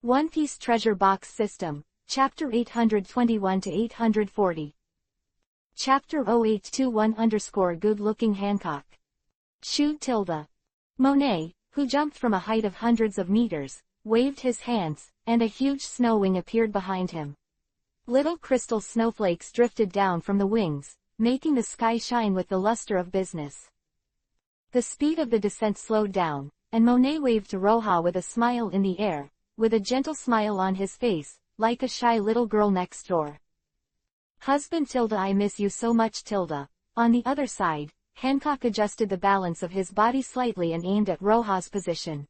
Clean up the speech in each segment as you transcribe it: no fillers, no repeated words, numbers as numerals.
One Piece Treasure Box System, Chapter 821-840. Chapter 0821-Good Looking Hancock. Shooed Tilda. Monet, who jumped from a height of hundreds of meters, waved his hands, and a huge snow wing appeared behind him. Little crystal snowflakes drifted down from the wings, making the sky shine with the luster of business. The speed of the descent slowed down, and Monet waved to Roja with a smile in the air, with a gentle smile on his face, like a shy little girl next door. Husband Tilda, I miss you so much Tilda. On the other side, Hancock adjusted the balance of his body slightly and aimed at Roja's position.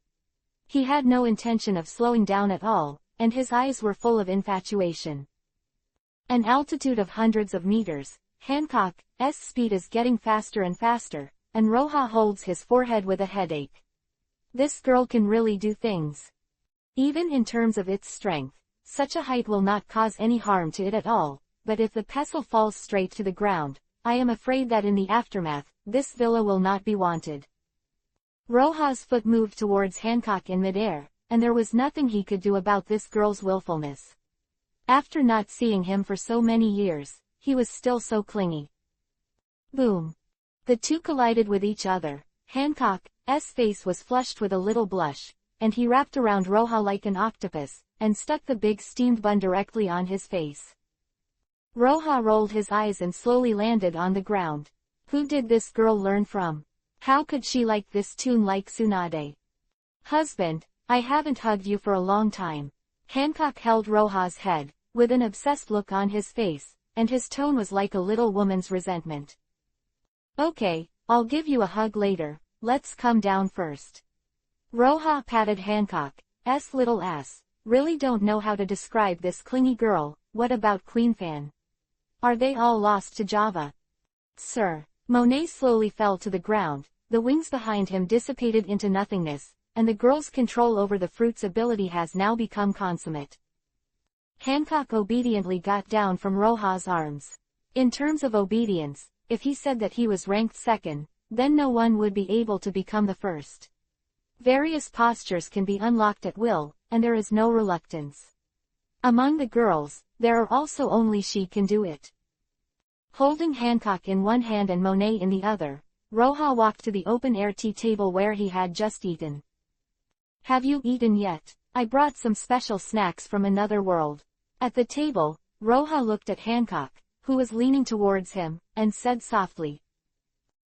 He had no intention of slowing down at all, and his eyes were full of infatuation. An altitude of hundreds of meters, Hancock's speed is getting faster and faster, and Roja holds his forehead with a headache. This girl can really do things. Even in terms of its strength, such a height will not cause any harm to it at all, but if the pestle falls straight to the ground, I am afraid that in the aftermath, this villa will not be wanted. Roja's foot moved towards Hancock in midair, and there was nothing he could do about this girl's willfulness. After not seeing him for so many years, he was still so clingy. Boom! The two collided with each other. Hancock's face was flushed with a little blush, and he wrapped around Roja like an octopus, and stuck the big steamed bun directly on his face. Roja rolled his eyes and slowly landed on the ground. Who did this girl learn from? How could she like this tune like Tsunade? Husband, I haven't hugged you for a long time. Hancock held Roja's head, with an obsessed look on his face, and his tone was like a little woman's resentment. Okay, I'll give you a hug later, let's come down first. Roja patted Hancock's little ass. Really don't know how to describe this clingy girl. What about Queen Fan? Are they all lost to Java? Sir. Monet slowly fell to the ground, the wings behind him dissipated into nothingness, and the girl's control over the fruit's ability has now become consummate. Hancock obediently got down from Roja's arms. In terms of obedience, if he said that he was ranked second, then no one would be able to become the first. Various postures can be unlocked at will, and there is no reluctance. Among the girls, there are also only she can do it. Holding Hancock in one hand and Monet in the other, Roja walked to the open-air tea table where he had just eaten. Have you eaten yet? I brought some special snacks from another world. At the table, Roja looked at Hancock, who was leaning towards him, and said softly,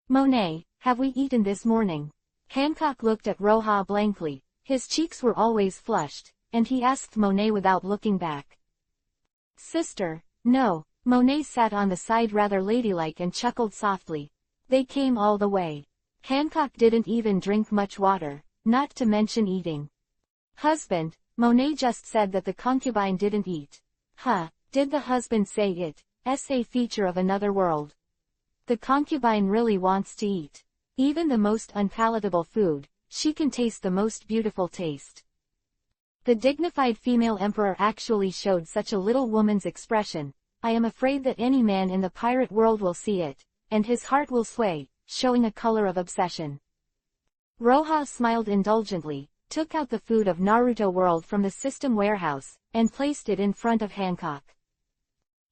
Monet, have we eaten this morning? Hancock looked at Roja blankly. His cheeks were always flushed, and he asked Monet without looking back. Sister, no. Monet sat on the side rather ladylike and chuckled softly. They came all the way. Hancock didn't even drink much water, not to mention eating. Husband, Monet just said that the concubine didn't eat. Huh, did the husband say it? A feature of another world. The concubine really wants to eat. Even the most unpalatable food, she can taste the most beautiful taste. The dignified female emperor actually showed such a little woman's expression. I am afraid that any man in the pirate world will see it, and his heart will sway, showing a color of obsession. Roja smiled indulgently, took out the food of Naruto world from the system warehouse, and placed it in front of Hancock.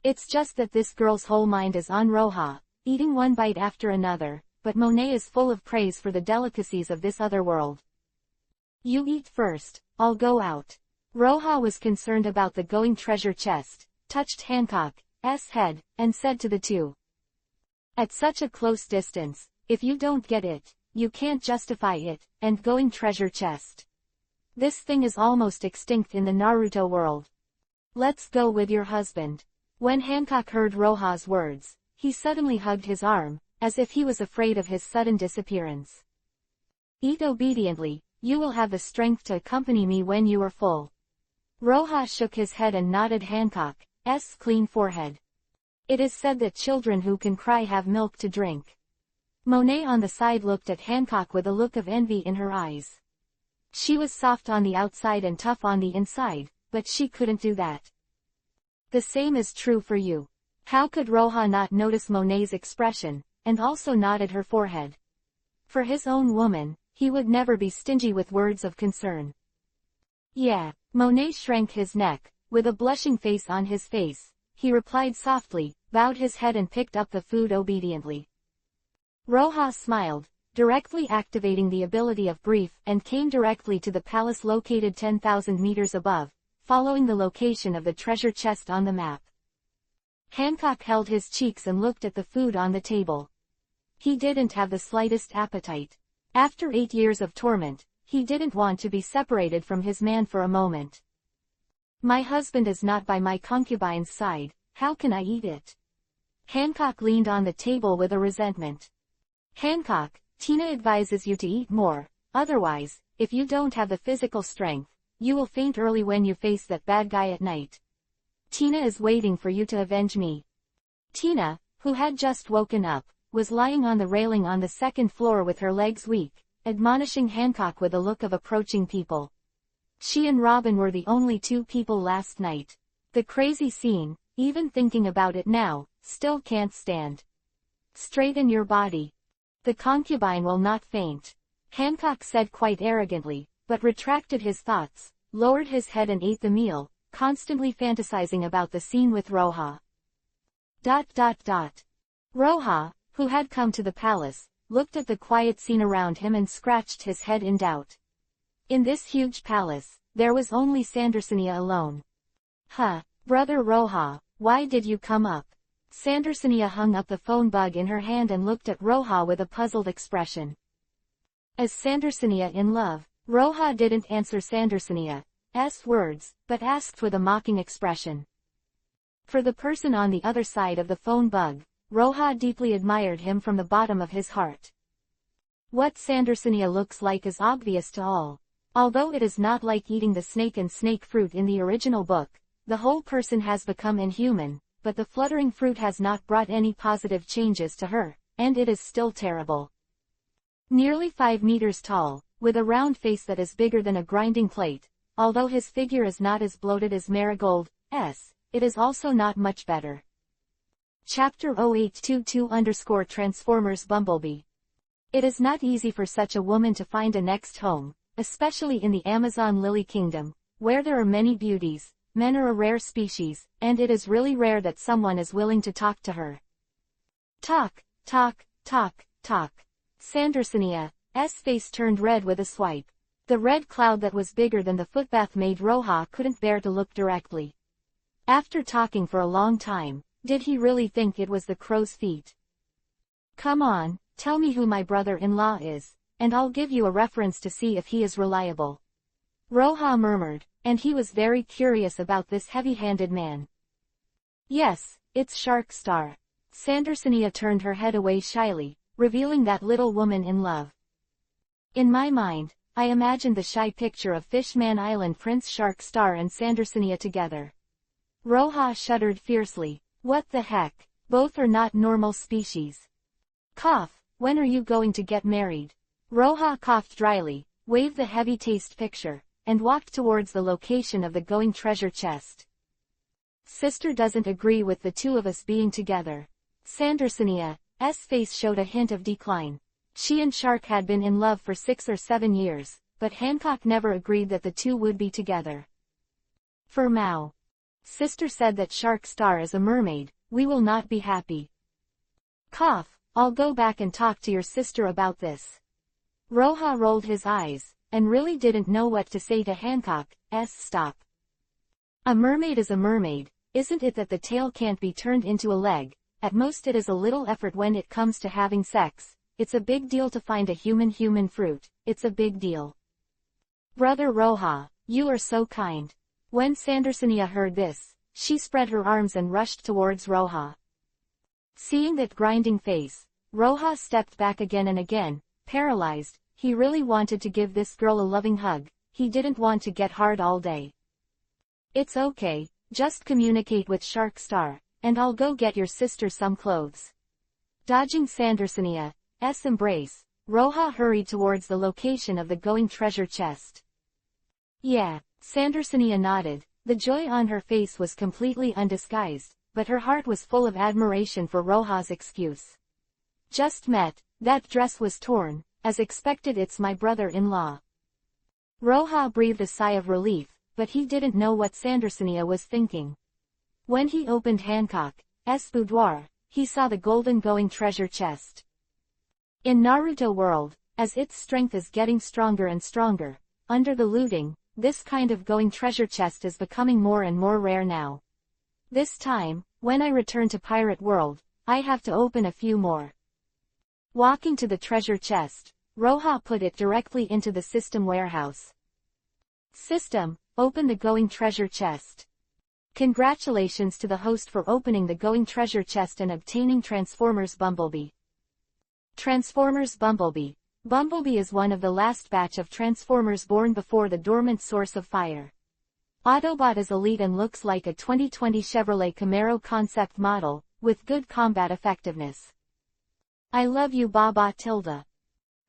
It's just that this girl's whole mind is on Roja, eating one bite after another, but Monet is full of praise for the delicacies of this other world. You eat first, I'll go out. Roja was concerned about the going treasure chest, touched Hancock's head, and said to the two. At such a close distance, if you don't get it, you can't justify it, and going treasure chest. This thing is almost extinct in the Naruto world. Let's go with your husband. When Hancock heard Roja's words, he suddenly hugged his arm, as if he was afraid of his sudden disappearance. Eat obediently, you will have the strength to accompany me when you are full. Roja shook his head and nodded Hancock's clean forehead. It is said that children who can cry have milk to drink. Monet on the side looked at Hancock with a look of envy in her eyes. She was soft on the outside and tough on the inside, but she couldn't do that. The same is true for you. How could Roja not notice Monet's expression, and also nodded her forehead? For his own woman, he would never be stingy with words of concern. Yeah. Monet shrank his neck, with a blushing face on his face. He replied softly, bowed his head and picked up the food obediently. Roja smiled, directly activating the ability of brief, and came directly to the palace located 10,000 meters above, following the location of the treasure chest on the map. Hancock held his cheeks and looked at the food on the table. He didn't have the slightest appetite. After 8 years of torment, he didn't want to be separated from his man for a moment. My husband is not by my concubine's side, how can I eat it? Hancock leaned on the table with a resentment. Hancock, Tina advises you to eat more, otherwise, if you don't have the physical strength, you will faint early when you face that bad guy at night. Tina is waiting for you to avenge me. Tina, who had just woken up, was lying on the railing on the second floor with her legs weak, admonishing Hancock with a look of approaching people. She and Robin were the only 2 people last night. The crazy scene, even thinking about it now, still can't stand. Straighten your body. The concubine will not faint. Hancock said quite arrogantly, but retracted his thoughts, lowered his head and ate the meal, constantly fantasizing about the scene with Roja. Roja, who had come to the palace, looked at the quiet scene around him and scratched his head in doubt. In this huge palace, there was only Sandersonia alone. Brother Roja, why did you come up? Sandersonia hung up the phone bug in her hand and looked at Roja with a puzzled expression. As Sandersonia in love, Roja didn't answer Sandersonia's words, but asked with a mocking expression. For the person on the other side of the phone bug, Roja deeply admired him from the bottom of his heart. What Sandersonia looks like is obvious to all. Although it is not like eating the snake and snake fruit in the original book, the whole person has become inhuman, but the fluttering fruit has not brought any positive changes to her, and it is still terrible. Nearly 5 meters tall, with a round face that is bigger than a grinding plate, although his figure is not as bloated as Marigold's, it is also not much better. Chapter-0822-Transformers Bumblebee. It is not easy for such a woman to find a next home, especially in the Amazon Lily Kingdom, where there are many beauties. Men are a rare species, and it is really rare that someone is willing to talk to her. Talk. Sandersonia's face turned red with a swipe. The red cloud that was bigger than the footbath made Roja couldn't bear to look directly. After talking for a long time, did he really think it was the crow's feet? Come on, tell me who my brother-in-law is, and I'll give you a reference to see if he is reliable. Roja murmured, and he was very curious about this heavy-handed man. Yes, it's Sharkstar. Sandersonia turned her head away shyly, revealing that little woman in love. In my mind, I imagined the shy picture of Fishman Island Prince Sharkstar and Sandersonia together. Roja shuddered fiercely. What the heck, both are not normal species. Cough, when are you going to get married? Roja coughed dryly, waved the heavy taste picture, and walked towards the location of the going treasure chest. Sister doesn't agree with the 2 of us being together. Sandersonia's face showed a hint of decline. She and Shark had been in love for 6 or 7 years, but Hancock never agreed that the 2 would be together. For Mao. Sister said that Sharkstar is a mermaid, we will not be happy. Cough, I'll go back and talk to your sister about this. Roja rolled his eyes, and really didn't know what to say to Hancock's stop. A mermaid is a mermaid, isn't it that the tail can't be turned into a leg? At most it is a little effort when it comes to having sex. It's a big deal to find a human fruit, it's a big deal. Brother Roja, you are so kind. When Sandersonia heard this, she spread her arms and rushed towards Roja. Seeing that grinding face, Roja stepped back again and again, paralyzed. He really wanted to give this girl a loving hug, he didn't want to get hard all day. It's okay, just communicate with Sharkstar, and I'll go get your sister some clothes. Dodging Sandersonia's embrace, Roja hurried towards the location of the going treasure chest. Yeah, Sandersonia nodded, the joy on her face was completely undisguised, but her heart was full of admiration for Roja's excuse. Just met, that dress was torn, as expected it's my brother-in-law. Roja breathed a sigh of relief, but he didn't know what Sandersonia was thinking. When he opened Hancock's boudoir, he saw the golden going treasure chest. In Naruto world, as its strength is getting stronger and stronger, under the looting, this kind of going treasure chest is becoming more and more rare now. This time, when I return to Pirate World, I have to open a few more. Walking to the treasure chest, Roja put it directly into the system warehouse. System, open the going treasure chest. Congratulations to the host for opening the going treasure chest and obtaining Transformers Bumblebee. Transformers Bumblebee. Bumblebee is one of the last batch of Transformers born before the dormant source of fire. Autobot is elite and looks like a 2020 Chevrolet Camaro concept model, with good combat effectiveness. I love you Baba Tilda.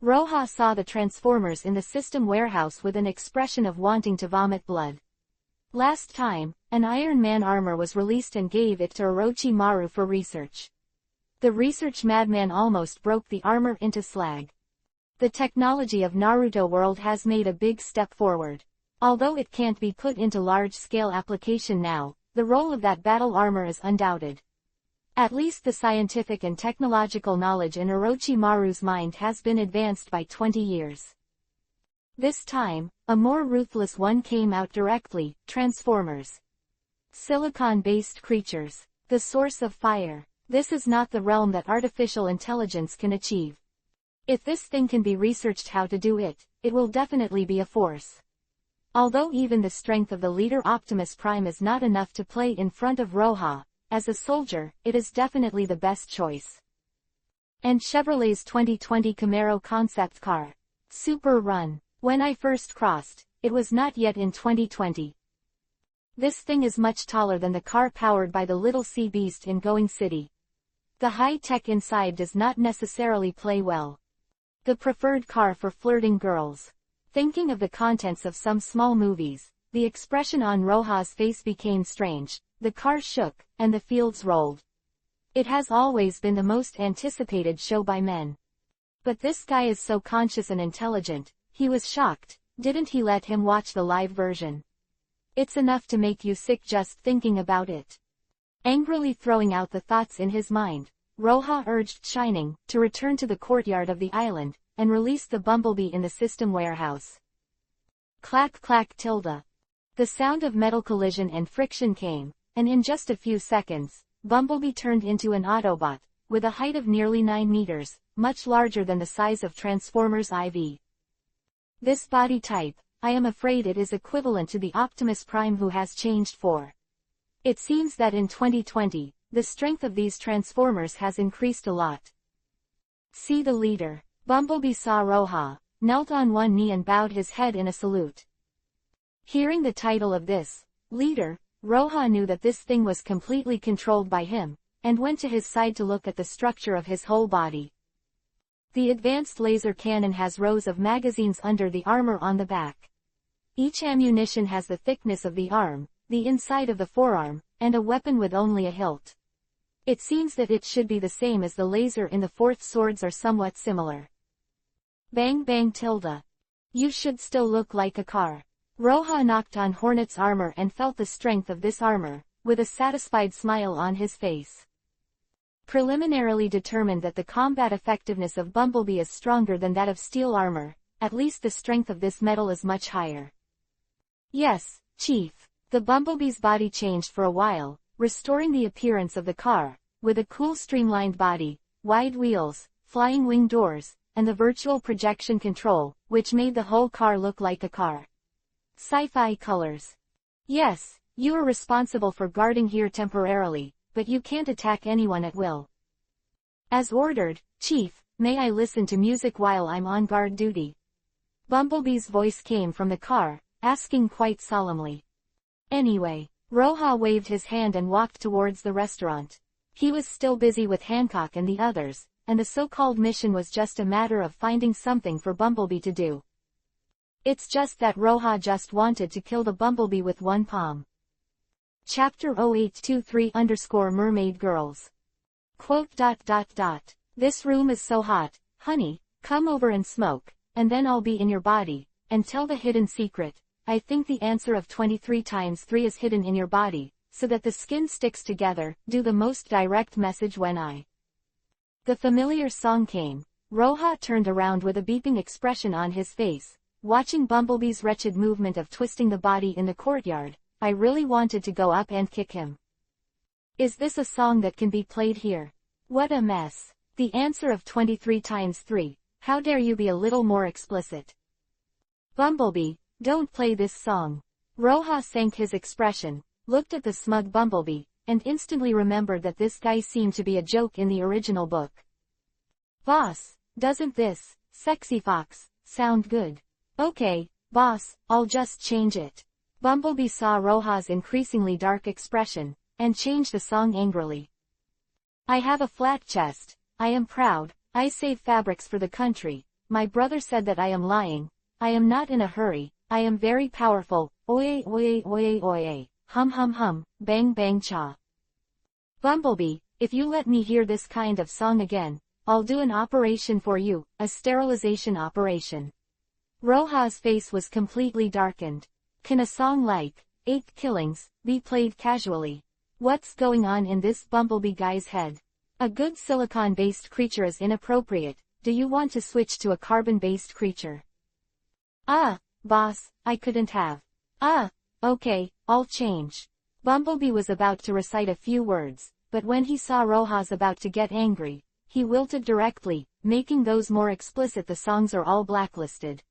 Roja saw the Transformers in the system warehouse with an expression of wanting to vomit blood. Last time, an Iron Man armor was released and gave it to Orochimaru for research. The research madman almost broke the armor into slag. The technology of Naruto world has made a big step forward. Although it can't be put into large-scale application now, the role of that battle armor is undoubted. At least the scientific and technological knowledge in Orochimaru's mind has been advanced by 20 years. This time, a more ruthless one came out directly, Transformers. Silicon-based creatures. The source of fire. This is not the realm that artificial intelligence can achieve. If this thing can be researched how to do it, it will definitely be a force. Although even the strength of the leader Optimus Prime is not enough to play in front of Roja, as a soldier, it is definitely the best choice. And Chevrolet's 2020 Camaro concept car. Super Run. When I first crossed, it was not yet in 2020. This thing is much taller than the car powered by the Little Sea Beast in Going City. The high-tech inside does not necessarily play well. The preferred car for flirting girls. Thinking of the contents of some small movies, the expression on Roja's face became strange, the car shook, and the fields rolled. It has always been the most anticipated show by men. But this guy is so conscious and intelligent, he was shocked, didn't he let him watch the live version? It's enough to make you sick just thinking about it. Angrily throwing out the thoughts in his mind, Roja urged Shining to return to the courtyard of the island, and release the Bumblebee in the system warehouse. Clack clack tilde. The sound of metal collision and friction came, and in just a few seconds, Bumblebee turned into an Autobot, with a height of nearly 9 meters, much larger than the size of Transformers IV. This body type, I am afraid it is equivalent to the Optimus Prime who has changed for. It seems that in 2020, the strength of these Transformers has increased a lot. See the leader. Bumblebee saw Roja, knelt on one knee and bowed his head in a salute. Hearing the title of this leader, Roja knew that this thing was completely controlled by him, and went to his side to look at the structure of his whole body. The advanced laser cannon has rows of magazines under the armor on the back. Each ammunition has the thickness of the arm, the inside of the forearm, and a weapon with only a hilt. It seems that it should be the same as the laser in the fourth swords are somewhat similar. Bang bang tilde. You should still look like a car. Roja knocked on Hornet's armor and felt the strength of this armor, with a satisfied smile on his face. Preliminarily determined that the combat effectiveness of Bumblebee is stronger than that of steel armor, at least the strength of this metal is much higher. Yes, Chief. The Bumblebee's body changed for a while, restoring the appearance of the car, with a cool streamlined body, wide wheels, flying wing doors, and the virtual projection control, which made the whole car look like a car. Sci-fi colors. Yes, you are responsible for guarding here temporarily, but you can't attack anyone at will. As ordered, Chief, may I listen to music while I'm on guard duty? Bumblebee's voice came from the car, asking quite solemnly. Anyway, Roja waved his hand and walked towards the restaurant. He was still busy with Hancock and the others, and the so-called mission was just a matter of finding something for Bumblebee to do. It's just that Roja just wanted to kill the Bumblebee with one palm. Chapter 0823-Mermaid Girls. Quote. This room is so hot, honey, come over and smoke, and then I'll be in your body, and tell the hidden secret. I think the answer of 23 times 3 is hidden in your body, so that the skin sticks together. Do the most direct message when I. The familiar song came. Roha turned around with a beeping expression on his face, watching Bumblebee's wretched movement of twisting the body in the courtyard. I really wanted to go up and kick him. Is this a song that can be played here? What a mess. The answer of 23 times 3. How dare you be a little more explicit? Bumblebee, don't play this song. Roha sank his expression, looked at the smug Bumblebee, and instantly remembered that this guy seemed to be a joke in the original book. Boss, doesn't this, sexy fox, sound good? Okay, boss, I'll just change it. Bumblebee saw Roha's increasingly dark expression, and changed the song angrily. I have a flat chest, I am proud, I save fabrics for the country, my brother said that I am lying, I am not in a hurry, I am very powerful, oye oye oye oye, hum hum hum, bang bang cha. Bumblebee, if you let me hear this kind of song again, I'll do an operation for you, a sterilization operation. Roha's face was completely darkened. Can a song like 8 Killings be played casually? What's going on in this Bumblebee guy's head? A good silicon-based creature is inappropriate. Do you want to switch to a carbon-based creature? Ah, boss, I couldn't have. Ah, okay, I'll change. Bumblebee was about to recite a few words, but when he saw Roha's about to get angry, he wilted directly, making those more explicit. The songs are all blacklisted.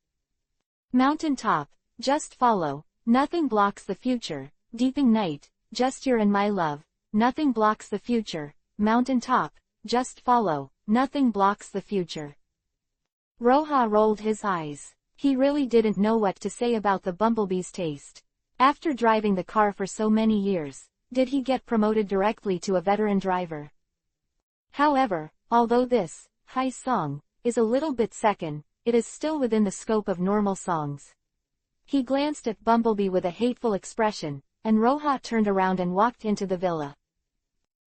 Mountain top, just follow, nothing blocks the future, deeping night, just your and my love, nothing blocks the future, mountain top, just follow, nothing blocks the future. Roha rolled his eyes. He really didn't know what to say about the Bumblebee's taste. After driving the car for so many years, did he get promoted directly to a veteran driver? However, although this high song is a little bit second, it is still within the scope of normal songs. He glanced at Bumblebee with a hateful expression, and Roha turned around and walked into the villa.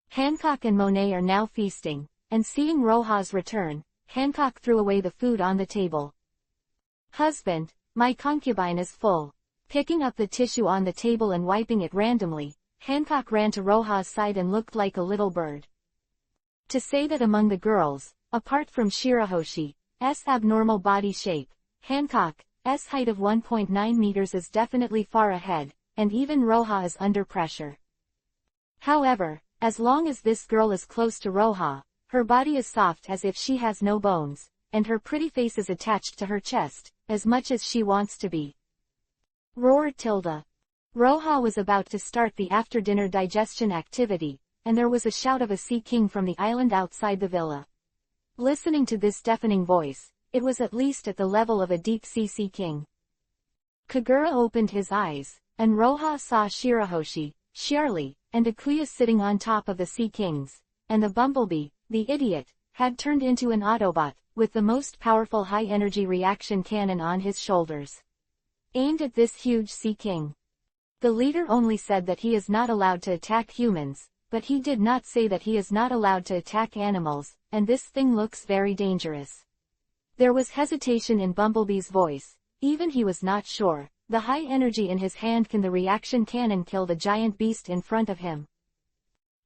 Hancock and Monet are now feasting, and seeing Roha's return, Hancock threw away the food on the table. Husband, my concubine is full. Picking up the tissue on the table and wiping it randomly, Hancock ran to Roha's side and looked like a little bird. To say that among the girls, apart from Shirahoshi's abnormal body shape, Hancock's height of 1.9 meters is definitely far ahead, and even Roha is under pressure. However, as long as this girl is close to Roha, her body is soft as if she has no bones, and her pretty face is attached to her chest, as much as she wants to be. Roared Tilda. Roha was about to start the after-dinner digestion activity, and there was a shout of a sea king from the island outside the villa. Listening to this deafening voice, it was at least at the level of a deep-sea sea king. Kagura opened his eyes, and Roha saw Shirahoshi, Shirley, and Akuya sitting on top of the sea kings, and the Bumblebee, the idiot, had turned into an Autobot, with the most powerful high-energy reaction cannon on his shoulders, aimed at this huge sea king. The leader only said that he is not allowed to attack humans, but he did not say that he is not allowed to attack animals, and this thing looks very dangerous. There was hesitation in Bumblebee's voice, even he was not sure. The high energy in his hand. Can the reaction cannon kill the giant beast in front of him?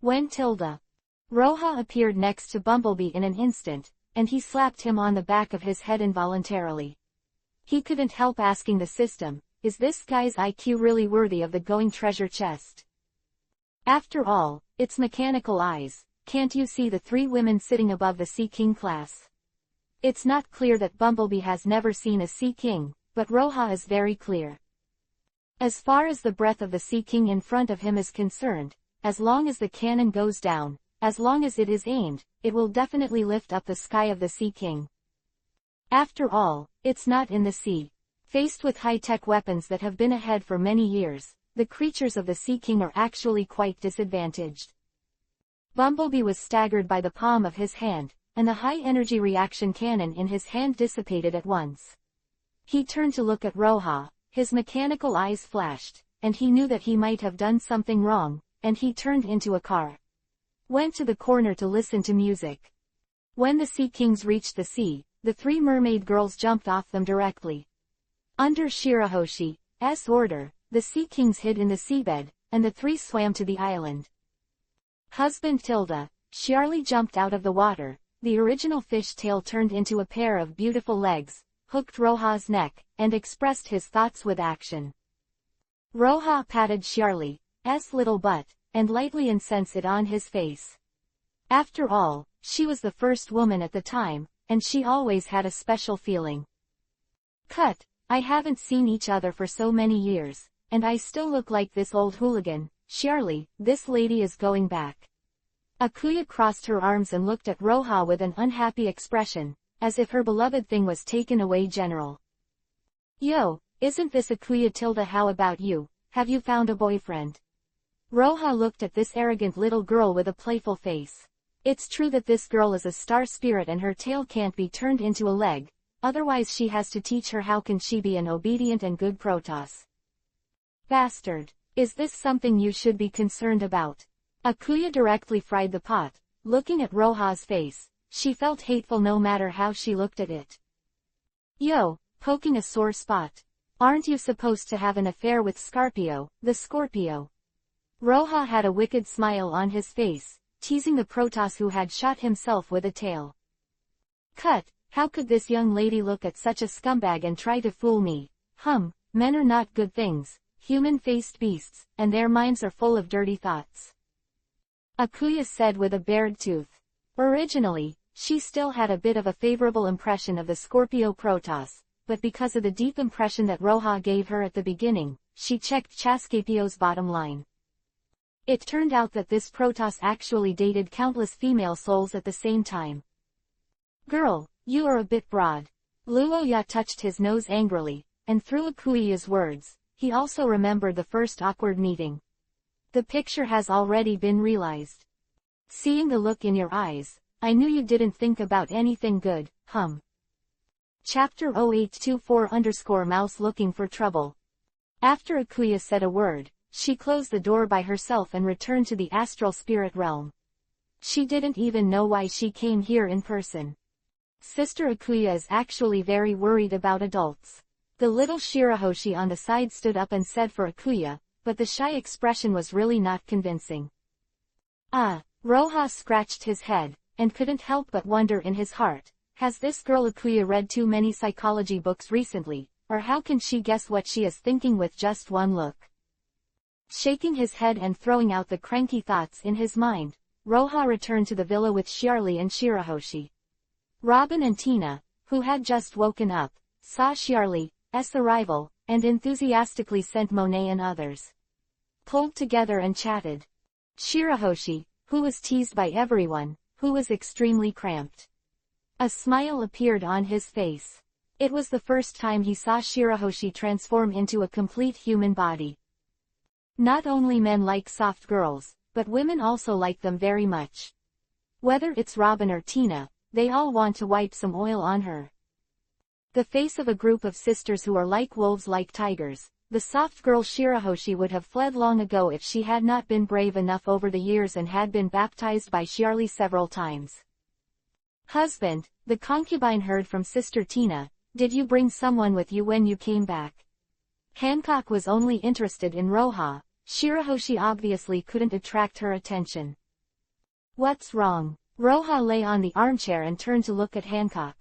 When Tilda. Roha appeared next to Bumblebee in an instant, and he slapped him on the back of his head involuntarily. He couldn't help asking the system, is this guy's IQ really worthy of the going treasure chest? After all, it's mechanical eyes. Can't you see the 3 women sitting above the Sea King class? It's not clear that Bumblebee has never seen a Sea King, but Roha is very clear. As far as the breadth of the Sea King in front of him is concerned, as long as the cannon goes down, as long as it is aimed, it will definitely lift up the sky of the Sea King. After all, it's not in the sea. Faced with high-tech weapons that have been ahead for many years, the creatures of the Sea King are actually quite disadvantaged. Bumblebee was staggered by the palm of his hand, and the high-energy reaction cannon in his hand dissipated at once. He turned to look at Roha, his mechanical eyes flashed, and he knew that he might have done something wrong, and he turned into a car. Went to the corner to listen to music. When the Sea Kings reached the sea, the 3 mermaid girls jumped off them directly. Under Shirahoshi's order, the Sea Kings hid in the seabed, and the three swam to the island. Husband Tilda, Charlie jumped out of the water. The original fish tail turned into a pair of beautiful legs, hooked Roja's neck, and expressed his thoughts with action. Roja patted Charlie's little butt, and lightly incensed it on his face. After all, she was the first woman at the time, and she always had a special feeling. Cut, I haven't seen each other for so many years, and I still look like this old hooligan. Charlie, this lady is going back. Akuya crossed her arms and looked at Roja with an unhappy expression, as if her beloved thing was taken away. General. Yo, isn't this Akuya? Tilda, how about you? Have you found a boyfriend? Roja looked at this arrogant little girl with a playful face. It's true that this girl is a star spirit and her tail can't be turned into a leg, otherwise she has to teach her how can she be an obedient and good Protoss. Bastard. Is this something you should be concerned about? Akuya directly fried the pot. Looking at Roja's face, she felt hateful no matter how she looked at it. Yo, poking a sore spot. Aren't you supposed to have an affair with Scorpio, the Scorpio? Roja had a wicked smile on his face, teasing the Protoss who had shot himself with a tail. Cut, how could this young lady look at such a scumbag and try to fool me? Men are not good things, human-faced beasts, and their minds are full of dirty thoughts. Akuya said with a bared tooth. Originally, she still had a bit of a favorable impression of the Scorpio Protoss, but because of the deep impression that Roja gave her at the beginning, she checked Chascapio's bottom line. It turned out that this Protoss actually dated countless female souls at the same time. Girl, you are a bit broad. Luoya touched his nose angrily, and through Akuya's words, he also remembered the first awkward meeting. The picture has already been realized. Seeing the look in your eyes, I knew you didn't think about anything good. Chapter 0824-Mouse looking for trouble. After Akuya said a word, she closed the door by herself and returned to the astral spirit realm. She didn't even know why she came here in person. Sister Akuya is actually very worried about adults. The little Shirahoshi on the side stood up and said for Akuya, but the shy expression was really not convincing. Roja scratched his head, and couldn't help but wonder in his heart, has this girl Akuya read too many psychology books recently, or how can she guess what she is thinking with just one look? Shaking his head and throwing out the cranky thoughts in his mind, Roja returned to the villa with Charlie and Shirahoshi. Robin and Tina, who had just woken up, saw Charlie's arrival, and enthusiastically sent Monet and others. Pulled together and chatted. Shirahoshi, who was teased by everyone, who was extremely cramped. A smile appeared on his face. It was the first time he saw Shirahoshi transform into a complete human body. Not only men like soft girls, but women also like them very much. Whether it's Robin or Tina, they all want to wipe some oil on her. The face of a group of sisters who are like wolves like tigers, the soft girl Shirahoshi would have fled long ago if she had not been brave enough over the years and had been baptized by Charlie several times. Husband, the concubine heard from Sister Tina, did you bring someone with you when you came back? Hancock was only interested in Roja. Shirahoshi obviously couldn't attract her attention. What's wrong? Roja lay on the armchair and turned to look at Hancock.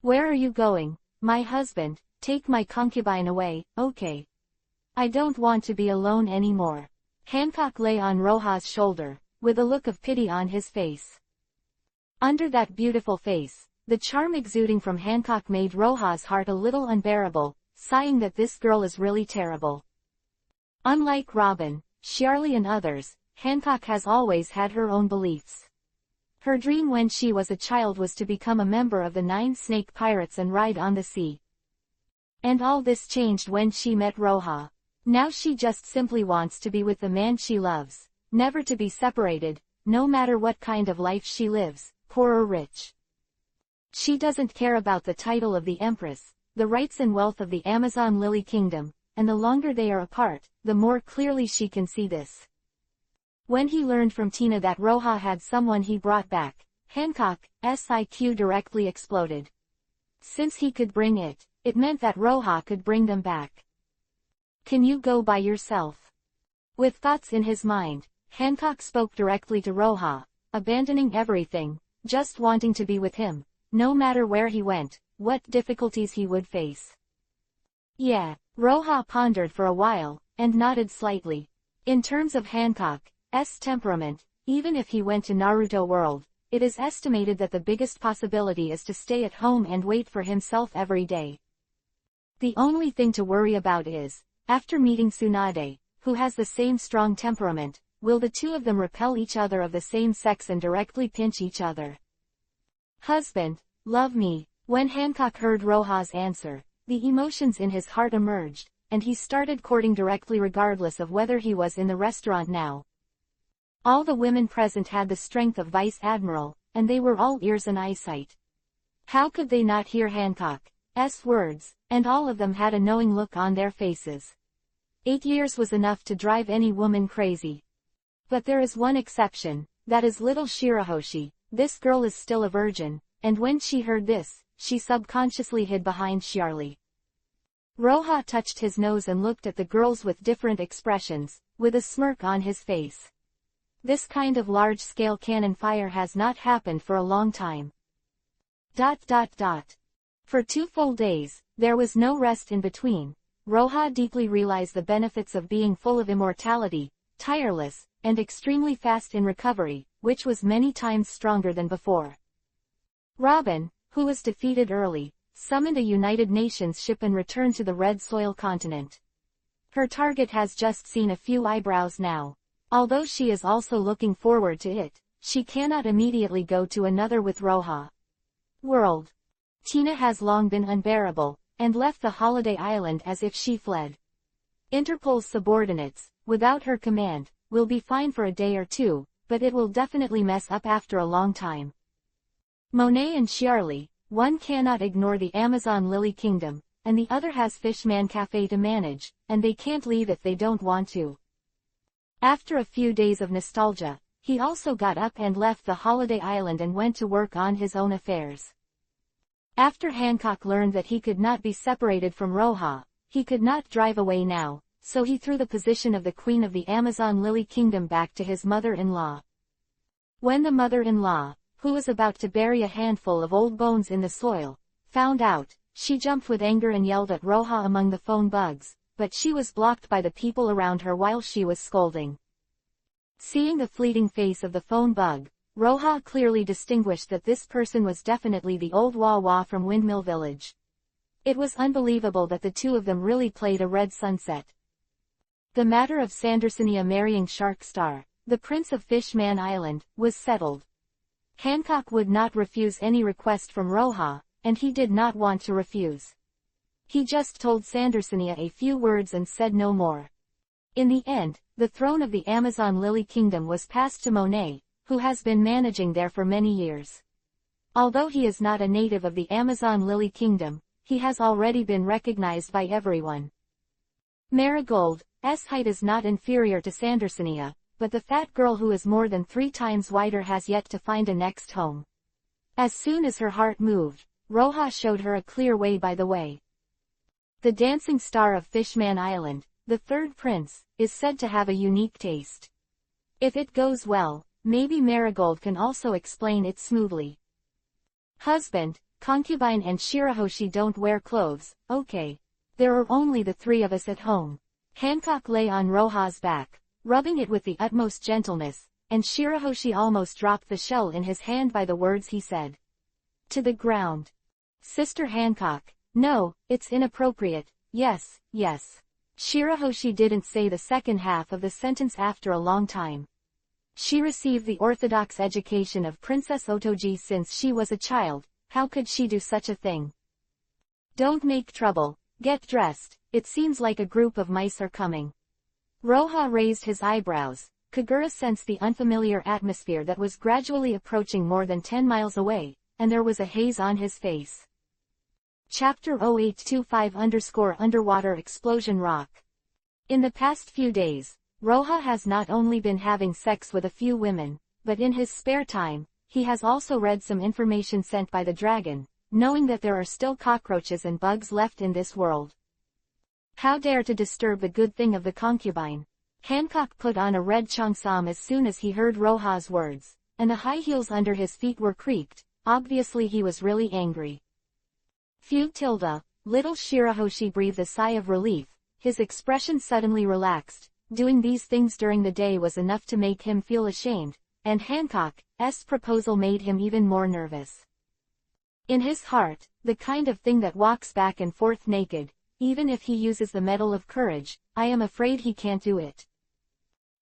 Where are you going? My husband, take my concubine away, okay. I don't want to be alone anymore. Hancock lay on Roja's shoulder, with a look of pity on his face. Under that beautiful face, the charm exuding from Hancock made Roja's heart a little unbearable, sighing that this girl is really terrible. Unlike Robin, Charlie and others, Hancock has always had her own beliefs. Her dream when she was a child was to become a member of the 9 Snake Pirates and ride on the sea. And all this changed when she met Roja. Now she just simply wants to be with the man she loves, never to be separated, no matter what kind of life she lives, poor or rich. She doesn't care about the title of the Empress, the rights and wealth of the Amazon Lily Kingdom, and the longer they are apart, the more clearly she can see this. When he learned from Tina that Roja had someone he brought back, Hancock's IQ directly exploded. Since he could bring it, it meant that Roja could bring them back. Can you go by yourself? With thoughts in his mind, Hancock spoke directly to Roja, abandoning everything, just wanting to be with him, no matter where he went, what difficulties he would face. Yeah, Roja pondered for a while, and nodded slightly. In terms of Hancock's temperament, even if he went to Naruto World, it is estimated that the biggest possibility is to stay at home and wait for himself every day. The only thing to worry about is, after meeting Tsunade, who has the same strong temperament, will the two of them repel each other of the same sex and directly pinch each other? Husband, love me. When Hancock heard Roja's answer, the emotions in his heart emerged, and he started courting directly regardless of whether he was in the restaurant now. All the women present had the strength of Vice Admiral, and they were all ears and eyesight. How could they not hear Hancock's words, and all of them had a knowing look on their faces. 8 years was enough to drive any woman crazy. But there is one exception, that is little Shirahoshi. This girl is still a virgin, and when she heard this, she subconsciously hid behind Charlie. Roja touched his nose and looked at the girls with different expressions, with a smirk on his face. This kind of large-scale cannon fire has not happened for a long time. For 2 full days, there was no rest in between. Roja deeply realized the benefits of being full of immortality, tireless, and extremely fast in recovery, which was many times stronger than before. Robin, who was defeated early, summoned a United Nations ship and returned to the Red Soil continent. Her target has just seen a few eyebrows now. Although she is also looking forward to it, she cannot immediately go to another with Roja. World. Tina has long been unbearable, and left the holiday island as if she fled. Interpol's subordinates, without her command, will be fine for a day or two, but it will definitely mess up after a long time. Monet and Charlie, one cannot ignore the Amazon Lily Kingdom, and the other has Fishman Cafe to manage, and they can't leave if they don't want to. After a few days of nostalgia, he also got up and left the holiday island and went to work on his own affairs. After Hancock learned that he could not be separated from Roja, he could not drive away now, so he threw the position of the Queen of the Amazon Lily Kingdom back to his mother-in-law. When the mother-in-law, who was about to bury a handful of old bones in the soil, found out, she jumped with anger and yelled at Roja among the phone bugs, but she was blocked by the people around her while she was scolding. Seeing the fleeting face of the phone bug, Roja clearly distinguished that this person was definitely the old Wawa from Windmill Village. It was unbelievable that the two of them really played a red sunset. The matter of Sandersonia marrying Shark Star, the Prince of Fishman Island, was settled. Hancock would not refuse any request from Roja, and he did not want to refuse. He just told Sandersonia a few words and said no more. In the end, the throne of the Amazon Lily Kingdom was passed to Monet, who has been managing there for many years. Although he is not a native of the Amazon Lily Kingdom, he has already been recognized by everyone. Marigold's height is not inferior to Sandersonia, but the fat girl who is more than 3 times wider has yet to find a next home. As soon as her heart moved, Roja showed her a clear way by the way. The dancing star of Fishman Island, the third prince, is said to have a unique taste. If it goes well, maybe Marigold can also explain it smoothly. Husband, concubine and Shirahoshi don't wear clothes, okay. There are only the 3 of us at home. Hancock lay on Roja's back, rubbing it with the utmost gentleness, and Shirahoshi almost dropped the shell in his hand by the words he said. To the ground. Sister Hancock, no, it's inappropriate, yes, yes. Shirahoshi didn't say the second half of the sentence after a long time. She received the orthodox education of Princess Otoji since she was a child, how could she do such a thing? Don't make trouble, get dressed, it seems like a group of mice are coming. Roja raised his eyebrows. Kagura sensed the unfamiliar atmosphere that was gradually approaching more than 10 miles away, and there was a haze on his face. Chapter 0825-Underwater Explosion Rock. In the past few days, Roja has not only been having sex with a few women, but in his spare time, he has also read some information sent by the dragon, knowing that there are still cockroaches and bugs left in this world. How dare to disturb the good thing of the concubine? Hancock put on a red cheongsam as soon as he heard Roja's words, and the high heels under his feet were creaked. Obviously he was really angry. Phew tilde. Little Shirahoshi breathed a sigh of relief. His expression suddenly relaxed. Doing these things during the day was enough to make him feel ashamed, and Hancock's proposal made him even more nervous. In his heart, the kind of thing that walks back and forth naked, even if he uses the medal of courage, I am afraid he can't do it.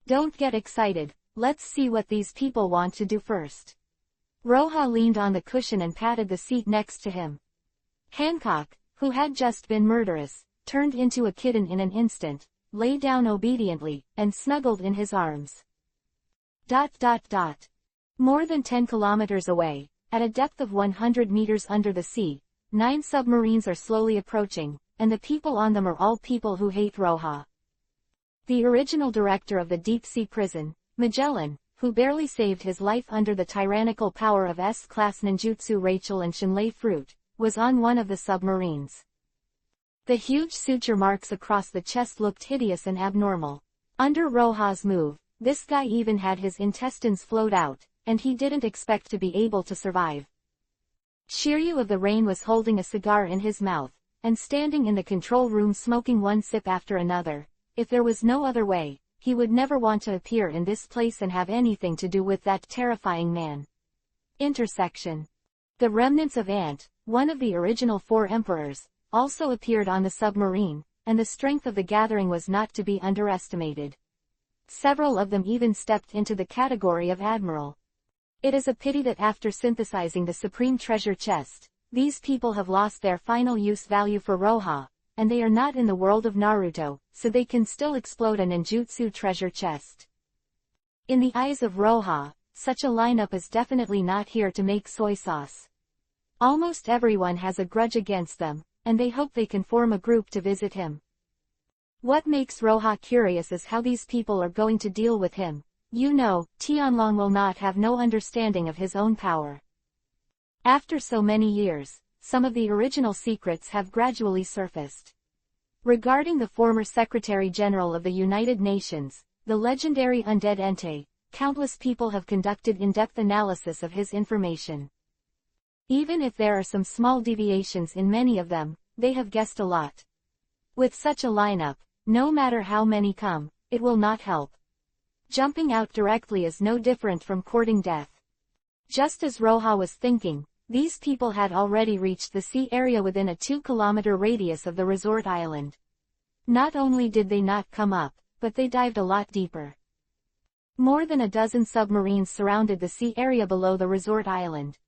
Don't get excited, let's see what these people want to do first. Roja leaned on the cushion and patted the seat next to him. Hancock, who had just been murderous, turned into a kitten in an instant, lay down obediently, and snuggled in his arms. More than 10 kilometers away, at a depth of 100 meters under the sea, 9 submarines are slowly approaching, and the people on them are all people who hate Roja. The original director of the deep-sea prison, Magellan, who barely saved his life under the tyrannical power of S-class ninjutsu Rachel and Shinlei Fruit, was on one of the submarines. The huge suture marks across the chest looked hideous and abnormal. Under Roja's move, this guy even had his intestines flowed out, and he didn't expect to be able to survive. Shiryu of the Rain was holding a cigar in his mouth, and standing in the control room smoking one sip after another. If there was no other way, he would never want to appear in this place and have anything to do with that terrifying man. Intersection. The remnants of Ant, one of the original 4 emperors, also appeared on the submarine, and the strength of the gathering was not to be underestimated. Several of them even stepped into the category of admiral. It is a pity that after synthesizing the supreme treasure chest, these people have lost their final use value for Roja, and they are not in the world of Naruto, so they can still explode a ninjutsu treasure chest. In the eyes of Roja, such a lineup is definitely not here to make soy sauce. Almost everyone has a grudge against them, and they hope they can form a group to visit him. What makes Roja curious is how these people are going to deal with him. You know, Tianlong will not have no understanding of his own power. After so many years, some of the original secrets have gradually surfaced. Regarding the former Secretary General of the United Nations, the legendary undead Entei, countless people have conducted in-depth analysis of his information. Even if there are some small deviations in many of them, they have guessed a lot. With such a lineup, no matter how many come, it will not help. Jumping out directly is no different from courting death. Just as Roja was thinking, these people had already reached the sea area within a 2-kilometer radius of the resort island. Not only did they not come up, but they dived a lot deeper. More than a dozen submarines surrounded the sea area below the resort island.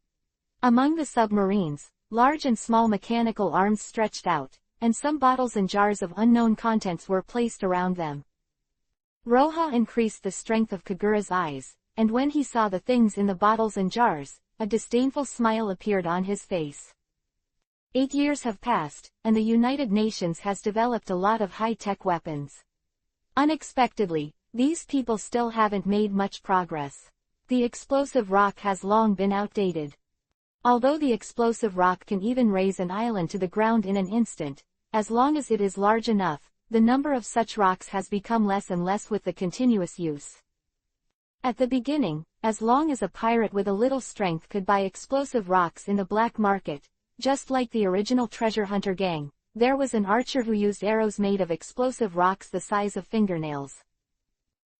Among the submarines, large and small mechanical arms stretched out, and some bottles and jars of unknown contents were placed around them. Roja increased the strength of Kagura's eyes, and when he saw the things in the bottles and jars, a disdainful smile appeared on his face. 8 years have passed, and the United Nations has developed a lot of high-tech weapons. Unexpectedly, these people still haven't made much progress. The explosive rock has long been outdated. Although the explosive rock can even raise an island to the ground in an instant, as long as it is large enough, the number of such rocks has become less and less with the continuous use. At the beginning, as long as a pirate with a little strength could buy explosive rocks in the black market, just like the original treasure hunter gang, there was an archer who used arrows made of explosive rocks the size of fingernails.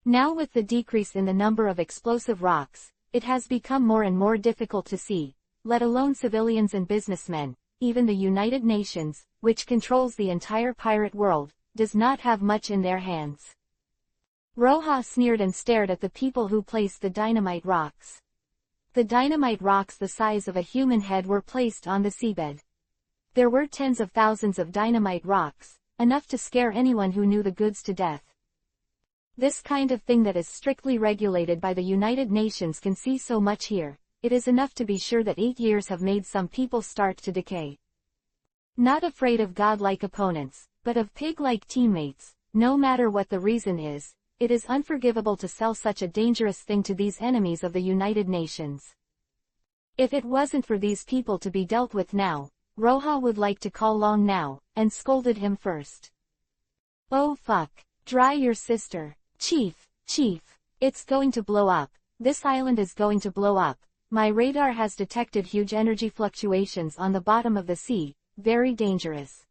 Now with the decrease in the number of explosive rocks, it has become more and more difficult to see, let alone civilians and businessmen. Even the United Nations, which controls the entire pirate world, does not have much in their hands. Roja sneered and stared at the people who placed the dynamite rocks. The dynamite rocks the size of a human head were placed on the seabed. There were tens of thousands of dynamite rocks, enough to scare anyone who knew the goods to death. This kind of thing that is strictly regulated by the United Nations can see so much here. It is enough to be sure that 8 years have made some people start to decay. Not afraid of godlike opponents, but of pig-like teammates, no matter what the reason is, it is unforgivable to sell such a dangerous thing to these enemies of the United Nations. If it wasn't for these people to be dealt with now, Roja would like to call Long now, and scolded him first. Oh fuck. Dry your sister. Chief, it's going to blow up. This island is going to blow up. My radar has detected huge energy fluctuations on the bottom of the sea, very dangerous.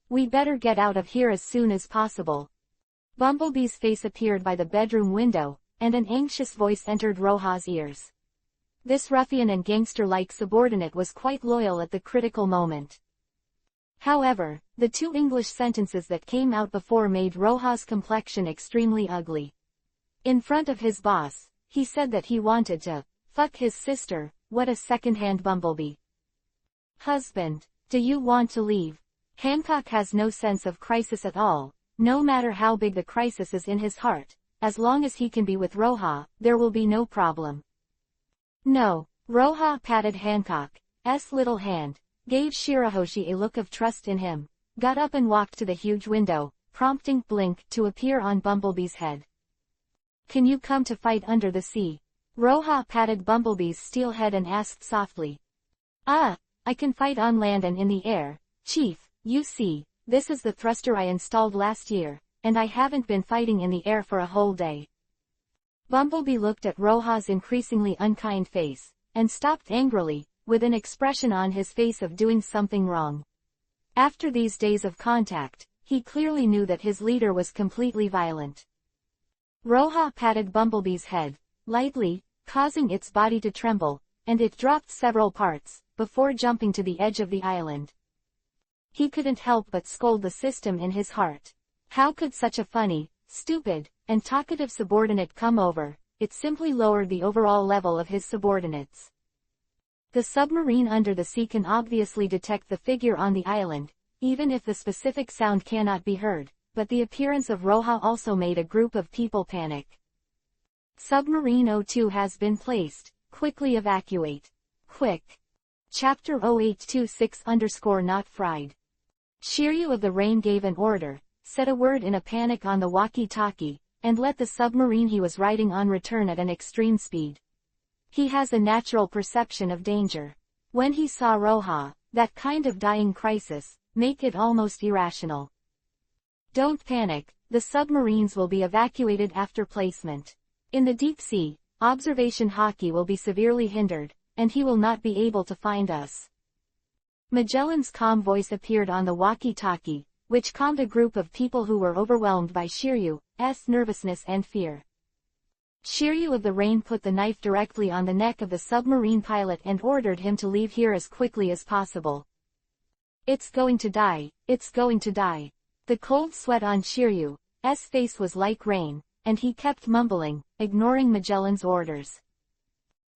We better get out of here as soon as possible. Bumblebee's face appeared by the bedroom window, and an anxious voice entered Roja's ears. This ruffian and gangster-like subordinate was quite loyal at the critical moment. However, the two English sentences that came out before made Roja's complexion extremely ugly. In front of his boss, he said that he wanted to fuck his sister. What a second-hand bumblebee. Husband, do you want to leave? Hancock has no sense of crisis at all, no matter how big the crisis is in his heart. As long as he can be with Roja, there will be no problem. No. Roja patted Hancock's little hand, gave Shirahoshi a look of trust in him, got up and walked to the huge window, prompting Blink to appear on Bumblebee's head. Can you come to fight under the sea? Roja patted Bumblebee's steel head and asked softly. I can fight on land and in the air, Chief. You see, this is the thruster I installed last year, and I haven't been fighting in the air for a whole day. Bumblebee looked at Roja's increasingly unkind face, and stopped angrily, with an expression on his face of doing something wrong. After these days of contact, he clearly knew that his leader was completely violent. Roja patted Bumblebee's head, lightly, causing its body to tremble, and it dropped several parts, before jumping to the edge of the island. He couldn't help but scold the system in his heart. How could such a funny, stupid, and talkative subordinate come over? It simply lowered the overall level of his subordinates. The submarine under the sea can obviously detect the figure on the island, even if the specific sound cannot be heard, but the appearance of Roja also made a group of people panic. Submarine 02 has been placed. Quickly evacuate. Quick. Chapter 0826_not fried. Shiryu of the Rain gave an order, said a word in a panic on the walkie-talkie, and let the submarine he was riding on return at an extreme speed. He has a natural perception of danger. When he saw Roja, that kind of dying crisis, make it almost irrational. Don't panic, the submarines will be evacuated after placement. In the deep sea, observation hockey will be severely hindered, and he will not be able to find us. Magellan's calm voice appeared on the walkie-talkie, which calmed a group of people who were overwhelmed by Shiryu's nervousness and fear. Shiryu of the Rain put the knife directly on the neck of the submarine pilot and ordered him to leave here as quickly as possible. It's going to die, it's going to die. The cold sweat on Shiryu's face was like rain, and he kept mumbling, ignoring Magellan's orders.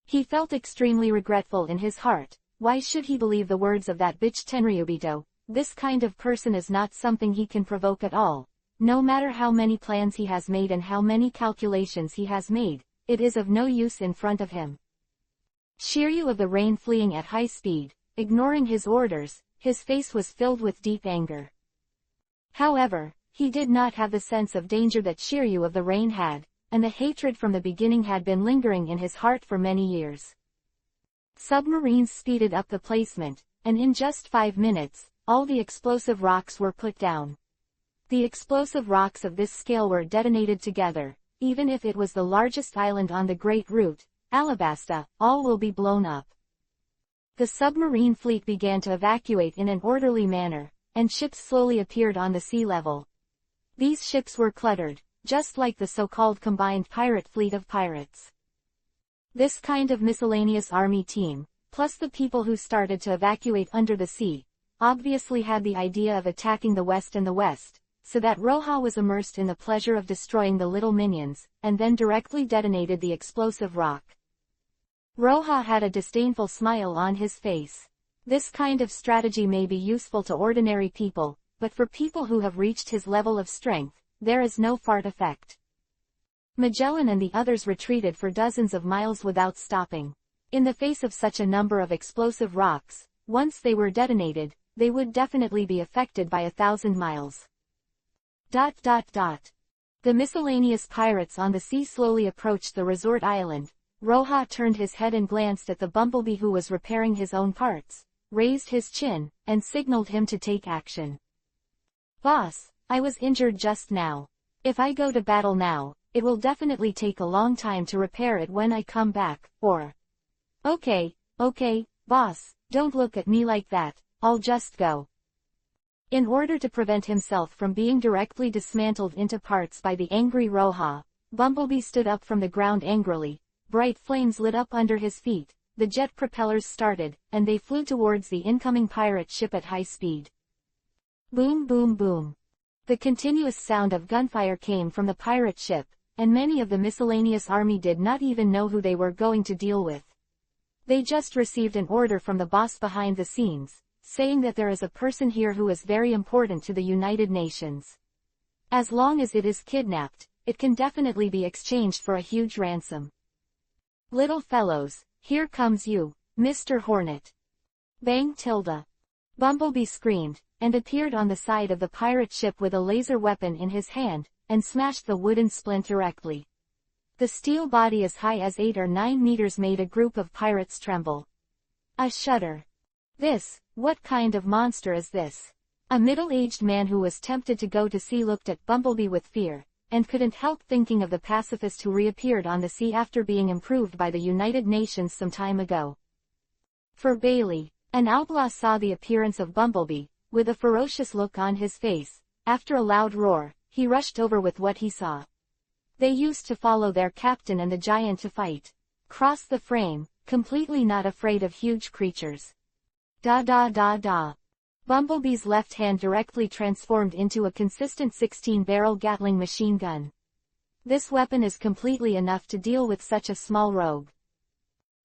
He felt extremely regretful in his heart. Why should he believe the words of that bitch Tenryubito? This kind of person is not something he can provoke at all. No matter how many plans he has made and how many calculations he has made, it is of no use in front of him. Shiryu of the Rain fleeing at high speed, ignoring his orders, his face was filled with deep anger. However, he did not have the sense of danger that Shiryu of the Rain had, and the hatred from the beginning had been lingering in his heart for many years. Submarines speeded up the placement, and in just 5 minutes, all the explosive rocks were put down. The explosive rocks of this scale were detonated together. Even if it was the largest island on the Great Route, Alabasta, all will be blown up. The submarine fleet began to evacuate in an orderly manner, and ships slowly appeared on the sea level. These ships were cluttered, just like the so-called combined pirate fleet of pirates. This kind of miscellaneous army team, plus the people who started to evacuate under the sea, obviously had the idea of attacking the west and the west, so that Roja was immersed in the pleasure of destroying the little minions, and then directly detonated the explosive rock. Roja had a disdainful smile on his face. This kind of strategy may be useful to ordinary people, but for people who have reached his level of strength, there is no fart effect. Magellan and the others retreated for dozens of miles without stopping. In the face of such a number of explosive rocks, once they were detonated, they would definitely be affected by 1,000 miles. The miscellaneous pirates on the sea slowly approached the resort island, Roja turned his head and glanced at the bumblebee who was repairing his own parts, raised his chin, and signaled him to take action. "Boss, I was injured just now. If I go to battle now, it will definitely take a long time to repair it when I come back, or..." Okay, boss, don't look at me like that, I'll just go." In order to prevent himself from being directly dismantled into parts by the angry Roja, Bumblebee stood up from the ground angrily. Bright flames lit up under his feet, the jet propellers started, and they flew towards the incoming pirate ship at high speed. Boom boom boom. The continuous sound of gunfire came from the pirate ship, and many of the miscellaneous army did not even know who they were going to deal with. They just received an order from the boss behind the scenes, saying that there is a person here who is very important to the United Nations. As long as it is kidnapped, it can definitely be exchanged for a huge ransom. "Little fellows, here comes you, Mr. Hornet." Bang tilde. Bumblebee screamed, and appeared on the side of the pirate ship with a laser weapon in his hand, and smashed the wooden splint directly. The steel body as high as 8 or 9 meters made a group of pirates tremble. A shudder. What kind of monster is this? A middle-aged man who was tempted to go to sea looked at Bumblebee with fear, and couldn't help thinking of the pacifist who reappeared on the sea after being improved by the United Nations some time ago. For Bailey, an outlaw saw the appearance of Bumblebee, with a ferocious look on his face. After a loud roar, he rushed over with what he saw. They used to follow their captain and the giant to fight. Cross the frame, completely not afraid of huge creatures. Da da da da. Bumblebee's left hand directly transformed into a consistent 16-barrel Gatling machine gun. This weapon is completely enough to deal with such a small rogue.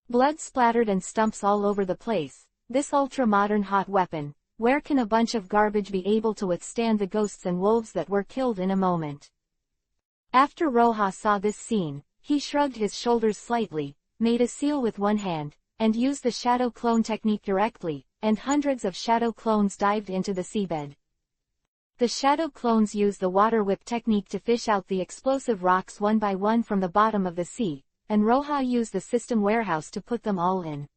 Blood splattered and stumps all over the place. This ultra-modern hot weapon, where can a bunch of garbage be able to withstand the ghosts and wolves that were killed in a moment? After Roja saw this scene, he shrugged his shoulders slightly, made a seal with one hand, and used the shadow clone technique directly, and hundreds of shadow clones dived into the seabed. The shadow clones use the water whip technique to fish out the explosive rocks one by one from the bottom of the sea, and Roja used the system warehouse to put them all in.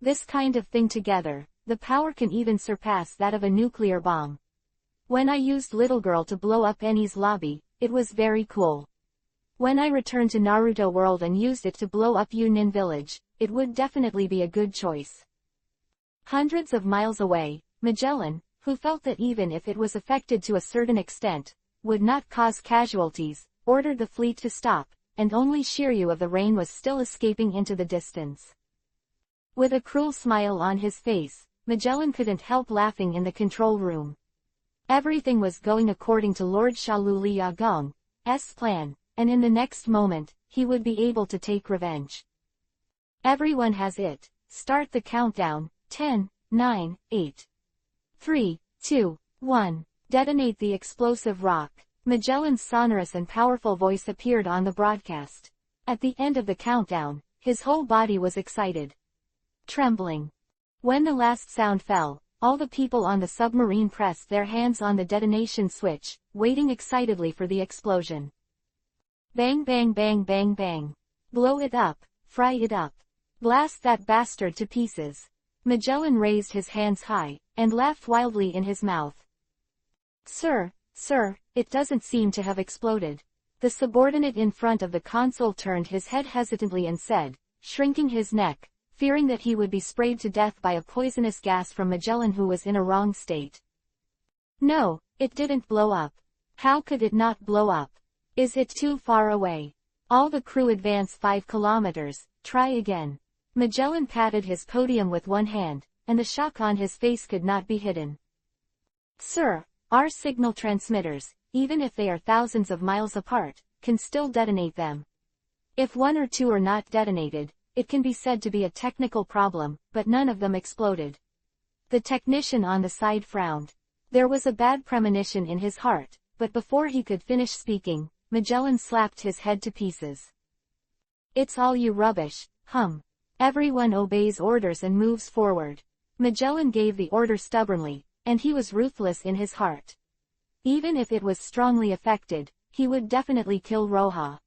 This kind of thing together, the power can even surpass that of a nuclear bomb. When I used Little Girl to blow up Eni's lobby, it was very cool. When I return to Naruto World and used it to blow up Yunin Village, it would definitely be a good choice. Hundreds of miles away, Magellan, who felt that even if it was affected to a certain extent, would not cause casualties, ordered the fleet to stop, and only Shiryu of the Rain was still escaping into the distance. With a cruel smile on his face, Magellan couldn't help laughing in the control room. Everything was going according to Lord Shaluli Yagong's plan, and in the next moment, he would be able to take revenge. Everyone has it. Start the countdown. 10, 9, 8. 3, 2, 1. Detonate the explosive rock. Magellan's sonorous and powerful voice appeared on the broadcast. At the end of the countdown, his whole body was excited. Trembling. When the last sound fell, all the people on the submarine pressed their hands on the detonation switch, waiting excitedly for the explosion. Bang bang bang bang bang. Blow it up, fry it up. Blast that bastard to pieces. Magellan raised his hands high, and laughed wildly in his mouth. Sir, it doesn't seem to have exploded. The subordinate in front of the console turned his head hesitantly and said, shrinking his neck, fearing that he would be sprayed to death by a poisonous gas from Magellan who was in a wrong state. No, it didn't blow up. How could it not blow up? Is it too far away? All the crew advance 5 kilometers, try again. Magellan patted his podium with one hand, and the shock on his face could not be hidden. Sir, our signal transmitters, even if they are thousands of miles apart, can still detonate them. If 1 or 2 are not detonated, it can be said to be a technical problem, but none of them exploded. The technician on the side frowned. There was a bad premonition in his heart, but before he could finish speaking, Magellan slapped his head to pieces. It's all you rubbish, hum. Everyone obeys orders and moves forward. Magellan gave the order stubbornly, and he was ruthless in his heart. Even if it was strongly affected, he would definitely kill Roja.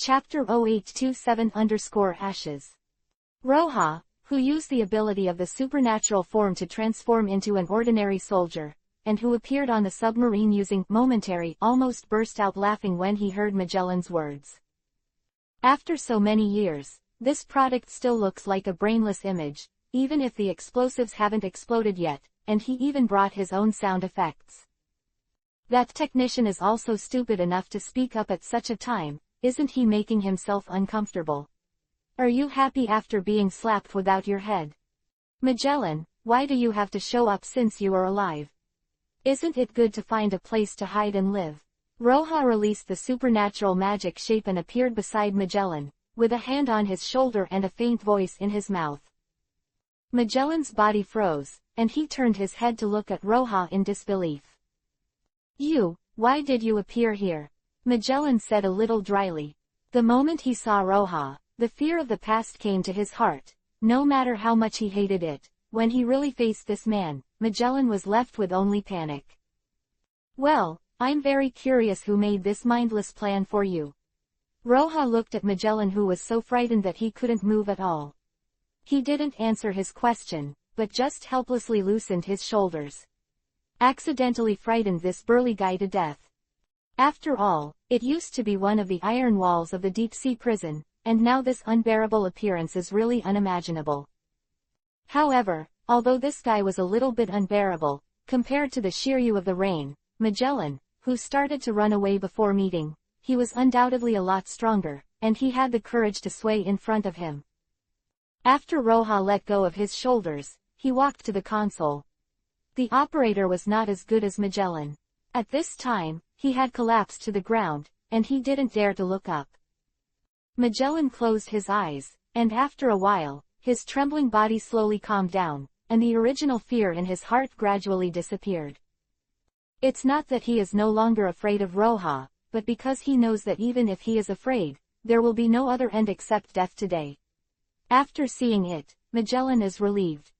Chapter 0827-Ashes. Roja, who used the ability of the supernatural form to transform into an ordinary soldier, and who appeared on the submarine using momentary, almost burst out laughing when he heard Magellan's words. After so many years, this product still looks like a brainless image, even if the explosives haven't exploded yet, and he even brought his own sound effects. That technician is also stupid enough to speak up at such a time. Isn't he making himself uncomfortable? Are you happy after being slapped without your head? Magellan, why do you have to show up since you are alive? Isn't it good to find a place to hide and live? Roja released the supernatural magic shape and appeared beside Magellan, with a hand on his shoulder and a faint voice in his mouth. Magellan's body froze, and he turned his head to look at Roja in disbelief. Why did you appear here? Magellan said a little dryly. The moment he saw Roja, the fear of the past came to his heart. No matter how much he hated it, when he really faced this man, Magellan was left with only panic. Well, I'm very curious who made this mindless plan for you. Roja looked at Magellan, who was so frightened that he couldn't move at all. He didn't answer his question, but just helplessly loosened his shoulders. Accidentally frightened this burly guy to death. After all, it used to be one of the iron walls of the deep-sea prison, and now this unbearable appearance is really unimaginable. However, although this guy was a little bit unbearable, compared to the Shiryu of the rain, Magellan, who started to run away before meeting, he was undoubtedly a lot stronger, and he had the courage to sway in front of him. After Roja let go of his shoulders, he walked to the console. The operator was not as good as Magellan. At this time, he had collapsed to the ground, and he didn't dare to look up. Magellan closed his eyes, and after a while, his trembling body slowly calmed down, and the original fear in his heart gradually disappeared. It's not that he is no longer afraid of Roja, but because he knows that even if he is afraid, there will be no other end except death today. After seeing it, Magellan is relieved.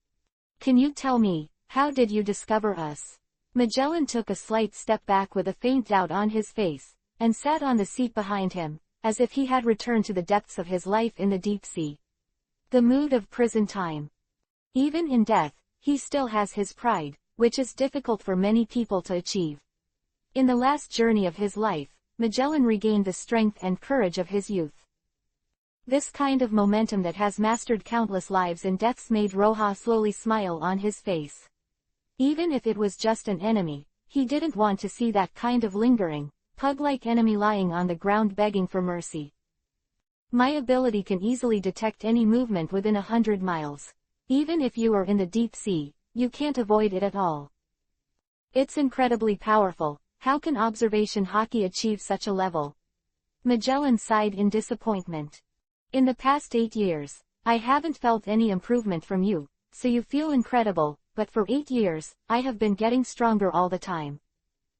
Can you tell me, how did you discover us? Magellan took a slight step back with a faint doubt on his face, and sat on the seat behind him, as if he had returned to the depths of his life in the deep sea. The mood of prison time. Even in death, he still has his pride, which is difficult for many people to achieve. In the last journey of his life, Magellan regained the strength and courage of his youth. This kind of momentum that has mastered countless lives and deaths made Roja slowly smile on his face. Even if it was just an enemy, he didn't want to see that kind of lingering, pug-like enemy lying on the ground begging for mercy. My ability can easily detect any movement within 100 miles. Even if you are in the deep sea, you can't avoid it at all. It's incredibly powerful. How can observation hockey achieve such a level? Magellan sighed in disappointment. In the past 8 years, I haven't felt any improvement from you, so you feel incredible. But for 8 years, I have been getting stronger all the time.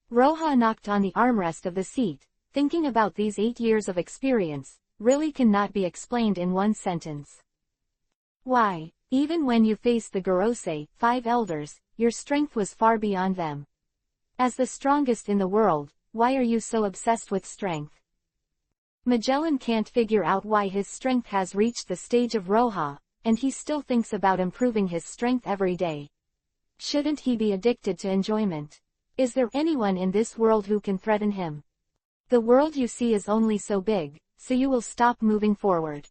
Roja knocked on the armrest of the seat, thinking about these 8 years of experience, really cannot be explained in one sentence. Why, even when you faced the Gorosei, 5 elders, your strength was far beyond them. As the strongest in the world, why are you so obsessed with strength? Magellan can't figure out why his strength has reached the stage of Roja, and he still thinks about improving his strength every day. Shouldn't he be addicted to enjoyment? Is there anyone in this world who can threaten him? The world you see is only so big, so you will stop moving forward.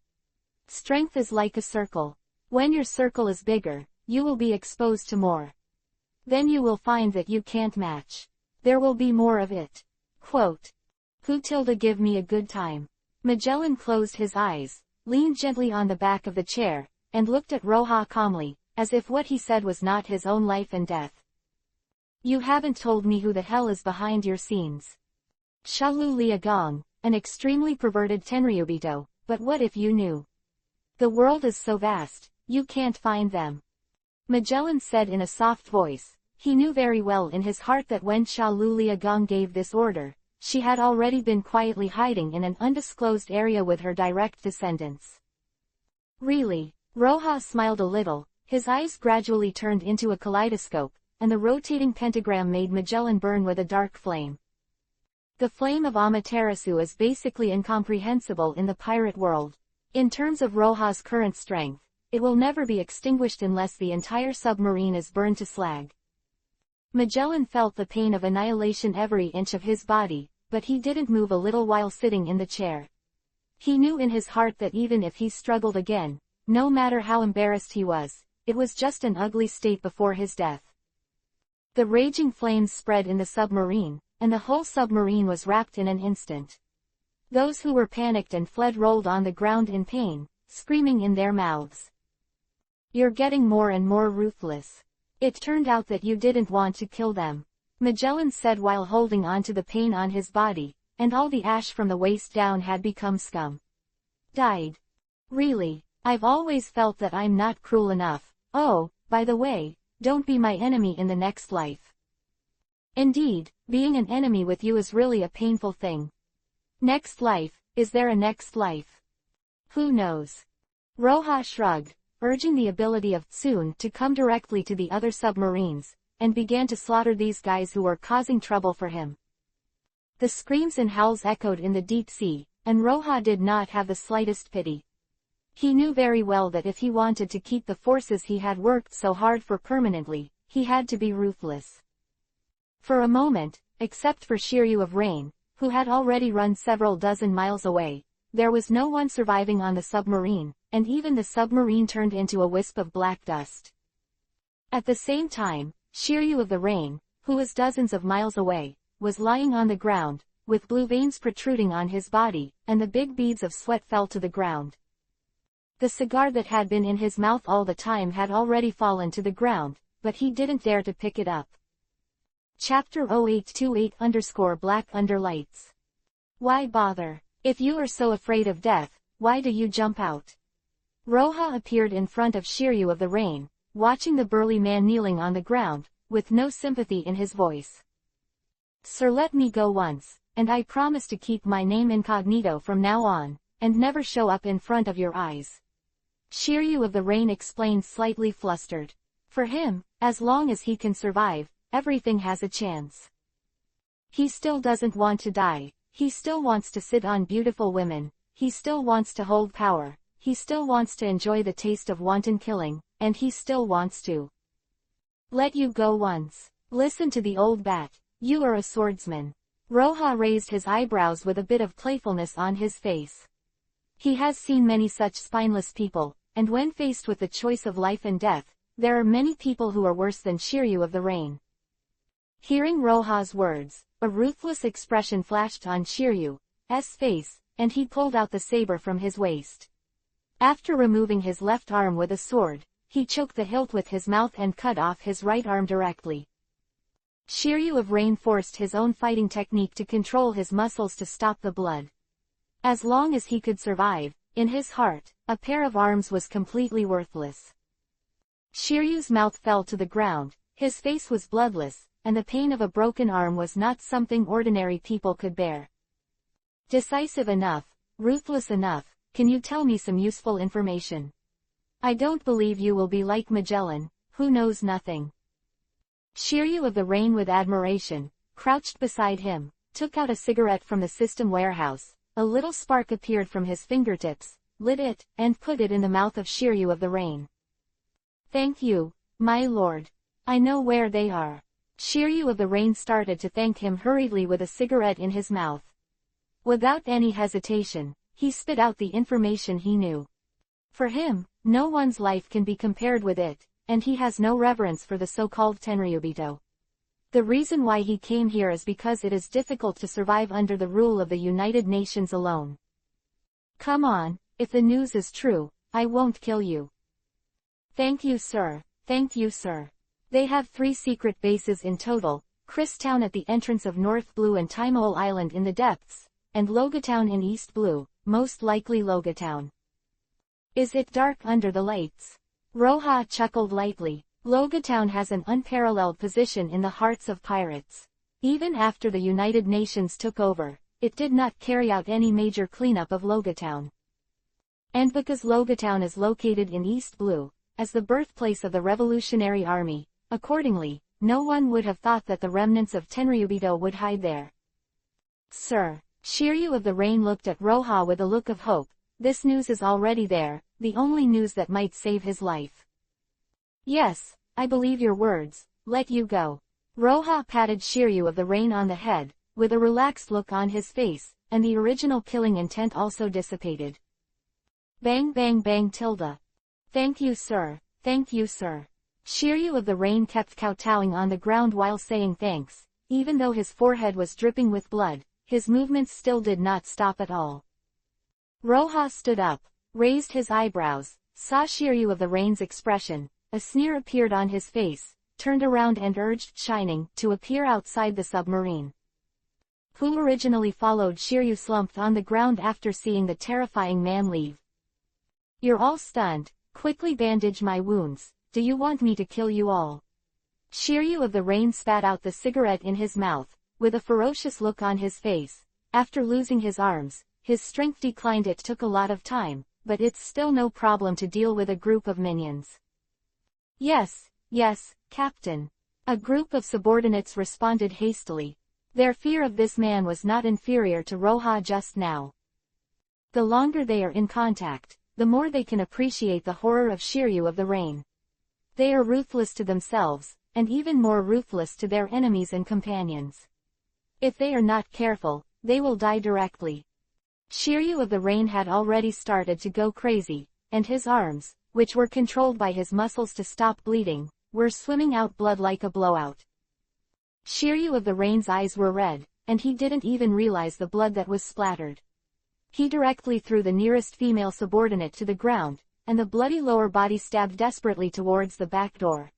Strength is like a circle. When your circle is bigger, you will be exposed to more. Then you will find that you can't match. There will be more of it. Quote. Who give me a good time? Magellan closed his eyes, leaned gently on the back of the chair, and looked at Roja calmly, as if what he said was not his own life and death. You haven't told me who the hell is behind your scenes. Shalu Liagong, an extremely perverted Tenryubito, but what if you knew? The world is so vast, you can't find them. Magellan said in a soft voice. He knew very well in his heart that when Shalu Liagong gave this order, she had already been quietly hiding in an undisclosed area with her direct descendants. Really? Roja smiled a little, his eyes gradually turned into a kaleidoscope, and the rotating pentagram made Magellan burn with a dark flame. The flame of Amaterasu is basically incomprehensible in the pirate world. In terms of Roja's current strength, it will never be extinguished unless the entire submarine is burned to slag. Magellan felt the pain of annihilation every inch of his body, but he didn't move a little while sitting in the chair. He knew in his heart that even if he struggled again, no matter how embarrassed he was, it was just an ugly state before his death. The raging flames spread in the submarine, and the whole submarine was wrapped in an instant. Those who were panicked and fled rolled on the ground in pain, screaming in their mouths. "You're getting more and more ruthless. It turned out that you didn't want to kill them," Magellan said while holding on to the pain on his body, and all the ash from the waist down had become scum. "Died. Really, I've always felt that I'm not cruel enough. Oh, by the way, don't be my enemy in the next life. Indeed, being an enemy with you is really a painful thing. Next life, is there a next life? Who knows?" Roja shrugged, urging the ability of soon to come directly to the other submarines, and began to slaughter these guys who were causing trouble for him. The screams and howls echoed in the deep sea, and Roja did not have the slightest pity. He knew very well that if he wanted to keep the forces he had worked so hard for permanently, he had to be ruthless. For a moment, except for Shiryu of Rain, who had already run several dozen miles away, there was no one surviving on the submarine, and even the submarine turned into a wisp of black dust. At the same time, Shiryu of the Rain, who was dozens of miles away, was lying on the ground, with blue veins protruding on his body, and the big beads of sweat fell to the ground. The cigar that had been in his mouth all the time had already fallen to the ground, but he didn't dare to pick it up. Chapter 0828-Black-Lights. Why bother? If you are so afraid of death, why do you jump out? Roja appeared in front of Shiryu of the Rain, watching the burly man kneeling on the ground, with no sympathy in his voice. "Sir, let me go once, and I promise to keep my name incognito from now on, and never show up in front of your eyes," Shiryu of the Rain explained, slightly flustered. For him, as long as he can survive, everything has a chance. He still doesn't want to die, he still wants to sit on beautiful women, he still wants to hold power, he still wants to enjoy the taste of wanton killing, and he still wants to let you go once. Listen to the old bat, you are a swordsman. Roja raised his eyebrows with a bit of playfulness on his face. He has seen many such spineless people, and when faced with the choice of life and death, there are many people who are worse than Shiryu of the Rain. Hearing Roja's words, a ruthless expression flashed on Shiryu's face, and he pulled out the saber from his waist. After removing his left arm with a sword, he choked the hilt with his mouth and cut off his right arm directly. Shiryu of Rain forced his own fighting technique to control his muscles to stop the blood. As long as he could survive, in his heart, a pair of arms was completely worthless. Shiryu's mouth fell to the ground, his face was bloodless, and the pain of a broken arm was not something ordinary people could bear. "Decisive enough, ruthless enough, can you tell me some useful information? I don't believe you will be like Magellan, who knows nothing." Shiryu of the Rain, with admiration, crouched beside him, took out a cigarette from the system warehouse. A little spark appeared from his fingertips, lit it, and put it in the mouth of Shiryu of the Rain. "Thank you, my lord. I know where they are." Shiryu of the Rain started to thank him hurriedly with a cigarette in his mouth. Without any hesitation, he spit out the information he knew. For him, no one's life can be compared with it, and he has no reverence for the so-called Tenryubito. The reason why he came here is because it is difficult to survive under the rule of the United Nations alone. "Come on, if the news is true, I won't kill you." "Thank you, sir. Thank you, sir. They have 3 secret bases in total, Christown at the entrance of North Blue and Timol Island in the depths, and Logatown in East Blue, most likely Logatown." "Is it dark under the lights?" Roja chuckled lightly. Logatown has an unparalleled position in the hearts of pirates. Even after the United Nations took over, it did not carry out any major cleanup of Logatown. And because Logatown is located in East Blue, as the birthplace of the Revolutionary Army, accordingly, no one would have thought that the remnants of Tenryubito would hide there. Sir, Shiryu of the Rain looked at Roha with a look of hope. This news is already there, the only news that might save his life. Yes, I believe your words, let you go. Roha patted Shiryu of the Rain on the head, with a relaxed look on his face, and the original killing intent also dissipated. Bang bang bang tilde. Thank you sir, thank you sir. Shiryu of the Rain kept kowtowing on the ground while saying thanks, even though his forehead was dripping with blood, his movements still did not stop at all. Roha stood up, raised his eyebrows, saw Shiryu of the Rain's expression, a sneer appeared on his face, turned around and urged Shining to appear outside the submarine. Who originally followed Shiryu slumped on the ground after seeing the terrifying man leave. You're all stunned, quickly bandage my wounds, do you want me to kill you all? Shiryu of the Rain spat out the cigarette in his mouth, with a ferocious look on his face. After losing his arms, his strength declined. It took a lot of time, but it's still no problem to deal with a group of minions. Yes, yes, Captain. A group of subordinates responded hastily. Their fear of this man was not inferior to Roha just now. The longer they are in contact, the more they can appreciate the horror of Shiryu of the Rain. They are ruthless to themselves, and even more ruthless to their enemies and companions. If they are not careful, they will die directly. Shiryu of the Rain had already started to go crazy, and his arms, which were controlled by his muscles to stop bleeding, were swimming out blood like a blowout. Shiryu of the Rain's eyes were red, and he didn't even realize the blood that was splattered. He directly threw the nearest female subordinate to the ground, and the bloody lower body stabbed desperately towards the back door.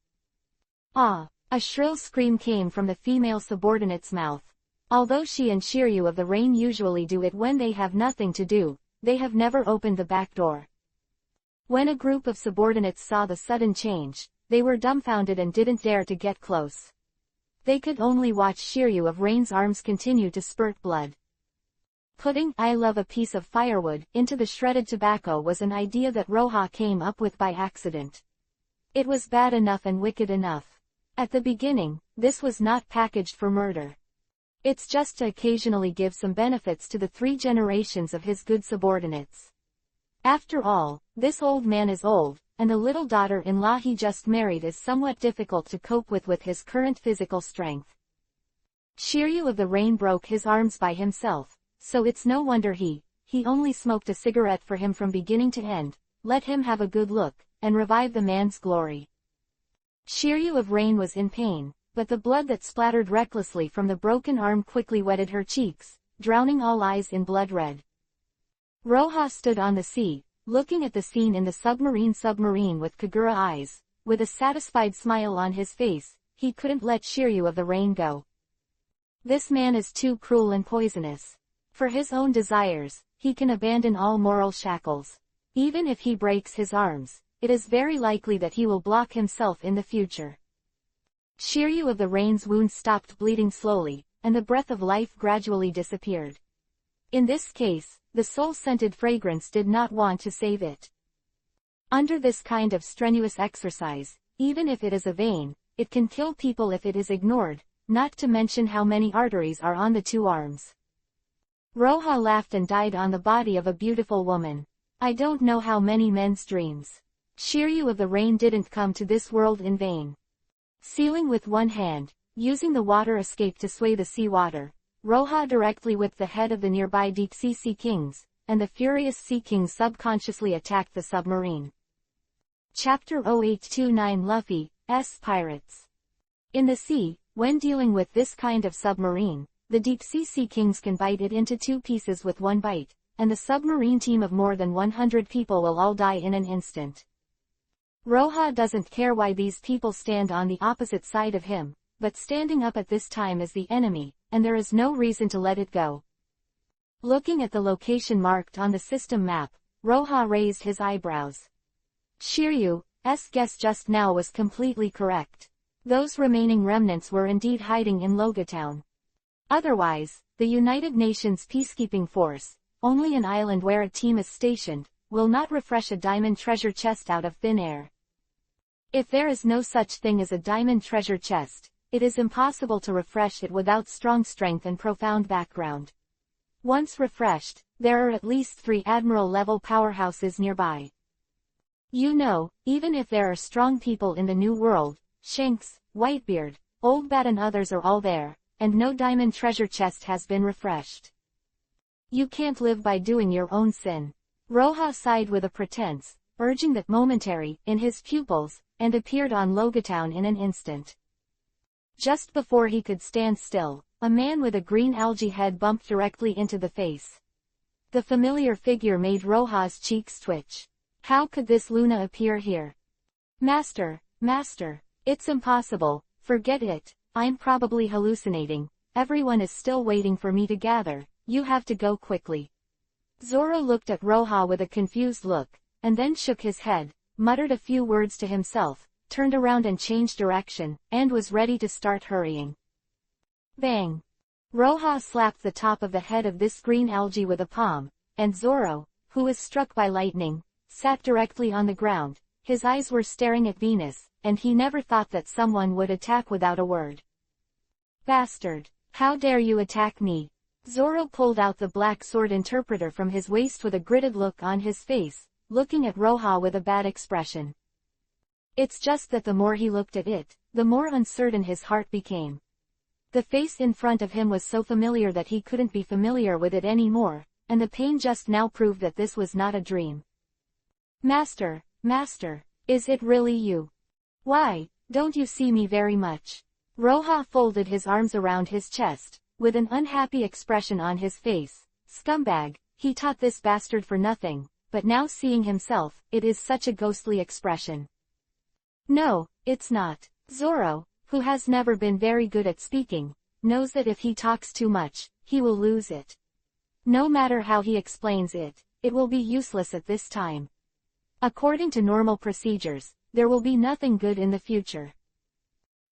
Ah! A shrill scream came from the female subordinate's mouth. Although she and Shiryu of the Rain usually do it when they have nothing to do, they have never opened the back door. When a group of subordinates saw the sudden change, they were dumbfounded and didn't dare to get close. They could only watch Shiryu of Rain's arms continue to spurt blood. Putting "I love a piece of firewood" into the shredded tobacco was an idea that Roha came up with by accident. It was bad enough and wicked enough. At the beginning, this was not packaged for murder. It's just to occasionally give some benefits to the 3 generations of his good subordinates. After all, this old man is old, and the little daughter-in-law he just married is somewhat difficult to cope with his current physical strength. Shiryu of the Rain broke his arms by himself, so it's no wonder he only smoked a cigarette for him from beginning to end. Let him have a good look, and revive the man's glory. Shiryu of Rain was in pain, but the blood that splattered recklessly from the broken arm quickly wetted her cheeks, drowning all eyes in blood red. Roha stood on the sea, looking at the scene in the submarine with Kagura eyes. With a satisfied smile on his face, he couldn't let Shiryu of the Rain go. This man is too cruel and poisonous. For his own desires, he can abandon all moral shackles. Even if he breaks his arms, it is very likely that he will block himself in the future. Shiryu of the Rain's wound stopped bleeding slowly, and the breath of life gradually disappeared. In this case, the soul-scented fragrance did not want to save it. Under this kind of strenuous exercise, even if it is a vein, it can kill people if it is ignored, not to mention how many arteries are on the 2 arms. Roha laughed and died on the body of a beautiful woman. I don't know how many men's dreams. Shiryu of the Rain didn't come to this world in vain. Sealing with one hand, using the water escape to sway the seawater, Roha directly whipped the head of the nearby deep-sea sea kings, and the furious sea kings subconsciously attacked the submarine. Chapter 0829 Luffy's Pirates. In the sea, when dealing with this kind of submarine, the deep-sea sea kings can bite it into 2 pieces with one bite, and the submarine team of more than 100 people will all die in an instant. Roha doesn't care why these people stand on the opposite side of him, but standing up at this time is the enemy, and there is no reason to let it go. Looking at the location marked on the system map, Roha raised his eyebrows. Shiryu's guess just now was completely correct. Those remaining remnants were indeed hiding in Logatown. Otherwise, the United Nations peacekeeping force, only an island where a team is stationed, will not refresh a diamond treasure chest out of thin air. If there is no such thing as a diamond treasure chest, it is impossible to refresh it without strong strength and profound background. Once refreshed, there are at least 3 admiral-level powerhouses nearby. You know, even if there are strong people in the New World, Shanks, Whitebeard, Old Bat and others are all there, and no diamond treasure chest has been refreshed. You can't live by doing your own sin. Roja sighed with a pretense, urging that momentary, in his pupils, and appeared on Logatown in an instant. Just before he could stand still, a man with a green algae head bumped directly into the face. The familiar figure made Roja's cheeks twitch. How could this Luna appear here? Master, it's impossible, forget it, I'm probably hallucinating, everyone is still waiting for me to gather, you have to go quickly. Zoro looked at Roja with a confused look, and then shook his head, muttered a few words to himself, turned around and changed direction, and was ready to start hurrying. Bang! Roja slapped the top of the head of this green algae with a palm, and Zoro, who was struck by lightning, sat directly on the ground. His eyes were staring at Venus, and he never thought that someone would attack without a word. Bastard! How dare you attack me? Zoro pulled out the black sword interpreter from his waist with a gritted look on his face, looking at Roja with a bad expression. It's just that the more he looked at it, the more uncertain his heart became. The face in front of him was so familiar that he couldn't be familiar with it anymore, and the pain just now proved that this was not a dream. Master, is it really you? Why, don't you see me very much? Roja folded his arms around his chest, with an unhappy expression on his face. Scumbag, he taught this bastard for nothing, but now seeing himself, it is such a ghostly expression. No, it's not. Zoro, who has never been very good at speaking, knows that if he talks too much, he will lose it. No matter how he explains it, it will be useless at this time. According to normal procedures, there will be nothing good in the future.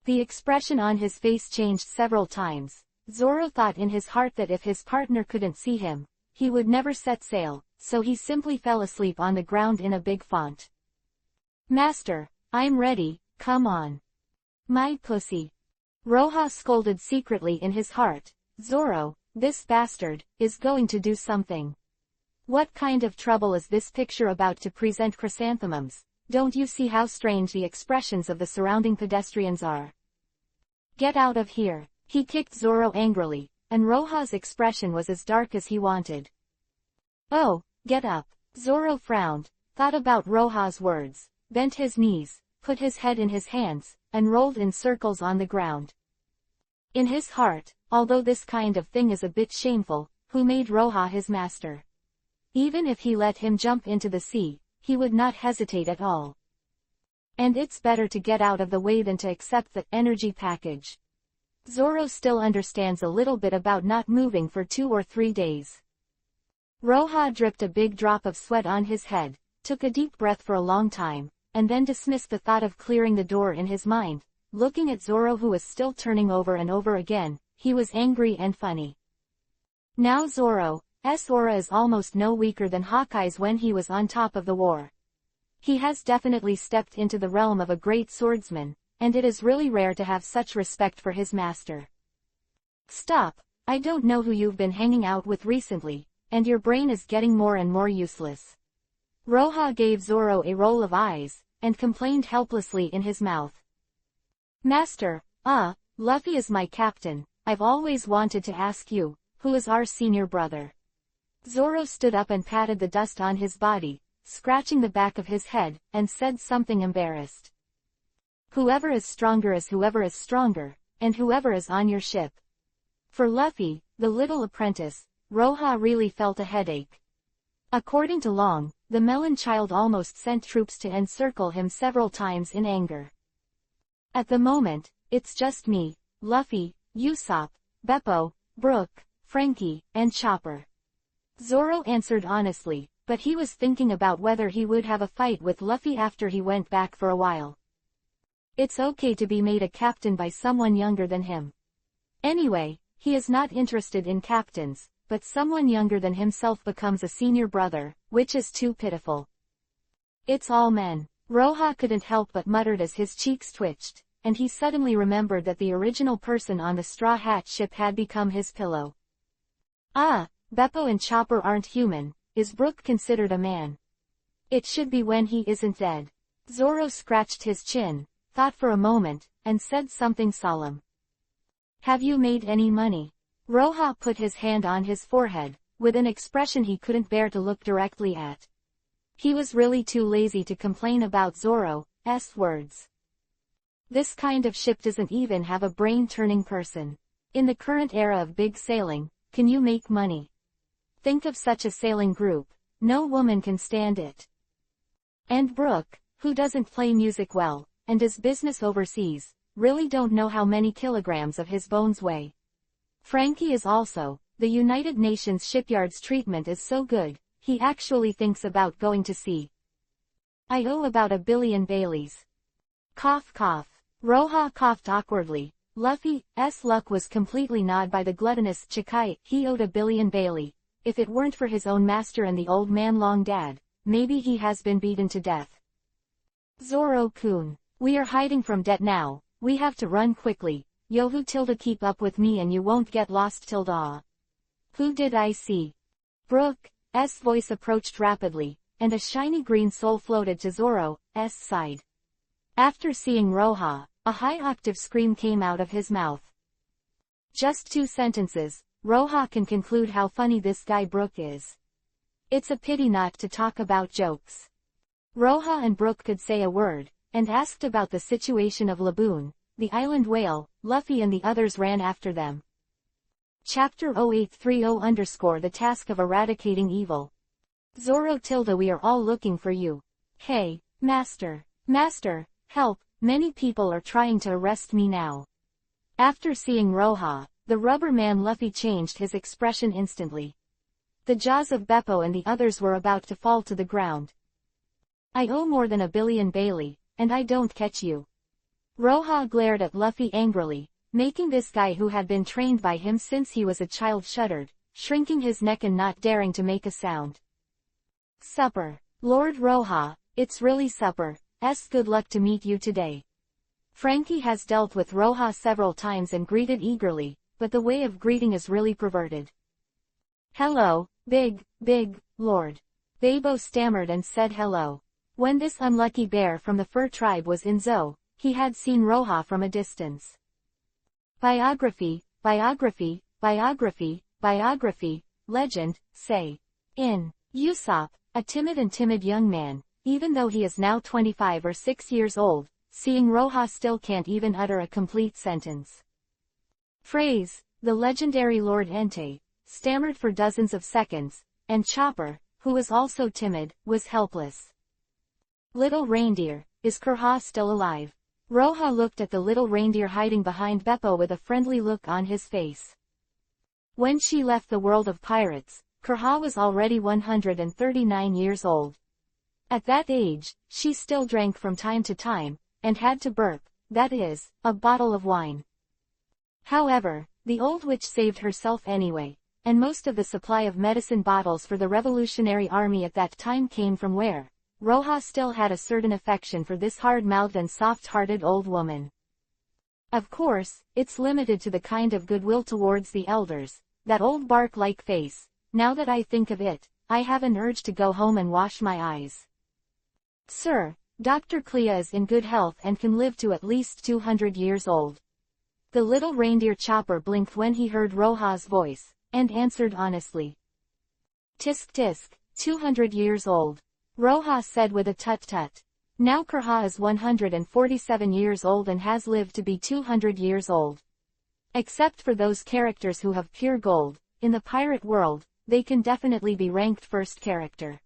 The expression on his face changed several times. Zoro thought in his heart that if his partner couldn't see him, he would never set sail, so he simply fell asleep on the ground in a big font. Master, I'm ready, come on. My pussy. Roja scolded secretly in his heart. Zoro, this bastard, is going to do something. What kind of trouble is this picture about to present, chrysanthemums? Don't you see how strange the expressions of the surrounding pedestrians are? Get out of here. He kicked Zoro angrily, and Roja's expression was as dark as he wanted. Oh, get up. Zoro frowned, thought about Roja's words, bent his knees, put his head in his hands, and rolled in circles on the ground. In his heart, although this kind of thing is a bit shameful, who made Roja his master? Even if he let him jump into the sea, he would not hesitate at all. And it's better to get out of the way than to accept the energy package. Zoro still understands a little bit about not moving for 2 or 3 days. Roja dripped a big drop of sweat on his head, took a deep breath for a long time, and then dismissed the thought of clearing the door in his mind. Looking at Zoro, who was still turning over and over again, he was angry and funny. Now Zoro's aura is almost no weaker than Hawkeye's when he was on top of the war. He has definitely stepped into the realm of a great swordsman, and it is really rare to have such respect for his master. Stop, I don't know who you've been hanging out with recently, and your brain is getting more and more useless. Roja gave Zoro a roll of eyes, and complained helplessly in his mouth. Master, Luffy is my captain. I've always wanted to ask you, who is our senior brother? Zoro stood up and patted the dust on his body, scratching the back of his head, and said something embarrassed. Whoever is stronger is whoever is stronger, and whoever is on your ship. For Luffy, the little apprentice, Roja really felt a headache. According to Long, the melon child almost sent troops to encircle him several times in anger. At the moment, it's just me, Luffy, Usopp, Beppo, Brook, Frankie, and Chopper. Zoro answered honestly, but he was thinking about whether he would have a fight with Luffy after he went back for a while. It's okay to be made a captain by someone younger than him. Anyway, he is not interested in captains, but someone younger than himself becomes a senior brother, which is too pitiful. It's all men. Roja couldn't help but muttered as his cheeks twitched, and he suddenly remembered that the original person on the Straw Hat ship had become his pillow. Beppo and Chopper aren't human. Is Brook considered a man? It should be when he isn't dead. Zoro scratched his chin, thought for a moment, and said something solemn. Have you made any money? Roha put his hand on his forehead, with an expression he couldn't bear to look directly at. He was really too lazy to complain about Zoro's words. This kind of ship doesn't even have a brain-turning person. In the current era of big sailing, can you make money? Think of such a sailing group. No woman can stand it. And Brook, who doesn't play music well, and does business overseas, really don't know how many kilograms of his bones weigh. Frankie is also. The United Nations shipyard's treatment is so good, he actually thinks about going to sea. I owe about 1 billion Baileys. Cough cough. Roha coughed awkwardly. Luffy's luck was completely gnawed by the gluttonous Chikai. He owed 1 billion Bailey. If it weren't for his own master and the old man long dad, maybe he has been beaten to death. Zoro-kun, we are hiding from debt now. We have to run quickly. Yohu tilde keep up with me and you won't get lost tilde. Who did I see? Brook's voice approached rapidly, and a shiny green soul floated to Zoro's side. After seeing Roha, a high-octave scream came out of his mouth. Just 2 sentences, Roha can conclude how funny this guy Brook is. It's a pity not to talk about jokes. Roha and Brook could say a word, and asked about the situation of Laboon, the island whale. Luffy and the others ran after them. Chapter 0830 The Task of Eradicating Evil. Zoro tilde we are all looking for you. Hey, Master. Master, help, many people are trying to arrest me now. After seeing Roha, the rubber man Luffy changed his expression instantly. The jaws of Beppo and the others were about to fall to the ground. I owe more than 1 billion Bailey, and I don't catch you. Roha glared at Luffy angrily, making this guy who had been trained by him since he was a child shuddered, shrinking his neck and not daring to make a sound. Supper. Lord Roha, it's really supper. Good luck to meet you today. Frankie has dealt with Roha several times and greeted eagerly, but the way of greeting is really perverted. Hello, big lord. Babo stammered and said hello. When this unlucky bear from the fur tribe was in Zou, he had seen Roha from a distance. Biography, legend, say. In Usopp, a timid young man, even though he is now 25 or 6 years old, seeing Roha still can't even utter a complete sentence. Phrase, the legendary Lord Entei, stammered for dozens of seconds, and Chopper, who was also timid, was helpless. Little reindeer, is Kurha still alive? Roha looked at the little reindeer hiding behind Beppo with a friendly look on his face. When she left the world of pirates, Kurha was already 139 years old. At that age, she still drank from time to time, and had to burp, that is, a bottle of wine. However, the old witch saved herself anyway, and most of the supply of medicine bottles for the Revolutionary Army at that time came from where Roha still had a certain affection for this hard-mouthed and soft-hearted old woman. Of course, it's limited to the kind of goodwill towards the elders, that old bark-like face. Now that I think of it, I have an urge to go home and wash my eyes. Sir, Dr. Clea is in good health and can live to at least 200 years old. The little reindeer Chopper blinked when he heard Roha's voice, and answered honestly. Tisk tisk, 200 years old. Roha said with a tut-tut. Now Kurha is 147 years old and has lived to be 200 years old. Except for those characters who have pure gold, in the pirate world, they can definitely be ranked first character.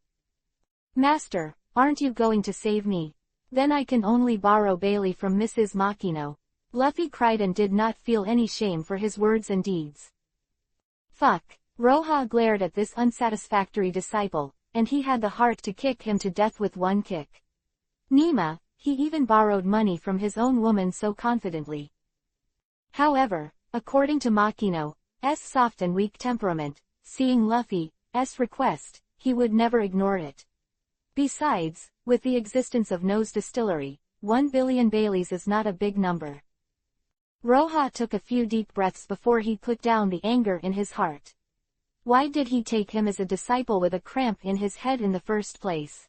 Master, aren't you going to save me? Then I can only borrow Bailey from Mrs. Makino. Luffy cried and did not feel any shame for his words and deeds. Fuck. Roha glared at this unsatisfactory disciple, and he had the heart to kick him to death with one kick. Nima, he even borrowed money from his own woman so confidently. However, according to Makino's soft and weak temperament, seeing Luffy's request, he would never ignore it. Besides, with the existence of Nose Distillery, 1 billion Baileys is not a big number. Roha took a few deep breaths before he put down the anger in his heart. Why did he take him as a disciple with a cramp in his head in the first place?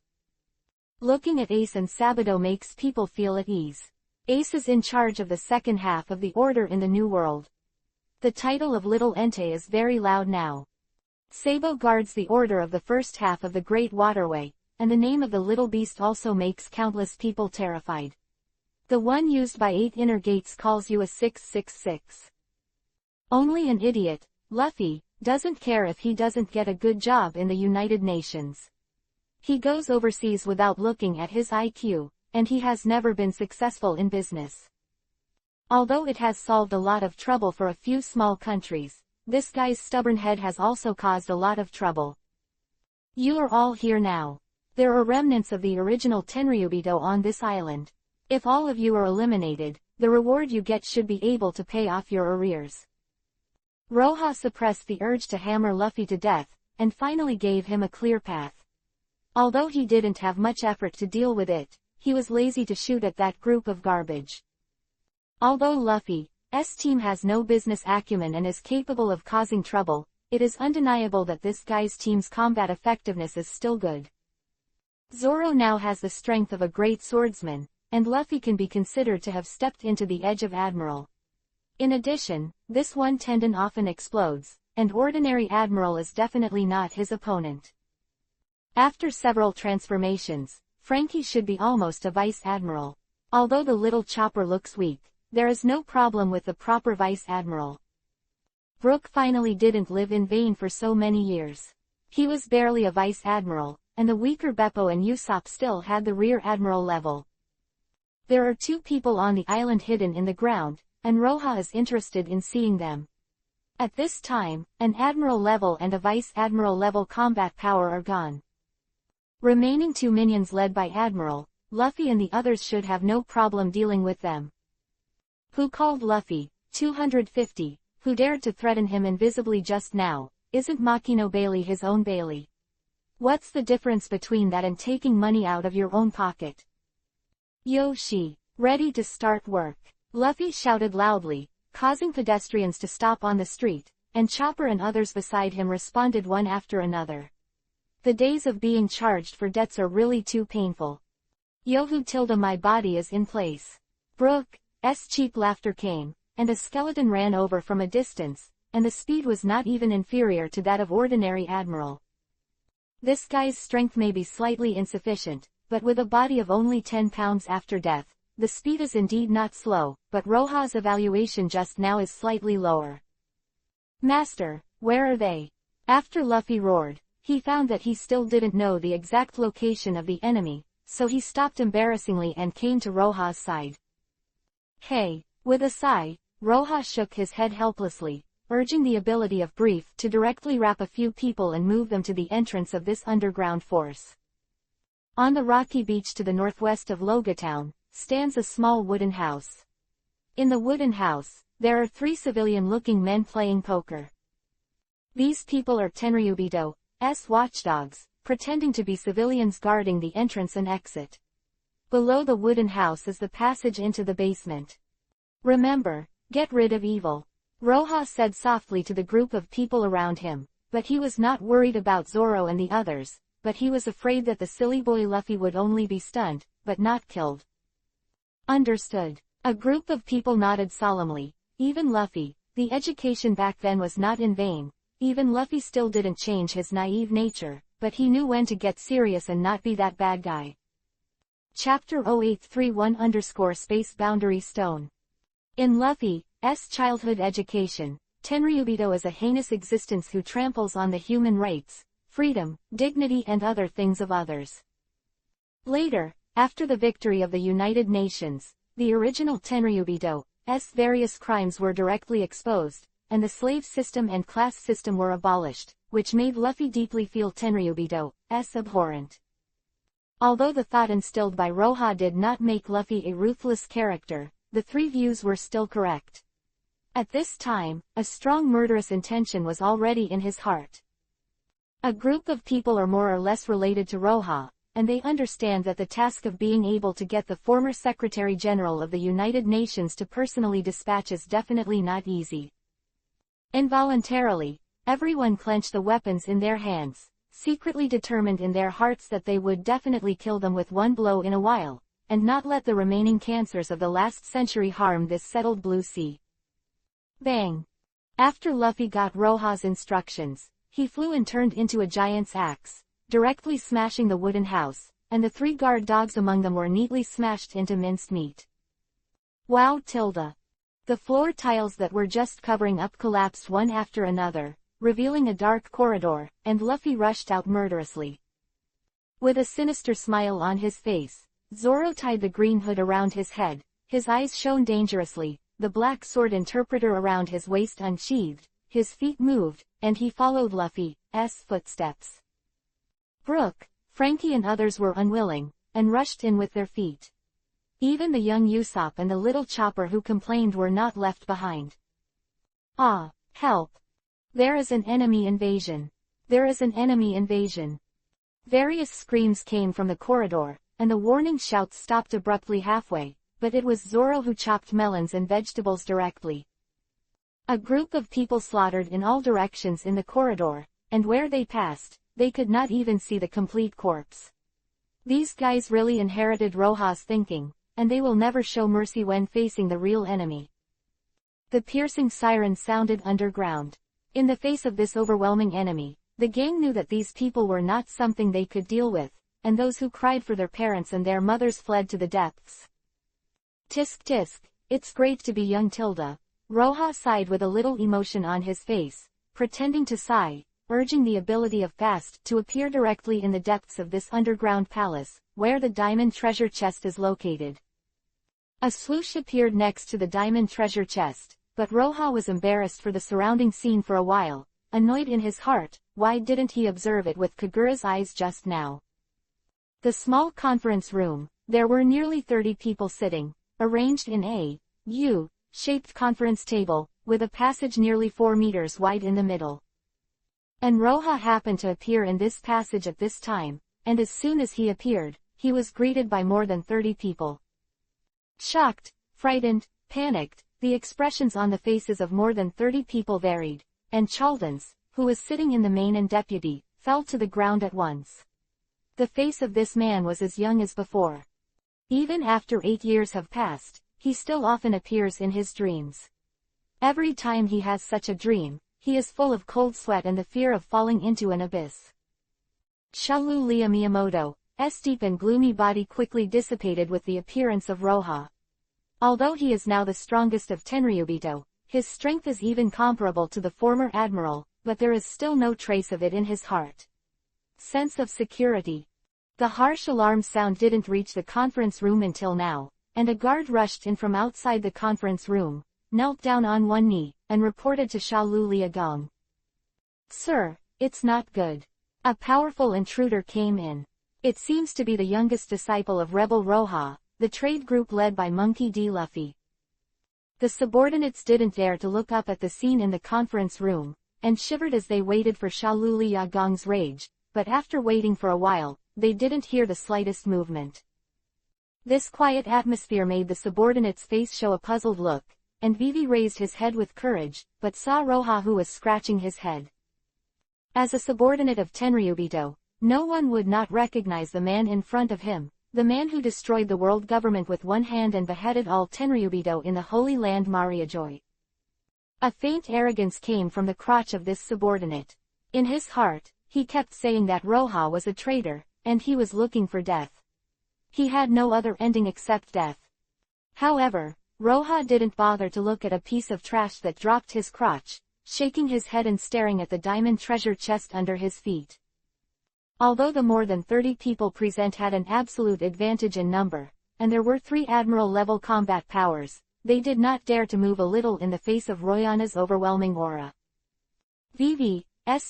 Looking at Ace and Sabato makes people feel at ease. Ace is in charge of the second half of the Order in the New World. The title of Little Entei is very loud now. Sabo guards the Order of the first half of the Great Waterway, and the name of the little beast also makes countless people terrified. The one used by 8 Inner Gates calls you a 666. Only an idiot, Luffy, doesn't care if he doesn't get a good job in the United Nations. He goes overseas without looking at his IQ, and he has never been successful in business. Although it has solved a lot of trouble for a few small countries, this guy's stubborn head has also caused a lot of trouble. You are all here now. There are remnants of the original Tenryubito on this island. If all of you are eliminated, the reward you get should be able to pay off your arrears. Roha suppressed the urge to hammer Luffy to death, and finally gave him a clear path. Although he didn't have much effort to deal with it, he was lazy to shoot at that group of garbage. Although Luffy's team has no business acumen and is capable of causing trouble, it is undeniable that this guy's team's combat effectiveness is still good. Zoro now has the strength of a great swordsman, and Luffy can be considered to have stepped into the edge of Admiral. In addition, this one tendon often explodes, and ordinary Admiral is definitely not his opponent. After several transformations, Frankie should be almost a Vice Admiral. Although the little chopper looks weak, there is no problem with the proper Vice Admiral. Brook finally didn't live in vain for so many years. He was barely a Vice Admiral, and the weaker Beppo and Usopp still had the Rear Admiral level. There are 2 people on the island hidden in the ground, and Roha is interested in seeing them. At this time, an Admiral level and a Vice Admiral level combat power are gone. Remaining 2 minions led by Admiral, Luffy and the others should have no problem dealing with them. Who called Luffy, 250, who dared to threaten him invisibly just now? Isn't Makino Bailey his own Bailey? What's the difference between that and taking money out of your own pocket? Yoshi, ready to start work. Luffy shouted loudly, causing pedestrians to stop on the street, and Chopper and others beside him responded one after another. The days of being charged for debts are really too painful. Yohu tilde my body is in place. Brook's cheap laughter came, and a skeleton ran over from a distance, and the speed was not even inferior to that of ordinary Admiral. This guy's strength may be slightly insufficient, but with a body of only 10 pounds after death, the speed is indeed not slow, but Roha's evaluation just now is slightly lower. Master, where are they? After Luffy roared, he found that he still didn't know the exact location of the enemy, so he stopped embarrassingly and came to Roha's side. Hey, with a sigh, Roha shook his head helplessly, urging the ability of Brief to directly wrap a few people and move them to the entrance of this underground force. On the rocky beach to the northwest of Logatown, stands a small wooden house. In the wooden house, there are 3 civilian-looking men playing poker. These people are Tenryubito's watchdogs, pretending to be civilians guarding the entrance and exit. Below the wooden house is the passage into the basement. Remember, get rid of evil, Roha said softly to the group of people around him, but he was not worried about Zoro and the others, but he was afraid that the silly boy Luffy would only be stunned, but not killed. Understood. A group of people nodded solemnly. Even Luffy, the education back then was not in vain. Even Luffy still didn't change his naive nature, but he knew when to get serious and not be that bad guy. Chapter 0831 _ Boundary Stone. In Luffy's childhood education, Tenryubito is a heinous existence who tramples on the human rights, freedom, dignity and other things of others. Later, after the victory of the United Nations, the original Tenryubito's various crimes were directly exposed, and the slave system and class system were abolished, which made Luffy deeply feel Tenryubito's abhorrent. Although the thought instilled by Roha did not make Luffy a ruthless character, the 3 views were still correct. At this time, a strong murderous intention was already in his heart. A group of people are more or less related to Roha, and they understand that the task of being able to get the former Secretary General of the United Nations to personally dispatch is definitely not easy. Involuntarily, Everyone clenched the weapons in their hands, secretly determined in their hearts that they would definitely kill them with one blow in a while, and not let the remaining cancers of the last century harm this settled blue sea. Bang! After Luffy got Roha's instructions, he flew and turned into a giant's axe, directly smashing the wooden house, and the 3 guard dogs among them were neatly smashed into minced meat. Wow! The floor tiles that were just covering up collapsed one after another, revealing a dark corridor, and Luffy rushed out murderously. With a sinister smile on his face, Zoro tied the green hood around his head, his eyes shone dangerously, the black sword interpreter around his waist unsheathed, his feet moved, and he followed Luffy's footsteps. Brook, Frankie and others were unwilling, and rushed in with their feet. Even the young Usopp and the little Chopper who complained were not left behind. Ah, help! There is an enemy invasion! There is an enemy invasion! Various screams came from the corridor, and the warning shouts stopped abruptly halfway, but it was Zoro who chopped melons and vegetables directly. A group of people slaughtered in all directions in the corridor, and where they passed, they could not even see the complete corpse. These guys really inherited Roha's thinking, and they will never show mercy when facing the real enemy. The piercing siren sounded underground. In the face of this overwhelming enemy, the gang knew that these people were not something they could deal with, and those who cried for their parents and their mothers fled to the depths. Tisk tisk, it's great to be young Tilda. Roha sighed with a little emotion on his face, pretending to sigh, urging the ability of Fast to appear directly in the depths of this underground palace, where the diamond treasure chest is located. A swoosh appeared next to the diamond treasure chest, but Roha was embarrassed for the surrounding scene for a while, annoyed in his heart. Why didn't he observe it with Kagura's eyes just now? The small conference room, there were nearly 30 people sitting, arranged in a U-shaped conference table, with a passage nearly 4 meters wide in the middle. And Roha happened to appear in this passage at this time, and as soon as he appeared, he was greeted by more than 30 people. Shocked, frightened, panicked, the expressions on the faces of more than 30 people varied, and Chaldon's, who was sitting in the main and deputy, fell to the ground at once. The face of this man was as young as before. Even after 8 years have passed, he still often appears in his dreams. Every time he has such a dream, he is full of cold sweat and the fear of falling into an abyss. Shalulia Miyamoto's deep and gloomy body quickly dissipated with the appearance of Roha. Although he is now the strongest of Tenryubito, his strength is even comparable to the former admiral, but there is still no trace of it in his heart. Sense of security. The harsh alarm sound didn't reach the conference room until now, and a guard rushed in from outside the conference room, knelt down on one knee, and reported to Shalu Liagong. Sir, it's not good. A powerful intruder came in. It seems to be the youngest disciple of Rebel Roha, the trade group led by Monkey D. Luffy. The subordinates didn't dare to look up at the scene in the conference room, and shivered as they waited for Shalu Liagong's rage, but after waiting for a while, they didn't hear the slightest movement. This quiet atmosphere made the subordinate's face show a puzzled look, and Vivi raised his head with courage, but saw Roha who was scratching his head. As a subordinate of Tenryubito, no one would not recognize the man in front of him, the man who destroyed the world government with one hand and beheaded all Tenryubito in the Holy Land Mariajoy. A faint arrogance came from the crotch of this subordinate. In his heart, he kept saying that Roha was a traitor, and he was looking for death. He had no other ending except death. However, Roha didn't bother to look at a piece of trash that dropped his crotch, shaking his head and staring at the diamond treasure chest under his feet. Although the more than 30 people present had an absolute advantage in number, and there were 3 admiral-level combat powers, they did not dare to move a little in the face of Royana's overwhelming aura. Vivi's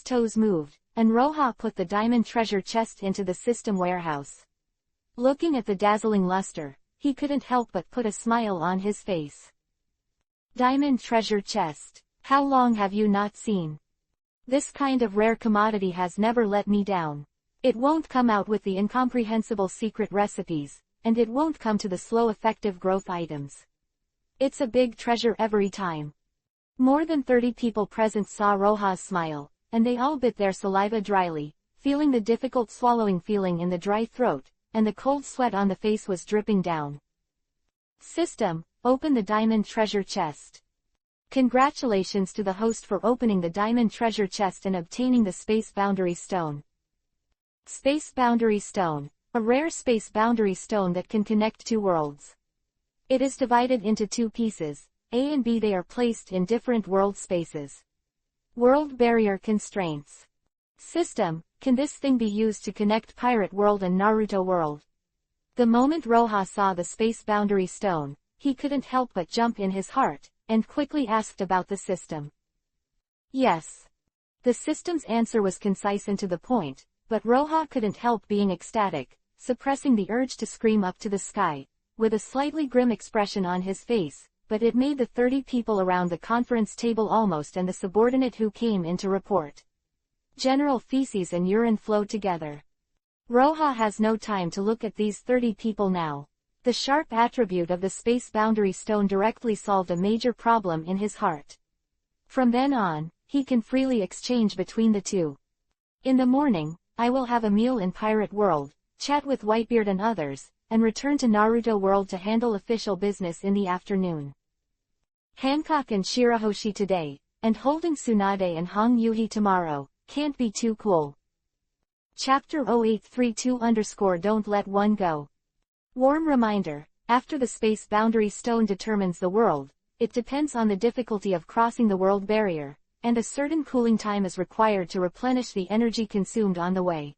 toes moved, and Roha put the diamond treasure chest into the system warehouse. Looking at the dazzling luster, he couldn't help but put a smile on his face. Diamond treasure chest. How long have you not seen? This kind of rare commodity has never let me down. It won't come out with the incomprehensible secret recipes, and it won't come to the slow effective growth items. It's a big treasure every time. More than 30 people present saw Roja's smile, and they all bit their saliva dryly, feeling the difficult swallowing feeling in the dry throat, and the cold sweat on the face was dripping down. System, open the diamond treasure chest. Congratulations to the host for opening the diamond treasure chest and obtaining the space boundary stone. Space boundary stone, a rare space boundary stone that can connect two worlds. It is divided into two pieces, A and B. They are placed in different world spaces. World barrier constraints. System, can this thing be used to connect Pirate World and Naruto World? The moment Roja saw the space boundary stone, he couldn't help but jump in his heart, and quickly asked about the system. Yes. The system's answer was concise and to the point, but Roja couldn't help being ecstatic, suppressing the urge to scream up to the sky, with a slightly grim expression on his face, but it made the 30 people around the conference table almost and the subordinate who came in to report. General feces and urine flow together. Roja has no time to look at these 30 people now. The sharp attribute of the space boundary stone directly solved a major problem in his heart. From then on, he can freely exchange between the two. In the morning, I will have a meal in Pirate World, chat with Whitebeard and others, and return to Naruto World to handle official business in the afternoon. Hancock and Shirahoshi today, and holding Tsunade and Hong Yuhi tomorrow, can't be too cool. Chapter 0832-Don't Let One Go. Warm reminder, after the space boundary stone determines the world, it depends on the difficulty of crossing the world barrier, and a certain cooling time is required to replenish the energy consumed on the way.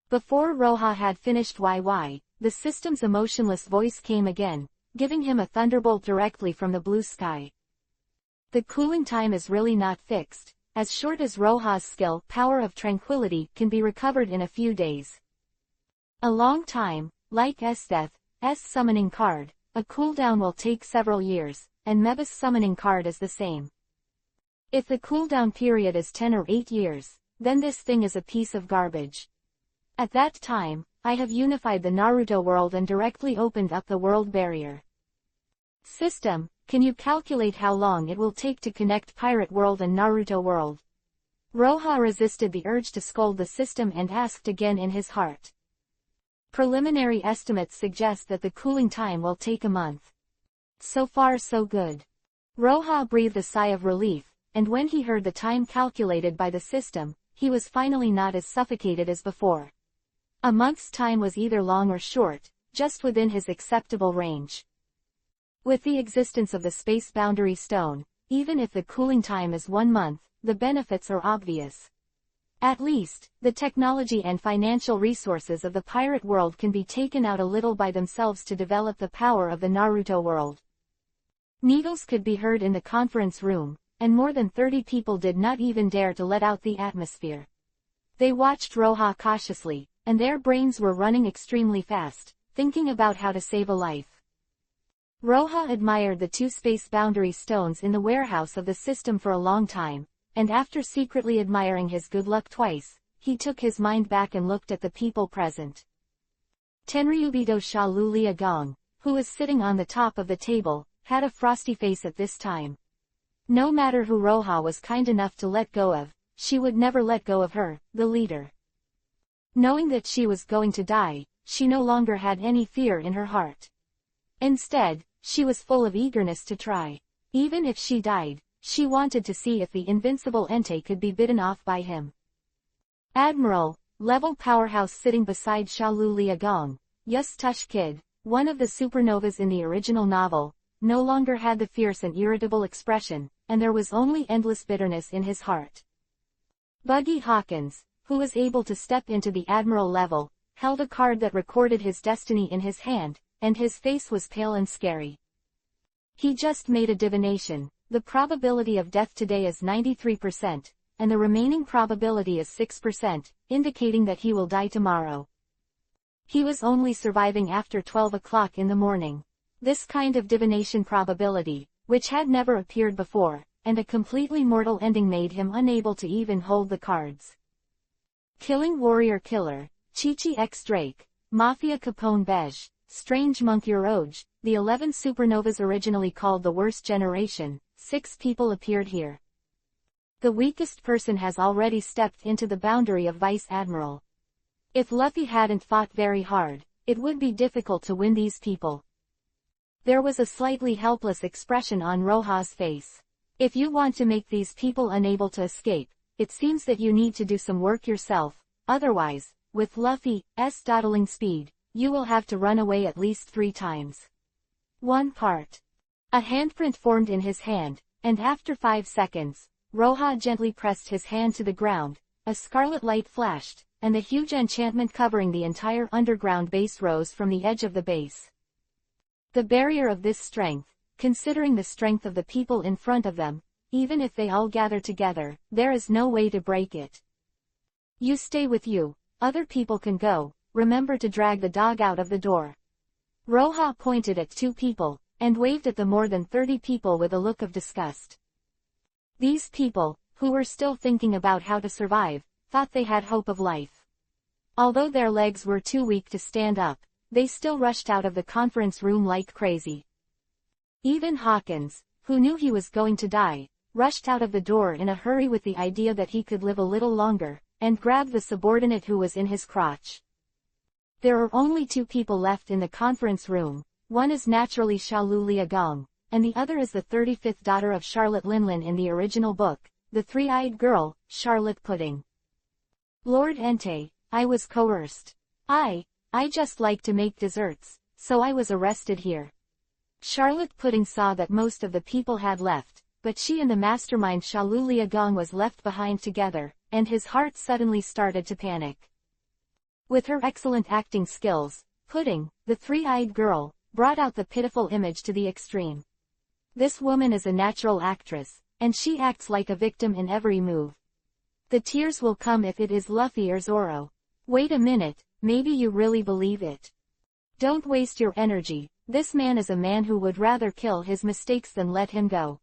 Before Roja had finished the system's emotionless voice came again, giving him a thunderbolt directly from the blue sky. The cooling time is really not fixed, as short as Roja's skill, Power of Tranquility, can be recovered in a few days. A long time, like S summoning card, a cooldown will take several years, and Meba's summoning card is the same. If the cooldown period is 10 or 8 years, then this thing is a piece of garbage. At that time, I have unified the Naruto world and directly opened up the world barrier. System, can you calculate how long it will take to connect Pirate World and Naruto World? Roja resisted the urge to scold the system and asked again in his heart. Preliminary estimates suggest that the cooling time will take a month. So far so good. Roja breathed a sigh of relief, and when he heard the time calculated by the system, he was finally not as suffocated as before. A month's time was either long or short, just within his acceptable range. With the existence of the space boundary stone, even if the cooling time is 1 month, the benefits are obvious. At least, the technology and financial resources of the pirate world can be taken out a little by themselves to develop the power of the Naruto world. Needles could be heard in the conference room, and more than 30 people did not even dare to let out the atmosphere. They watched Roja cautiously, and their brains were running extremely fast, thinking about how to save a life. Roja admired the 2 space boundary stones in the warehouse of the system for a long time, and after secretly admiring his good luck twice, he took his mind back and looked at the people present. Tenryubito Shalulia Gong, who was sitting on the top of the table, had a frosty face at this time. No matter who Roja was kind enough to let go of, she would never let go of her, the leader. Knowing that she was going to die, she no longer had any fear in her heart. Instead, she was full of eagerness to try. Even if she died, she wanted to see if the invincible Entei could be bitten off by him. Admiral, level powerhouse sitting beside Shalulia Gong, Tush Kid, one of the supernovas in the original novel, no longer had the fierce and irritable expression, and there was only endless bitterness in his heart. Buggy Hawkins, who was able to step into the admiral level, held a card that recorded his destiny in his hand, and his face was pale and scary. He just made a divination. The probability of death today is 93%, and the remaining probability is 6%, indicating that he will die tomorrow. He was only surviving after 12 o'clock in the morning. This kind of divination probability, which had never appeared before, and a completely mortal ending made him unable to even hold the cards. Killing Warrior Killer, Chi-Chi X Drake, Mafia Capone Beige, Strange Monk Rouge, the 11 supernovas originally called the Worst Generation, 6 people appeared here. The weakest person has already stepped into the boundary of Vice Admiral. If Luffy hadn't fought very hard, it would be difficult to win these people. There was a slightly helpless expression on Roha's face. If you want to make these people unable to escape, it seems that you need to do some work yourself, otherwise, with Luffy's dawdling speed, you will have to run away at least 3 times. 1 part. A handprint formed in his hand, and after 5 seconds, Roha gently pressed his hand to the ground, a scarlet light flashed, and the huge enchantment covering the entire underground base rose from the edge of the base. The barrier of this strength, considering the strength of the people in front of them, even if they all gather together, there is no way to break it. You stay with you, other people can go, remember to drag the dog out of the door. Roha pointed at 2 people, and waved at the more than 30 people with a look of disgust. These people, who were still thinking about how to survive, thought they had hope of life. Although their legs were too weak to stand up, they still rushed out of the conference room like crazy. Even Hawkins, who knew he was going to die, rushed out of the door in a hurry with the idea that he could live a little longer, and grabbed the subordinate who was in his crotch. There are only 2 people left in the conference room, one is naturally Xiaolu Liagong, and the other is the 35th daughter of Charlotte Linlin in the original book, the 3-eyed girl, Charlotte Pudding. Lord Entei, I was coerced. I just like to make desserts, so I was arrested here. Charlotte Pudding saw that most of the people had left, but she and the mastermind Xiaolu Liagong was left behind together, and his heart suddenly started to panic. With her excellent acting skills, Pudding, the 3-eyed girl, brought out the pitiful image to the extreme. This woman is a natural actress, and she acts like a victim in every move. The tears will come if it is Luffy or Zoro. Wait a minute, maybe you really believe it. Don't waste your energy, this man is a man who would rather kill his mistakes than let him go.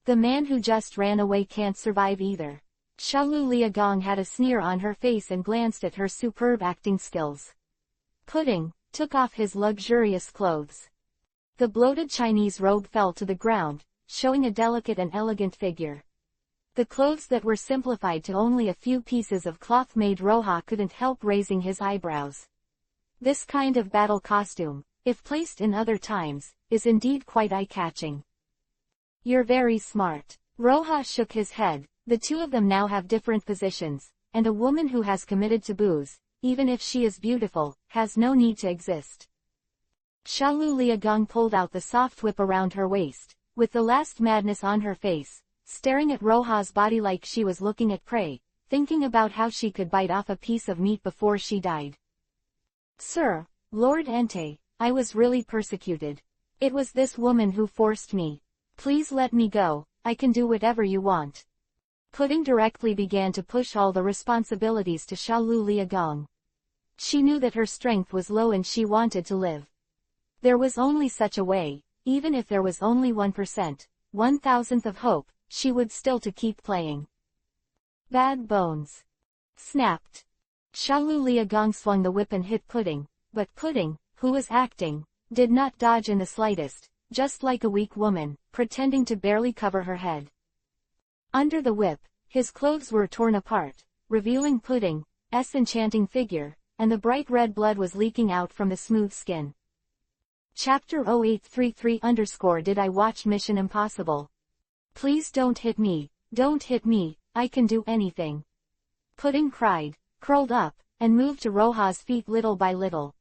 The man who just ran away can't survive either. Xiaolu Liagong had a sneer on her face and glanced at her superb acting skills. Pudding took off his luxurious clothes. The bloated Chinese robe fell to the ground, showing a delicate and elegant figure. The clothes that were simplified to only a few pieces of cloth made Roha couldn't help raising his eyebrows. This kind of battle costume, if placed in other times, is indeed quite eye-catching. You're very smart. Roha shook his head. The 2 of them now have different positions, and a woman who has committed to booze, even if she is beautiful, has no need to exist. Xiaolu Liagong pulled out the soft whip around her waist, with the last madness on her face, staring at Roha's body like she was looking at prey, thinking about how she could bite off a piece of meat before she died. Sir, Lord Entei, I was really persecuted. It was this woman who forced me. Please let me go, I can do whatever you want. Pudding directly began to push all the responsibilities to Xiaolu Liagong. She knew that her strength was low and she wanted to live. There was only such a way, even if there was only 1%, 1,000th of hope, she would still to keep playing. Bad bones. Snapped. Xiaolu Liagong swung the whip and hit Pudding, but Pudding, who was acting, did not dodge in the slightest, just like a weak woman, pretending to barely cover her head. Under the whip, his clothes were torn apart, revealing Pudding's enchanting figure, and the bright red blood was leaking out from the smooth skin. Chapter 0833_Did I watch Mission Impossible? Please don't hit me, I can do anything. Pudding cried, curled up, and moved to Roha's feet little by little.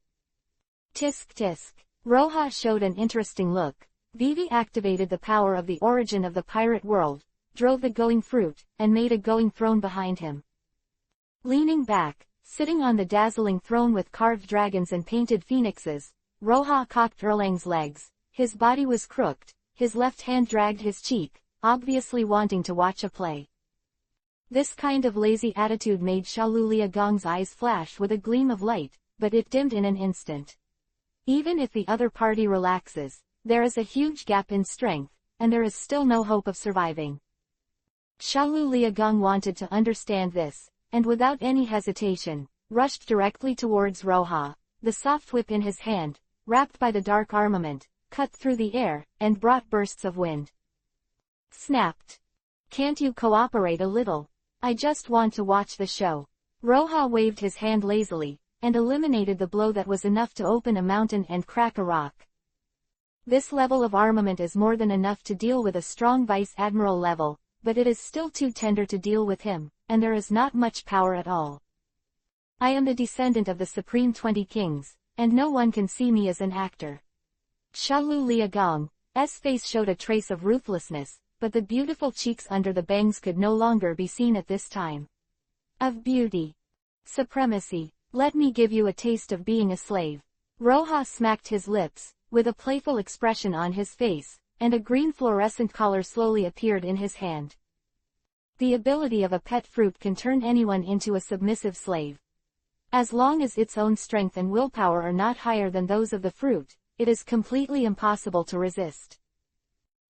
Tisk tisk. Roha showed an interesting look. Vivi activated the power of the origin of the pirate world, drove the going fruit, and made a going throne behind him. Leaning back, sitting on the dazzling throne with carved dragons and painted phoenixes, Roha cocked Erlang's legs. His body was crooked, his left hand dragged his cheek, obviously wanting to watch a play. This kind of lazy attitude made Xiaolu Liagong's eyes flash with a gleam of light, but it dimmed in an instant. Even if the other party relaxes, there is a huge gap in strength, and there is still no hope of surviving. Xiaolu Liagong wanted to understand this, and without any hesitation, rushed directly towards Roha, the soft whip in his hand, wrapped by the dark armament, cut through the air, and brought bursts of wind. Snapped. Can't you cooperate a little? I just want to watch the show. Roja waved his hand lazily, and eliminated the blow that was enough to open a mountain and crack a rock. This level of armament is more than enough to deal with a strong vice admiral level, but it is still too tender to deal with him, and there is not much power at all. I am the descendant of the Supreme 20 Kings, and no one can see me as an actor. Shalu Liagong's face showed a trace of ruthlessness, but the beautiful cheeks under the bangs could no longer be seen at this time. Of beauty. Supremacy. Let me give you a taste of being a slave. Roja smacked his lips, with a playful expression on his face, and a green fluorescent collar slowly appeared in his hand. The ability of a pet fruit can turn anyone into a submissive slave. As long as its own strength and willpower are not higher than those of the fruit, it is completely impossible to resist.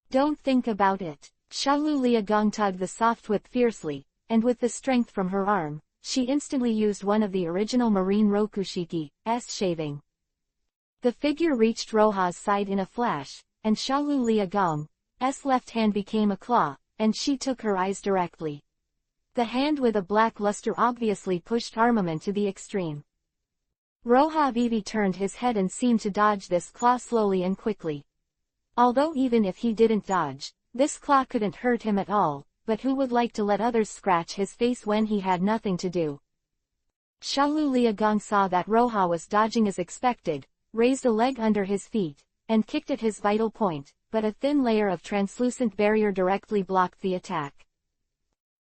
Don't think about it. Shalu Liagong tugged the soft whip fiercely, and with the strength from her arm, she instantly used one of the original marine Rokushiki's shaving. The figure reached Roja's side in a flash, and Shalu Liagong's left hand became a claw, and she took her eyes directly. The hand with a black luster obviously pushed armament to the extreme. Roja Vivi turned his head and seemed to dodge this claw slowly and quickly. Although even if he didn't dodge, this claw couldn't hurt him at all, but who would like to let others scratch his face when he had nothing to do? Shalu Liagong saw that Roja was dodging as expected, raised a leg under his feet, and kicked at his vital point, but a thin layer of translucent barrier directly blocked the attack.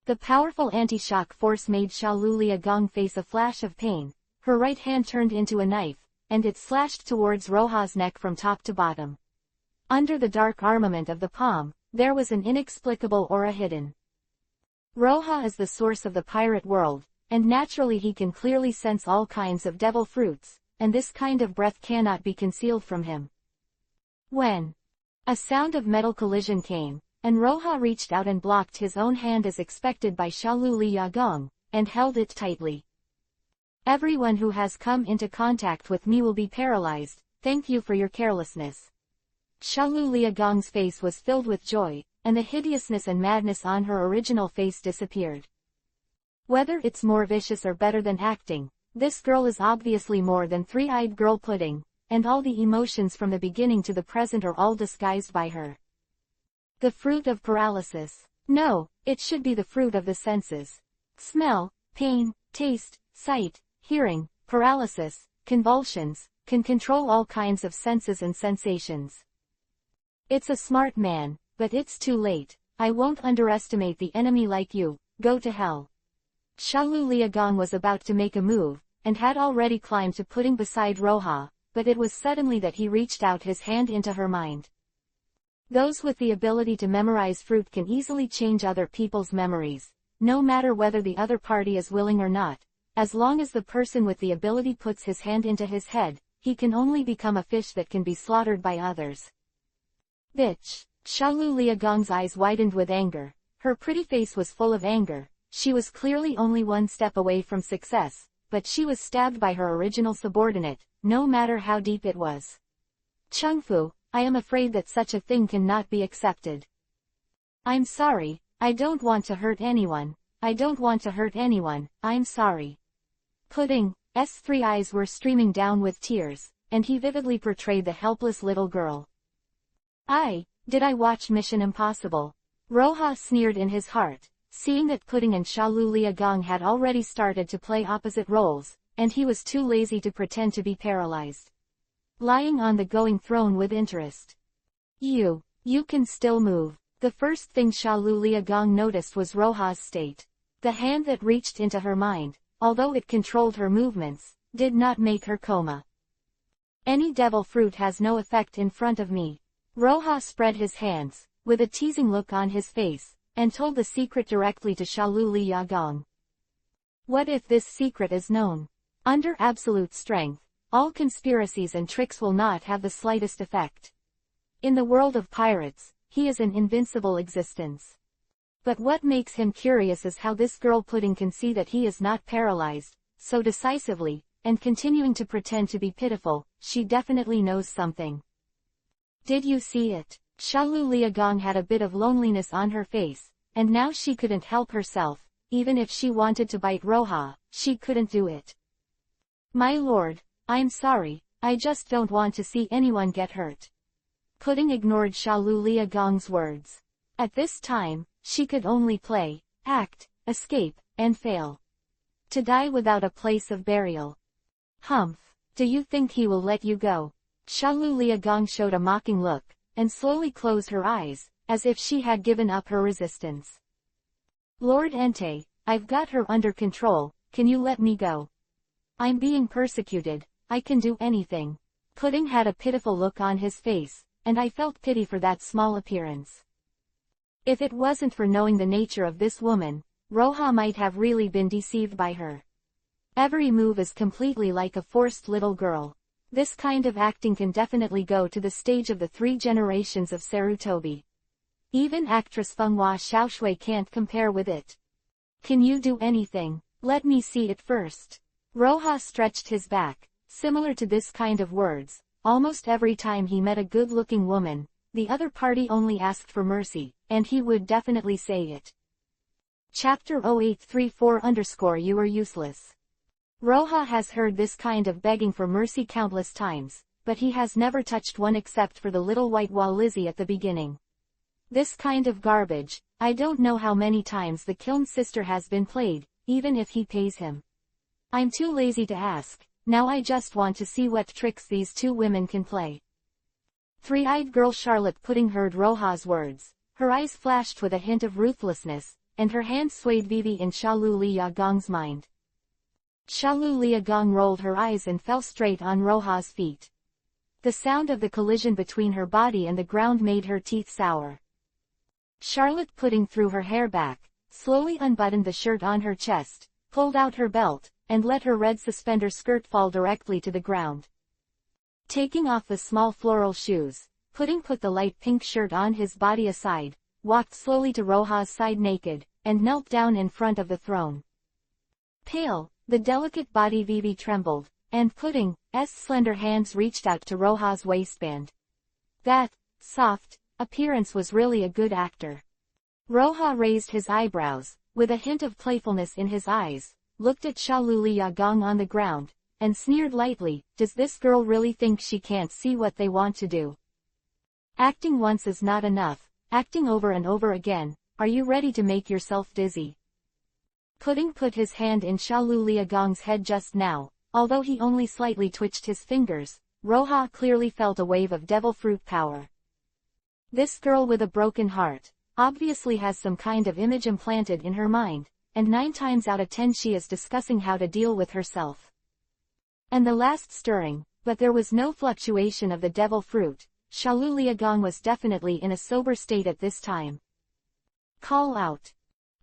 The powerful anti-shock force made Shalu Liagong face a flash of pain. Her right hand turned into a knife, and it slashed towards Roja's neck from top to bottom. Under the dark armament of the palm, there was an inexplicable aura hidden. Roja is the source of the pirate world, and naturally he can clearly sense all kinds of devil fruits, and this kind of breath cannot be concealed from him. When a sound of metal collision came, and Roja reached out and blocked his own hand as expected by Shalu Liagong, and held it tightly. Everyone who has come into contact with me will be paralyzed, thank you for your carelessness. Shalu Liagong's face was filled with joy, and the hideousness and madness on her original face disappeared. Whether it's more vicious or better than acting, this girl is obviously more than three-eyed girl pudding, and all the emotions from the beginning to the present are all disguised by her. The fruit of paralysis. No, it should be the fruit of the senses. Smell, pain, taste, sight, hearing, paralysis, convulsions, can control all kinds of senses and sensations. It's a smart man, but it's too late. I won't underestimate the enemy like you, go to hell. Shalu Liagong was about to make a move, and had already climbed to putting beside Roja, but it was suddenly that he reached out his hand into her mind. Those with the ability to memorize fruit can easily change other people's memories, no matter whether the other party is willing or not. As long as the person with the ability puts his hand into his head, he can only become a fish that can be slaughtered by others. Bitch. Shalu Liagong's eyes widened with anger. Her pretty face was full of anger. She was clearly only one step away from success, but she was stabbed by her original subordinate, no matter how deep it was. Chengfu, I am afraid that such a thing cannot be accepted. I'm sorry, I don't want to hurt anyone. I don't want to hurt anyone, I'm sorry. Pudding's three eyes were streaming down with tears, and he vividly portrayed the helpless little girl. Did I watch Mission Impossible? Roja sneered in his heart, seeing that Pudding and Shalu Liagong had already started to play opposite roles, and he was too lazy to pretend to be paralyzed. Lying on the going throne with interest. You can still move. The first thing Shalu Liagong noticed was Roja's state. The hand that reached into her mind, although it controlled her movements, did not make her coma. Any devil fruit has no effect in front of me. Roja spread his hands, with a teasing look on his face, and told the secret directly to Shalu Liagong. What if this secret is known? Under absolute strength, all conspiracies and tricks will not have the slightest effect. In the world of pirates, he is an invincible existence. But what makes him curious is how this girl Pudding can see that he is not paralyzed, so decisively, and continuing to pretend to be pitiful. She definitely knows something. Did you see it? Shalu Liagong had a bit of loneliness on her face, and now she couldn't help herself. Even if she wanted to bite Roha, she couldn't do it. My lord, I'm sorry, I just don't want to see anyone get hurt. Pudding ignored Shalu Liagong's words. At this time, she could only play, act, escape, and fail. To die without a place of burial. Humph, do you think he will let you go? Shalu Liagong showed a mocking look, and slowly closed her eyes, as if she had given up her resistance. Lord Entei, I've got her under control, can you let me go? I'm being persecuted, I can do anything. Pudding had a pitiful look on his face, and I felt pity for that small appearance. If it wasn't for knowing the nature of this woman, Roha might have really been deceived by her. Every move is completely like a forced little girl. This kind of acting can definitely go to the stage of the 3 generations of Sarutobi. Even actress Fenghua Xiaoshui can't compare with it. Can you do anything? Let me see it first. Roha stretched his back, similar to this kind of words. Almost every time he met a good-looking woman, the other party only asked for mercy, and he would definitely say it. Chapter 0834-You are useless. Roha has heard this kind of begging for mercy countless times, but he has never touched one except for the little white Walizzi at the beginning. This kind of garbage, I don't know how many times the kiln sister has been played, even if he pays him. I'm too lazy to ask, now I just want to see what tricks these 2 women can play. Three-eyed girl Charlotte Pudding heard Roha's words, her eyes flashed with a hint of ruthlessness, and her hand swayed Vivi in Shalu Liagong's mind. Shalu Liagong rolled her eyes and fell straight on Roha's feet. The sound of the collision between her body and the ground made her teeth sour. Charlotte Pudding threw her hair back, slowly unbuttoned the shirt on her chest, pulled out her belt, and let her red suspender skirt fall directly to the ground. Taking off the small floral shoes, Pudding put the light pink shirt on his body aside, walked slowly to Roha's side naked, and knelt down in front of the throne. Pale, the delicate body Vivi trembled, and Pudding's slender hands reached out to Roha's waistband. That soft appearance was really a good actor. Roha raised his eyebrows, with a hint of playfulness in his eyes, looked at Shalu Liagong on the ground, and sneered lightly, does this girl really think she can't see what they want to do? Acting once is not enough, acting over and over again, are you ready to make yourself dizzy? Pudding put his hand in Shalu Liagong's head just now, although he only slightly twitched his fingers, Roha clearly felt a wave of devil fruit power. This girl with a broken heart, obviously has some kind of image implanted in her mind, and 9 times out of 10 she is discussing how to deal with herself. And the last stirring, but there was no fluctuation of the devil fruit. Shalu Liagong was definitely in a sober state at this time. Call out.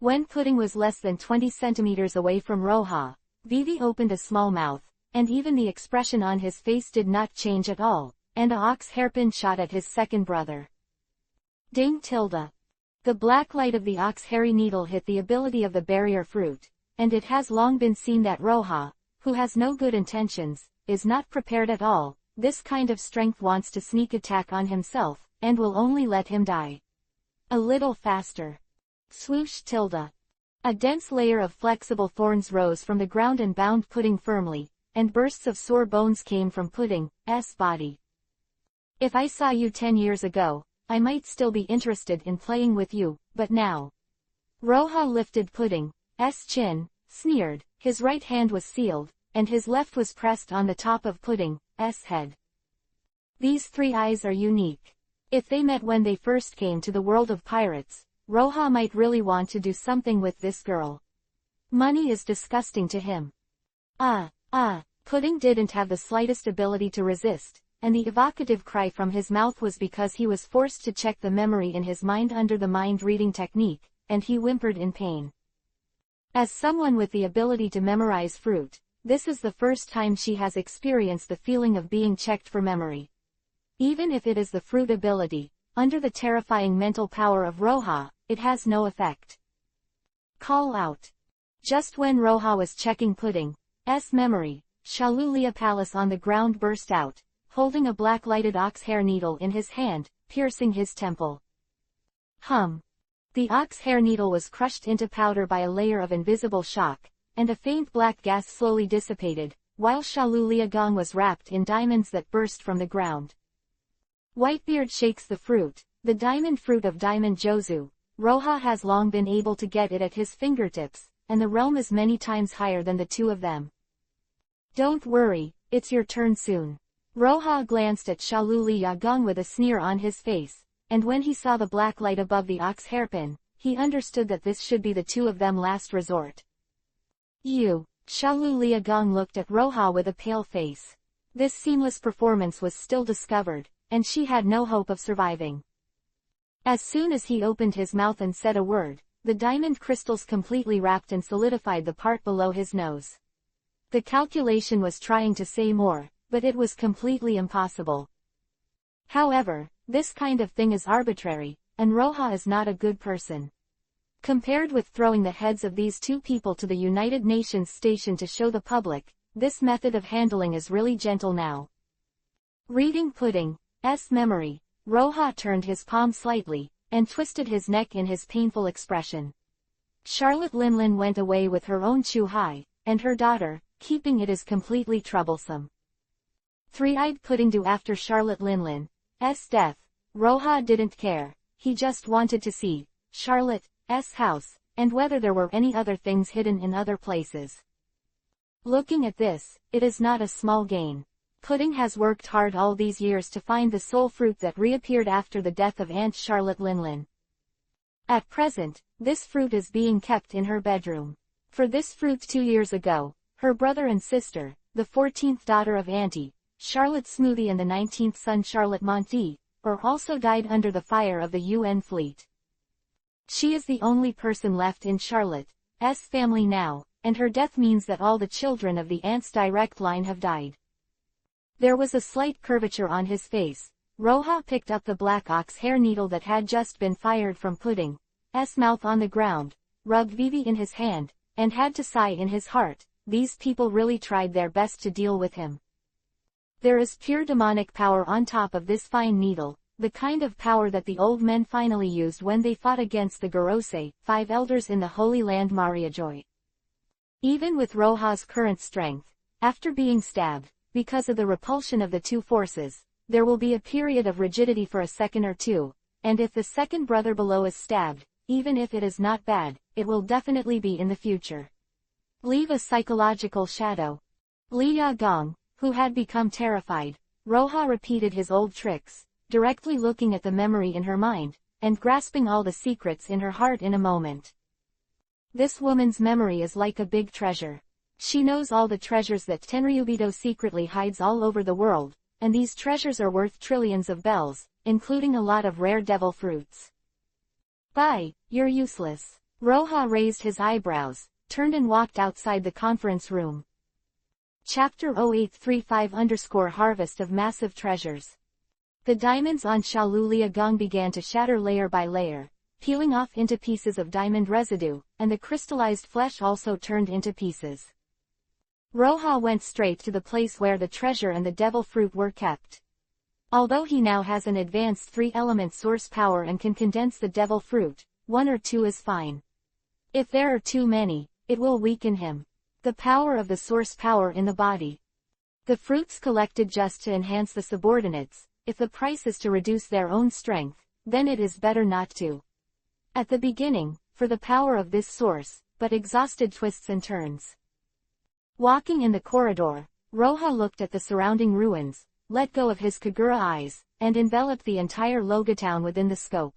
When Pudding was less than 20 centimeters away from Roha, Vivi opened a small mouth, and even the expression on his face did not change at all, and a ox hairpin shot at his second brother. Ding tilde. The black light of the ox hairy needle hit the ability of the barrier fruit, and it has long been seen that Roha, who has no good intentions, is not prepared at all. This kind of strength wants to sneak attack on himself, and will only let him die. A little faster. Swoosh tilde. A dense layer of flexible thorns rose from the ground and bound Pudding firmly, and bursts of sore bones came from Pudding's body. If I saw you 10 years ago, I might still be interested in playing with you, but now. Roha lifted Pudding's chin, sneered, his right hand was sealed, and his left was pressed on the top of Pudding's head. These 3 eyes are unique. If they met when they first came to the world of pirates, Roha might really want to do something with this girl. Money is disgusting to him. Pudding didn't have the slightest ability to resist, and the evocative cry from his mouth was because he was forced to check the memory in his mind under the mind-reading technique, and he whimpered in pain. As someone with the ability to memorize fruit, this is the first time she has experienced the feeling of being checked for memory. Even if it is the fruit ability, under the terrifying mental power of Roha, it has no effect. Call out. Just when Roha was checking Pudding's memory, Shalulia Palace on the ground burst out, holding a black lighted ox hair needle in his hand, piercing his temple. Hum. The ox hair needle was crushed into powder by a layer of invisible shock, and a faint black gas slowly dissipated, while Shalu Liagong was wrapped in diamonds that burst from the ground. Whitebeard shakes the fruit, the diamond fruit of Diamond Jozu. Roha has long been able to get it at his fingertips, and the realm is many times higher than the two of them. Don't worry, it's your turn soon. Roha glanced at Shalu Liagong with a sneer on his face, and when he saw the black light above the ox hairpin, he understood that this should be the two of them last resort. You. Shalu Liagong looked at Roha with a pale face. This seamless performance was still discovered, and she had no hope of surviving. As soon as he opened his mouth and said a word, the diamond crystals completely wrapped and solidified the part below his nose. The calculation was trying to say more, but it was completely impossible. However, this kind of thing is arbitrary, and Roha is not a good person. Compared with throwing the heads of these two people to the United Nations station to show the public, this method of handling is really gentle now. Reading Pudding's memory, Roha turned his palm slightly, and twisted his neck in his painful expression. Charlotte Linlin went away with her own Chu Hai, and her daughter, keeping it is completely troublesome. Three-eyed Pudding do after Charlotte Linlin's death, Roha didn't care, he just wanted to see Charlotte's house, and whether there were any other things hidden in other places. Looking at this, it is not a small gain. Pudding has worked hard all these years to find the soul fruit that reappeared after the death of Aunt Charlotte Linlin. At present, this fruit is being kept in her bedroom. For this fruit 2 years ago, her brother and sister, the 14th daughter of Auntie Charlotte Smoothie and the 19th son Charlotte Monty, also died under the fire of the UN fleet. She is the only person left in Charlotte's family now, and her death means that all the children of the aunt's direct line have died. There was a slight curvature on his face. Roha picked up the black ox hair needle that had just been fired from Pudding's mouth on the ground, rubbed Vivi in his hand, and had to sigh in his heart. These people really tried their best to deal with him. There is pure demonic power on top of this fine needle, the kind of power that the old men finally used when they fought against the Gorosei, 5 elders in the Holy Land Mariajoy. Even with Roha's current strength, after being stabbed, because of the repulsion of the two forces, there will be a period of rigidity for a second or two, and if the second brother below is stabbed, even if it is not bad, it will definitely be in the future. Leave a psychological shadow. Li Gong, who had become terrified, Roha repeated his old tricks, directly looking at the memory in her mind, and grasping all the secrets in her heart in a moment. This woman's memory is like a big treasure. She knows all the treasures that Tenryubito secretly hides all over the world, and these treasures are worth trillions of bells, including a lot of rare devil fruits. Bye, you're useless. Roha raised his eyebrows, turned and walked outside the conference room. Chapter 0835-Harvest of Massive Treasures. The diamonds on Shalu Liagong began to shatter layer by layer, peeling off into pieces of diamond residue, and the crystallized flesh also turned into pieces. Roha went straight to the place where the treasure and the devil fruit were kept. Although he now has an advanced 3-element source power and can condense the devil fruit, 1 or 2 is fine. If there are too many, it will weaken him. The power of the source power in the body. The fruits collected just to enhance the subordinates. If the price is to reduce their own strength, then it is better not to. At the beginning, for the power of this source, but exhausted twists and turns. Walking in the corridor, Roha looked at the surrounding ruins, let go of his Kagura eyes, and enveloped the entire Logatown within the scope.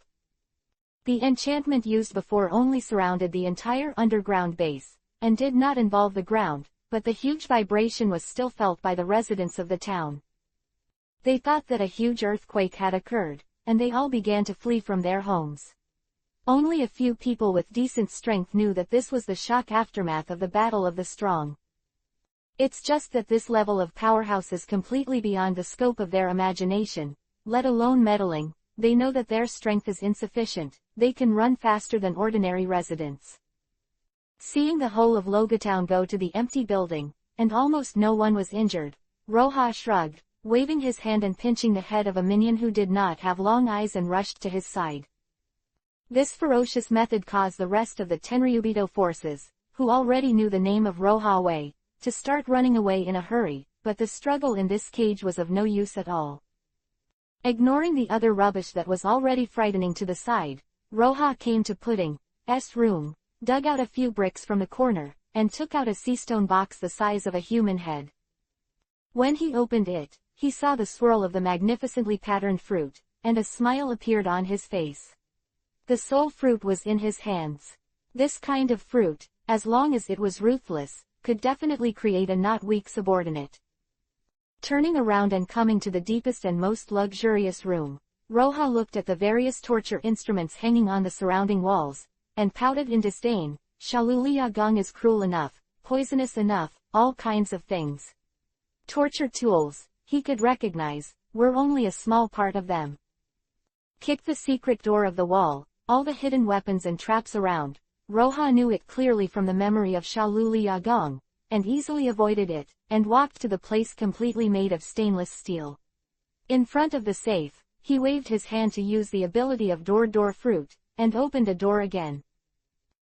The enchantment used before only surrounded the entire underground base, and did not involve the ground, but the huge vibration was still felt by the residents of the town. They thought that a huge earthquake had occurred, and they all began to flee from their homes. Only a few people with decent strength knew that this was the shock aftermath of the Battle of the Strong. It's just that this level of powerhouse is completely beyond the scope of their imagination, let alone meddling. They know that their strength is insufficient, they can run faster than ordinary residents. Seeing the whole of Logatown go to the empty building, and almost no one was injured, Roha shrugged, waving his hand and pinching the head of a minion who did not have long eyes and rushed to his side. This ferocious method caused the rest of the Tenryubito forces, who already knew the name of Roha-Wei, to start running away in a hurry, but the struggle in this cage was of no use at all. Ignoring the other rubbish that was already frightening to the side, Roha came to Pudding's room, dug out a few bricks from the corner, and took out a sea-stone box the size of a human head. When he opened it, he saw the swirl of the magnificently patterned fruit, and a smile appeared on his face. The soul fruit was in his hands. This kind of fruit, as long as it was ruthless, could definitely create a not weak subordinate. Turning around and coming to the deepest and most luxurious room, Roha looked at the various torture instruments hanging on the surrounding walls, and pouted in disdain. Shalulia Gong is cruel enough, poisonous enough, all kinds of things. Torture tools, he could recognize, were only a small part of them. Kick the secret door of the wall, all the hidden weapons and traps around. Roha knew it clearly from the memory of Shalulia Gong, and easily avoided it, and walked to the place completely made of stainless steel. In front of the safe, he waved his hand to use the ability of door fruit, and opened a door again.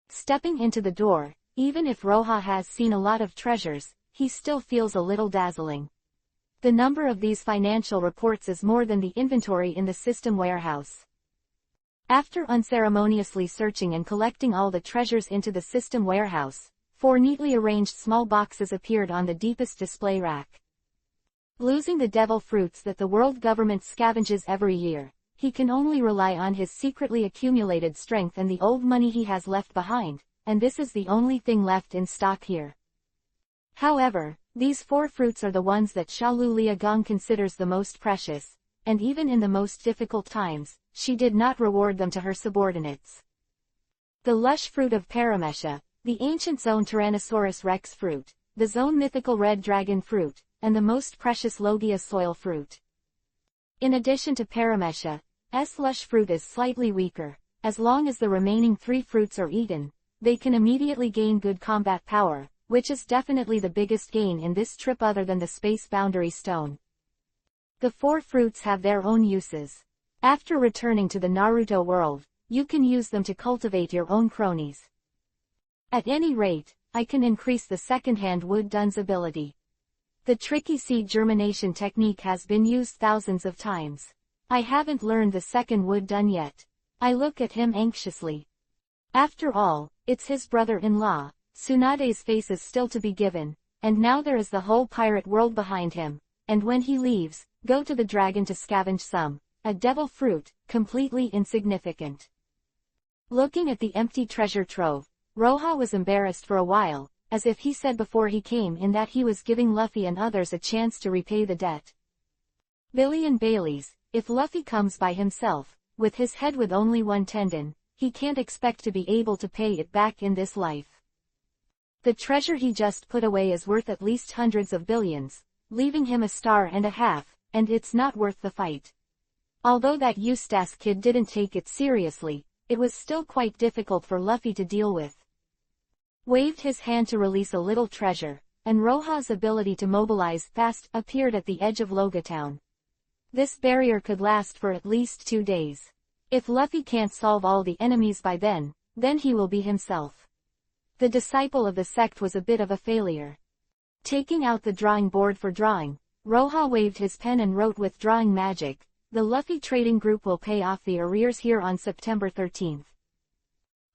Stepping into the door, even if Roha has seen a lot of treasures, he still feels a little dazzling. The number of these financial reports is more than the inventory in the system warehouse. After unceremoniously searching and collecting all the treasures into the system warehouse, 4 neatly arranged small boxes appeared on the deepest display rack. Losing the devil fruits that the world government scavenges every year, he can only rely on his secretly accumulated strength and the old money he has left behind, and this is the only thing left in stock here. However, these 4 fruits are the ones that Shalulia Gong considers the most precious, and even in the most difficult times, she did not reward them to her subordinates. The lush fruit of Paramesha, the ancient zone Tyrannosaurus rex fruit, the zone mythical red dragon fruit, and the most precious Logia soil fruit. In addition to Paramesha's lush fruit is slightly weaker. As long as the remaining 3 fruits are eaten, they can immediately gain good combat power, which is definitely the biggest gain in this trip other than the space boundary stone. The 4 fruits have their own uses. After returning to the Naruto world, you can use them to cultivate your own cronies. At any rate, I can increase the second-hand wood dun's ability. The tricky seed germination technique has been used thousands of times. I haven't learned the second wood dun yet. I look at him anxiously. After all, it's his brother-in-law. Tsunade's face is still to be given, and now there is the whole pirate world behind him, and when he leaves, go to the dragon to scavenge a devil fruit, completely insignificant. Looking at the empty treasure trove, Roha was embarrassed for a while, as if he said before he came in that he was giving Luffy and others a chance to repay the debt. Billy and Bailey's, if Luffy comes by himself, with his head with only 1 tendon, he can't expect to be able to pay it back in this life. The treasure he just put away is worth at least hundreds of billions, leaving him a star and a half, and it's not worth the fight. Although that Eustace kid didn't take it seriously, it was still quite difficult for Luffy to deal with. Waved his hand to release a little treasure, and Roha's ability to mobilize fast appeared at the edge of Logatown. This barrier could last for at least 2 days. If Luffy can't solve all the enemies by then he will be himself. The disciple of the sect was a bit of a failure. Taking out the drawing board for drawing, Roha waved his pen and wrote with drawing magic, "The Luffy Trading Group will pay off the arrears here on September 13th.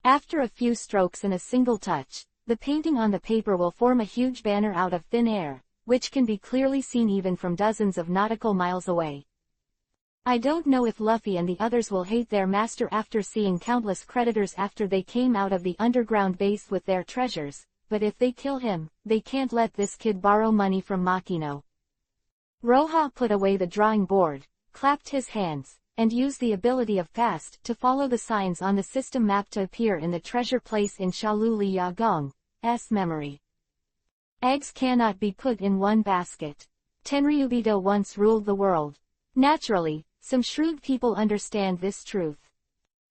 After a few strokes and a single touch, the painting on the paper will form a huge banner out of thin air, which can be clearly seen even from dozens of nautical miles away. I don't know if Luffy and the others will hate their master after seeing countless creditors after they came out of the underground base with their treasures, but if they kill him, they can't let this kid borrow money from Makino." Roha put away the drawing board, clapped his hands, and used the ability of Past to follow the signs on the system map to appear in the treasure place in Shalulia Gong's memory. Eggs cannot be put in one basket. Tenryubito once ruled the world. Naturally, some shrewd people understand this truth.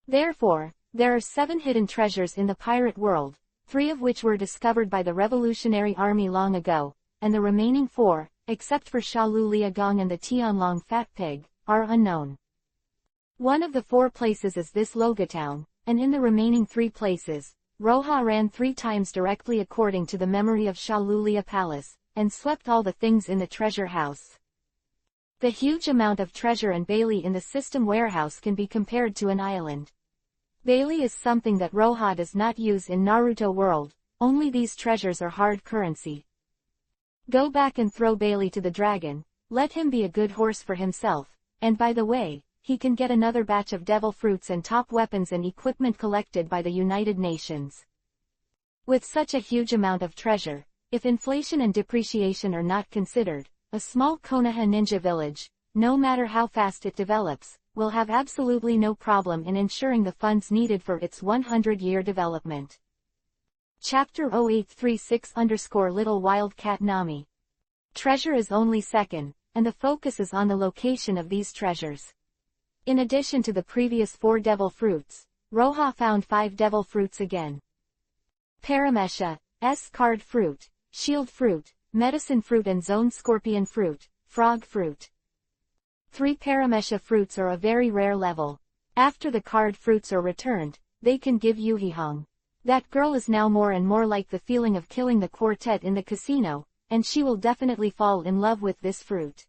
Therefore, there are 7 hidden treasures in the pirate world, 3 of which were discovered by the Revolutionary Army long ago, and the remaining 4, except for Shalulia Gong and the Tianlong Fat Pig, are unknown. One of the 4 places is this Loga town, and in the remaining 3 places, Roja ran 3 times directly according to the memory of Shalulia Palace, and swept all the things in the treasure house. The huge amount of treasure and Bailey in the system warehouse can be compared to an island. Bailey is something that Roja does not use in Naruto world, only these treasures are hard currency. Go back and throw Bailey to the dragon, let him be a good horse for himself, and by the way, he can get another batch of devil fruits and top weapons and equipment collected by the United Nations. With such a huge amount of treasure, if inflation and depreciation are not considered, a small Konoha ninja village, no matter how fast it develops, will have absolutely no problem in ensuring the funds needed for its 100-year development. Chapter 0836-Little Wildcat Nami. Treasure is only second, and the focus is on the location of these treasures. In addition to the previous 4 devil fruits, Roja found 5 devil fruits again. Paramesha, S-card fruit, shield fruit, medicine fruit and zone scorpion fruit, frog fruit. 3 paramesha fruits are a very rare level. After the card fruits are returned, they can give Yuhihong. That girl is now more and more like the feeling of killing the quartet in the casino, and she will definitely fall in love with this fruit.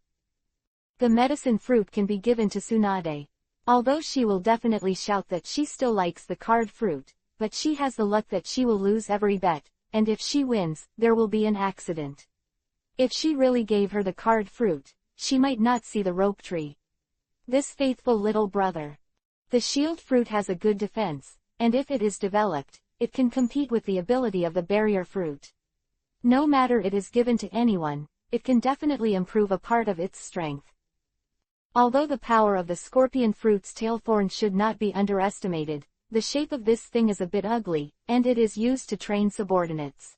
The medicine fruit can be given to Tsunade. Although she will definitely shout that she still likes the card fruit, but she has the luck that she will lose every bet, and if she wins, there will be an accident. If she really gave her the card fruit, she might not see the rope tree. This faithful little brother. The shield fruit has a good defense, and if it is developed, it can compete with the ability of the barrier fruit. No matter it is given to anyone, it can definitely improve a part of its strength. Although the power of the scorpion fruit's tail thorn should not be underestimated, the shape of this thing is a bit ugly, and it is used to train subordinates.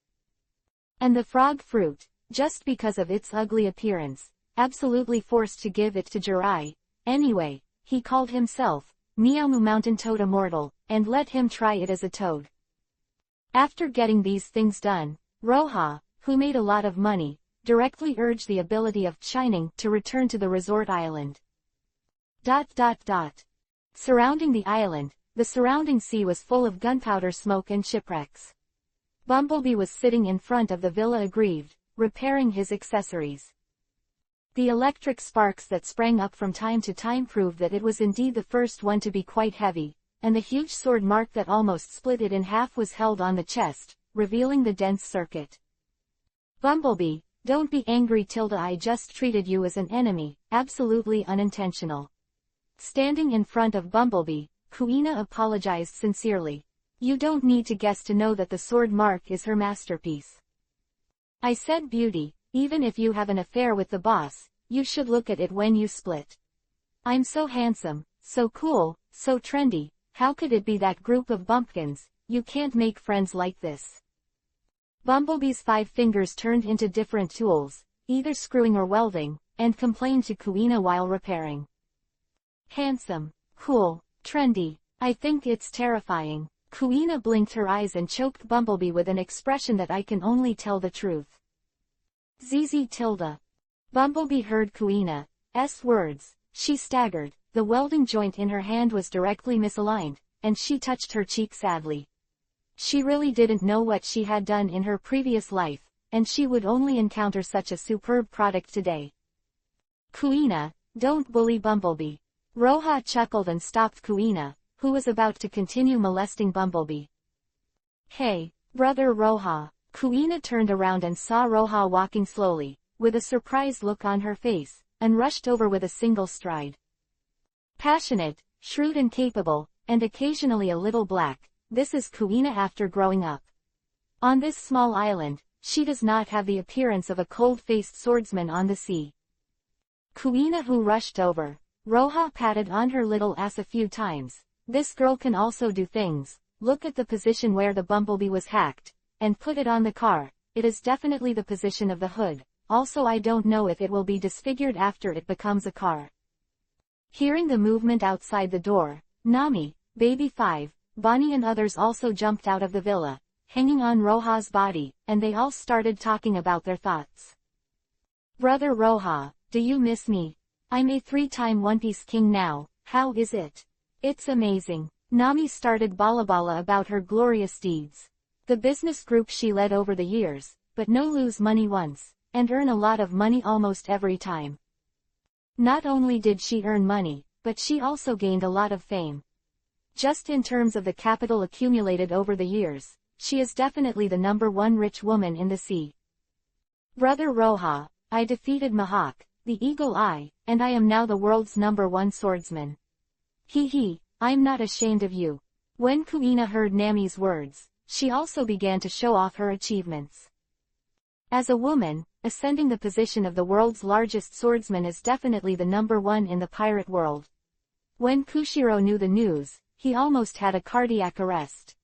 And the frog fruit, just because of its ugly appearance, absolutely forced to give it to Jirai. Anyway, he called himself Miamu Mountain Toad Immortal, and let him try it as a toad. After getting these things done, Roja, who made a lot of money, directly urged the ability of Shining to return to the resort island. Surrounding the island, the surrounding sea was full of gunpowder smoke and shipwrecks. Bumblebee was sitting in front of the villa aggrieved, repairing his accessories. The electric sparks that sprang up from time to time proved that it was indeed the first one to be quite heavy, and the huge sword mark that almost split it in half was held on the chest, revealing the dense circuit. Bumblebee, don't be angry Tilda, I just treated you as an enemy, absolutely unintentional. Standing in front of Bumblebee, Kuina apologized sincerely. You don't need to guess to know that the sword mark is her masterpiece. I said beauty, even if you have an affair with the boss, you should look at it when you split. I'm so handsome, so cool, so trendy, how could it be that group of bumpkins? You can't make friends like this. Bumblebee's 5 fingers turned into different tools, either screwing or welding, and complained to Kuina while repairing. Handsome, cool, trendy, I think it's terrifying. Kuina blinked her eyes and choked Bumblebee with an expression that I can only tell the truth. ZZ Tilda. Bumblebee heard Kuina's words. She staggered, the welding joint in her hand was directly misaligned, and she touched her cheek sadly. She really didn't know what she had done in her previous life, and she would only encounter such a superb product today. Kuina, don't bully Bumblebee. Roja chuckled and stopped Kuina, who was about to continue molesting Bumblebee. Hey, brother Roja. Kuina turned around and saw Roja walking slowly, with a surprised look on her face, and rushed over with a single stride. Passionate, shrewd and capable, and occasionally a little black, this is Kuina after growing up. On this small island, she does not have the appearance of a cold-faced swordsman on the sea. Kuina who rushed over. Roja patted on her little ass a few times. This girl can also do things. Look at the position where the Bumblebee was hacked, and put it on the car. It is definitely the position of the hood. Also I don't know if it will be disfigured after it becomes a car. Hearing the movement outside the door, Nami, Baby 5, Bonnie and others also jumped out of the villa, hanging on Roja's body, and they all started talking about their thoughts. Brother Roha, do you miss me? I'm a 3-time One Piece king now, how is it? It's amazing. Nami started balabala about her glorious deeds. The business group she led over the years, but no lose money once, and earn a lot of money almost every time. Not only did she earn money, but she also gained a lot of fame. Just in terms of the capital accumulated over the years, she is definitely the #1 rich woman in the sea. Brother Roha, I defeated Mihawk, the Eagle Eye, and I am now the world's #1 swordsman. Hee, I'm not ashamed of you. When Kuina heard Nami's words, she also began to show off her achievements. As a woman, ascending the position of the world's largest swordsman is definitely the #1 in the pirate world. When Kushiro knew the news, he almost had a cardiac arrest.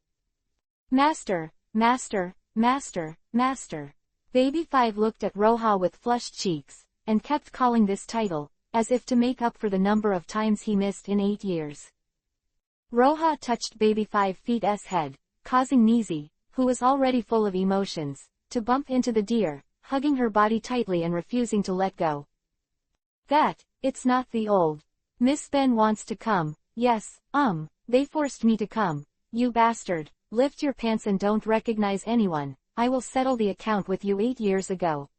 Master, master, master, master. Baby 5 looked at Roha with flushed cheeks, and kept calling this title, as if to make up for the number of times he missed in 8 years. Roha touched Baby 5 feet's head, causing Nizi, who was already full of emotions, to bump into the deer, hugging her body tightly and refusing to let go. It's not the old. Miss Ben wants to come, yes, they forced me to come, you bastard, lift your pants and don't recognize anyone, I will settle the account with you 8 years ago.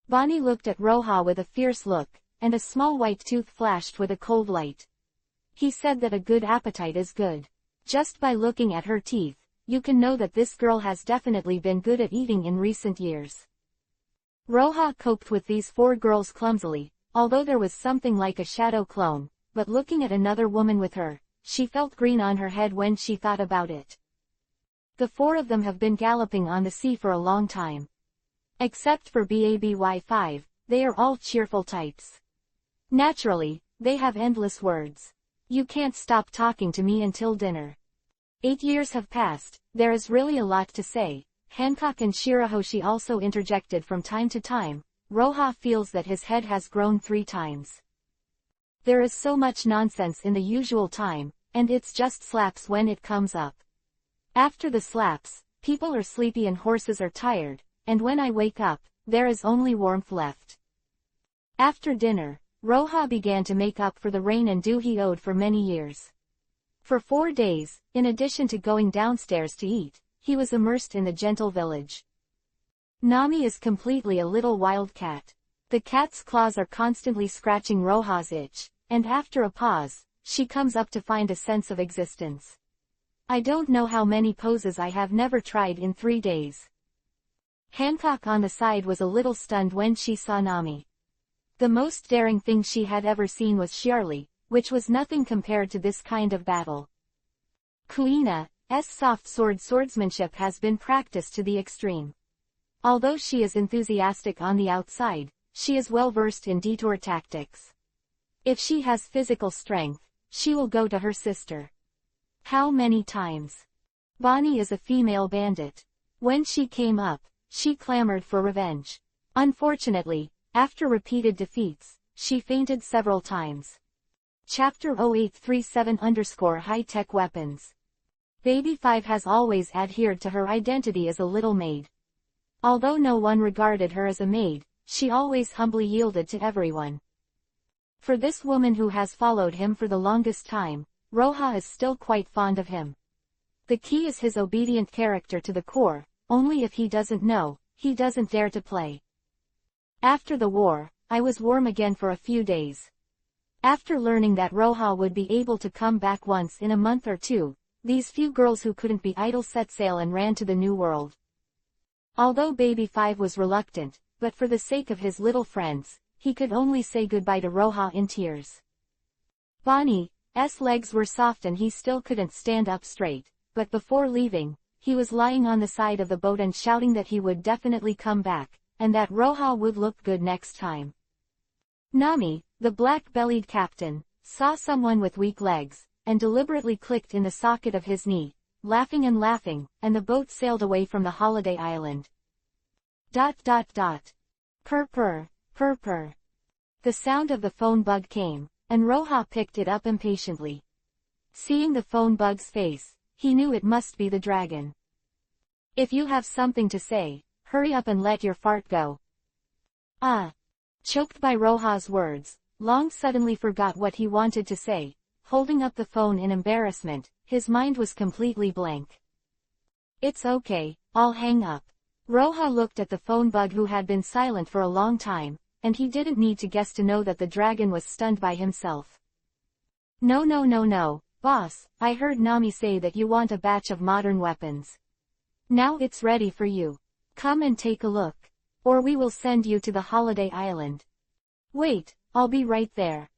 Bonnie looked at Roha with a fierce look, and a small white tooth flashed with a cold light. He said that a good appetite is good. Just by looking at her teeth, you can know that this girl has definitely been good at eating in recent years. Roha coped with these 4 girls clumsily, although there was something like a shadow clone, but looking at another woman with her, she felt green on her head when she thought about it. The 4 of them have been galloping on the sea for a long time. Except for BABY5, they are all cheerful types. Naturally, they have endless words. You can't stop talking to me until dinner. 8 years have passed, there is really a lot to say. Hancock and Shirahoshi also interjected from time to time. Roha feels that his head has grown 3 times. There is so much nonsense in the usual time, and it's just slaps when it comes up. After the slaps, people are sleepy and horses are tired, and when I wake up, there is only warmth left. After dinner, Roha began to make up for the rain and dew he owed for many years. For 4 days, in addition to going downstairs to eat, he was immersed in the gentle village. Nami is completely a little wildcat. The cat's claws are constantly scratching Roha's itch, and after a pause, she comes up to find a sense of existence. I don't know how many poses I have never tried in 3 days. Hancock on the side was a little stunned when she saw Nami. The most daring thing she had ever seen was Shiarly, which was nothing compared to this kind of battle. Kuina's soft swordsmanship has been practiced to the extreme. Although she is enthusiastic on the outside, she is well versed in detour tactics. If she has physical strength, she will go to her sister. How many times? Bonnie is a female bandit. When she came up, she clamored for revenge. Unfortunately, after repeated defeats, she fainted several times. Chapter 0837-high-tech weapons. Baby 5 has always adhered to her identity as a little maid. Although no one regarded her as a maid, she always humbly yielded to everyone. For this woman who has followed him for the longest time, Roha is still quite fond of him. The key is his obedient character to the core, only if he doesn't know, he doesn't dare to play. After the war, I was warm again for a few days. After learning that Roha would be able to come back once in a month or 2, these few girls who couldn't be idle set sail and ran to the new world. Although Baby 5 was reluctant, but for the sake of his little friends, he could only say goodbye to Roha in tears. Bonnie's legs were soft and he still couldn't stand up straight, but before leaving, he was lying on the side of the boat and shouting that he would definitely come back, and that Roha would look good next time. Nami, the black-bellied captain, saw someone with weak legs, and deliberately clicked in the socket of his knee, laughing, and the boat sailed away from the holiday island. ... Purr purr, purr purr. The sound of the phone bug came, and Roha picked it up impatiently. Seeing the phone bug's face, he knew it must be the dragon. If you have something to say, hurry up and let your fart go. Ah! Choked by Roja's words, Long suddenly forgot what he wanted to say, holding up the phone in embarrassment. His mind was completely blank. It's okay, I'll hang up. Roja looked at the phone bug who had been silent for a long time, and he didn't need to guess to know that the dragon was stunned by himself. No, boss, I heard Nami say that you want a batch of modern weapons. Now it's ready for you. Come and take a look. Or we will send you to the holiday island. Wait, I'll be right there.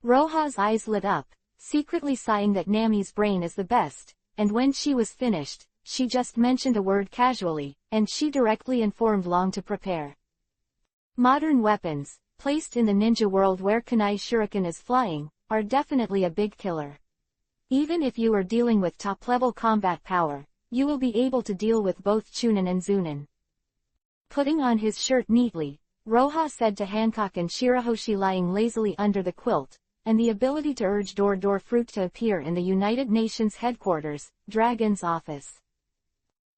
Roja's eyes lit up, secretly sighing that Nami's brain is the best, and when she was finished, she just mentioned a word casually, and she directly informed Long to prepare. Modern weapons, placed in the ninja world where kunai shuriken is flying, are definitely a big killer. Even if you are dealing with top-level combat power, you will be able to deal with both Chunin and Zunin. Putting on his shirt neatly, Roja said to Hancock and Shirahoshi lying lazily under the quilt, and the ability to urge door fruit to appear in the United Nations headquarters, Dragon's office.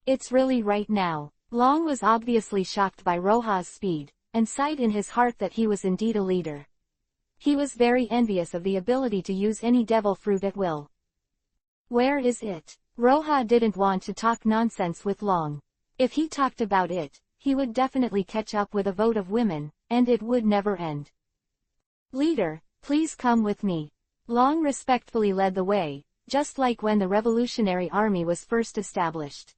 It's really right now. Long was obviously shocked by Roja's speed, and sighed in his heart that he was indeed a leader. He was very envious of the ability to use any devil fruit at will. Where is it? Roja didn't want to talk nonsense with Long. If he talked about it, he would definitely catch up with a vote of women, and it would never end. Leader, please come with me. Long respectfully led the way, just like when the Revolutionary Army was first established.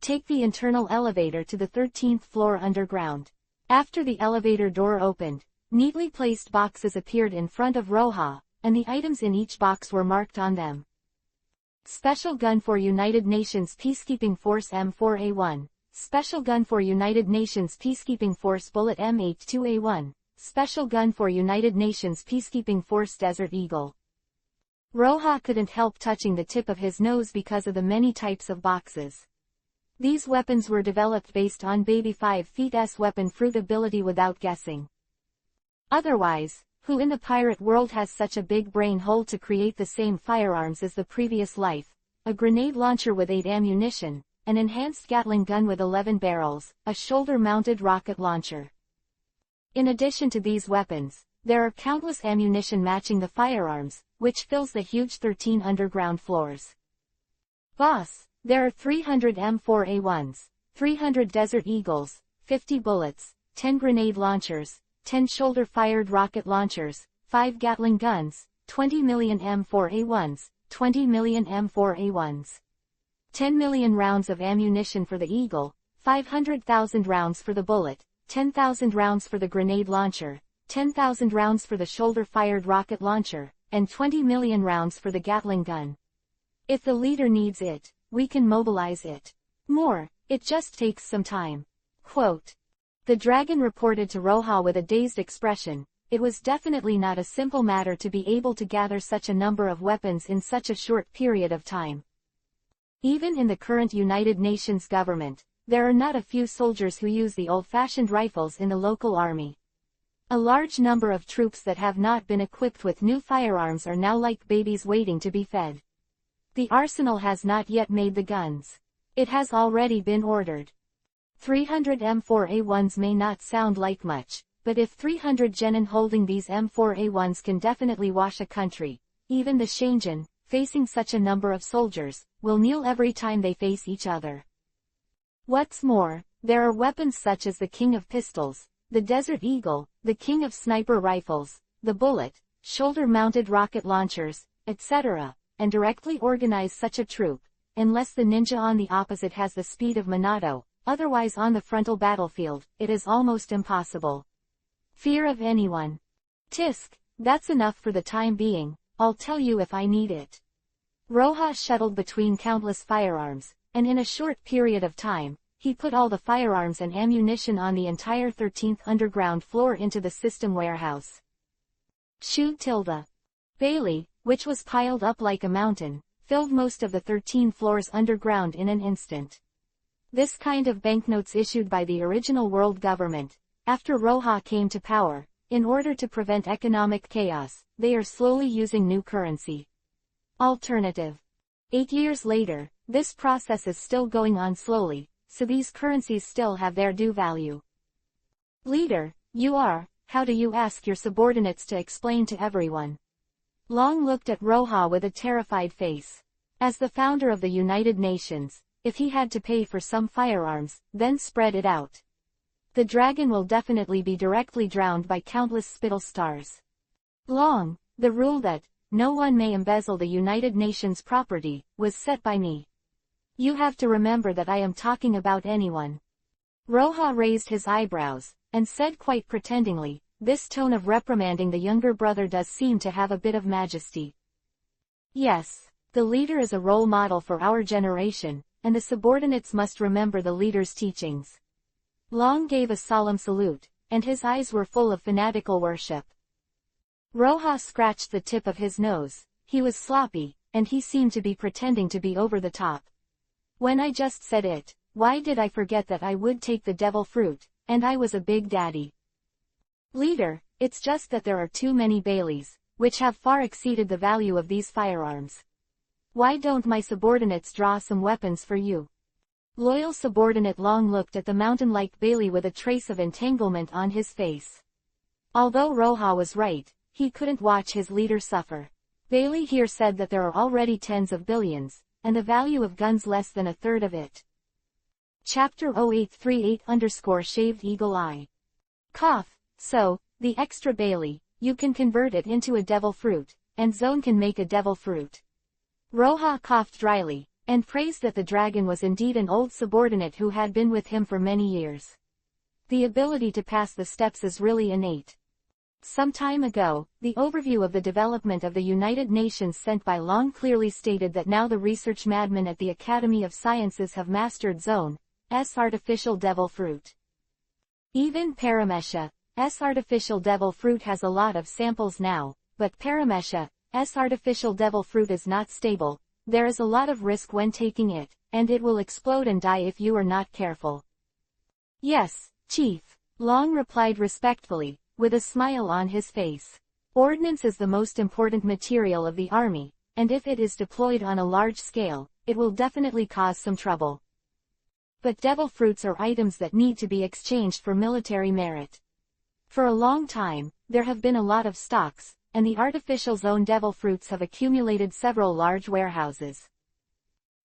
Take the internal elevator to the 13th floor underground. After the elevator door opened, neatly placed boxes appeared in front of Roja, and the items in each box were marked on them. Special gun for United Nations Peacekeeping Force M4A1. Special gun for United Nations Peacekeeping Force Bullet M82A1. Special gun for United Nations Peacekeeping Force Desert Eagle. Roja couldn't help touching the tip of his nose because of the many types of boxes. These weapons were developed based on Baby 5 Feet's weapon fruit ability without guessing. Otherwise, who in the pirate world has such a big brain hole to create the same firearms as the previous life? A grenade launcher with 8 ammunition, an enhanced Gatling gun with 11 barrels, a shoulder-mounted rocket launcher. In addition to these weapons, there are countless ammunition matching the firearms, which fills the huge 13 underground floors. Boss, there are 300 M4A1s, 300 Desert Eagles, 50 bullets, 10 grenade launchers, 10 shoulder-fired rocket launchers, 5 Gatling guns, 20 million M4A1s, 20 million M4A1s. 10 million rounds of ammunition for the Eagle, 500,000 rounds for the bullet, 10,000 rounds for the grenade launcher, 10,000 rounds for the shoulder-fired rocket launcher, and 20 million rounds for the Gatling gun. If the leader needs it, we can mobilize it. More, it just takes some time. Quote. The dragon reported to Roja with a dazed expression. It was definitely not a simple matter to be able to gather such a number of weapons in such a short period of time. Even in the current United Nations government, there are not a few soldiers who use the old-fashioned rifles in the local army. A large number of troops that have not been equipped with new firearms are now like babies waiting to be fed. The arsenal has not yet made the guns. It has already been ordered. 300 M4A1s may not sound like much, but if 300 genin holding these M4A1s can definitely wash a country, even the Shenzhen, facing such a number of soldiers, will kneel every time they face each other. What's more, there are weapons such as the King of Pistols, the Desert Eagle, the King of Sniper Rifles, the Bullet, shoulder-mounted rocket launchers, etc., and directly organize such a troop, unless the ninja on the opposite has the speed of Minato, otherwise on the frontal battlefield, it is almost impossible. Fear of anyone. Tisk, that's enough for the time being, I'll tell you if I need it. Roja shuttled between countless firearms, and in a short period of time, he put all the firearms and ammunition on the entire 13th underground floor into the system warehouse. Bailey, which was piled up like a mountain, filled most of the 13 floors underground in an instant. This kind of banknotes issued by the original world government, after Roja came to power, in order to prevent economic chaos, they are slowly using new currency. Alternative. 8 years later, this process is still going on slowly, so these currencies still have their due value. Leader, you are, how do you ask your subordinates to explain to everyone? Long looked at Roja with a terrified face. As the founder of the United Nations, if he had to pay for some firearms, then spread it out. The dragon will definitely be directly drowned by countless spittle stars. Long, the rule that no one may embezzle the United Nations property was set by me. You have to remember that I am talking about anyone. Roja raised his eyebrows, and said quite pretendingly, this tone of reprimanding the younger brother does seem to have a bit of majesty. Yes, the leader is a role model for our generation, and the subordinates must remember the leader's teachings. Long gave a solemn salute, and his eyes were full of fanatical worship. Roja scratched the tip of his nose. He was sloppy, and he seemed to be pretending to be over the top. When I just said it, why did I forget that I would take the devil fruit, and I was a big daddy? Leader, it's just that there are too many Baileys, which have far exceeded the value of these firearms. Why don't my subordinates draw some weapons for you? Loyal subordinate Long looked at the mountain-like Bailey with a trace of entanglement on his face. Although Roja was right, he couldn't watch his leader suffer. Bailey here said that there are already tens of billions, and the value of guns less than a third of it. Chapter 0838-Shaved Eagle Eye. Cough. So, the extra Bailey, you can convert it into a devil fruit, and Zone can make a devil fruit. Roja coughed dryly, and praised that the dragon was indeed an old subordinate who had been with him for many years. The ability to pass the steps is really innate. Some time ago, the overview of the development of the United Nations sent by Long clearly stated that now the research madmen at the Academy of Sciences have mastered Zone's artificial devil fruit. Even Paramesha's artificial devil fruit has a lot of samples now, but Paramesha's artificial devil fruit is not stable. There is a lot of risk when taking it, and it will explode and die if you are not careful. Yes, Chief, Long replied respectfully, with a smile on his face. Ordnance is the most important material of the army, and if it is deployed on a large scale, it will definitely cause some trouble. But devil fruits are items that need to be exchanged for military merit. For a long time, there have been a lot of stocks, and the artificial Zone devil fruits have accumulated several large warehouses.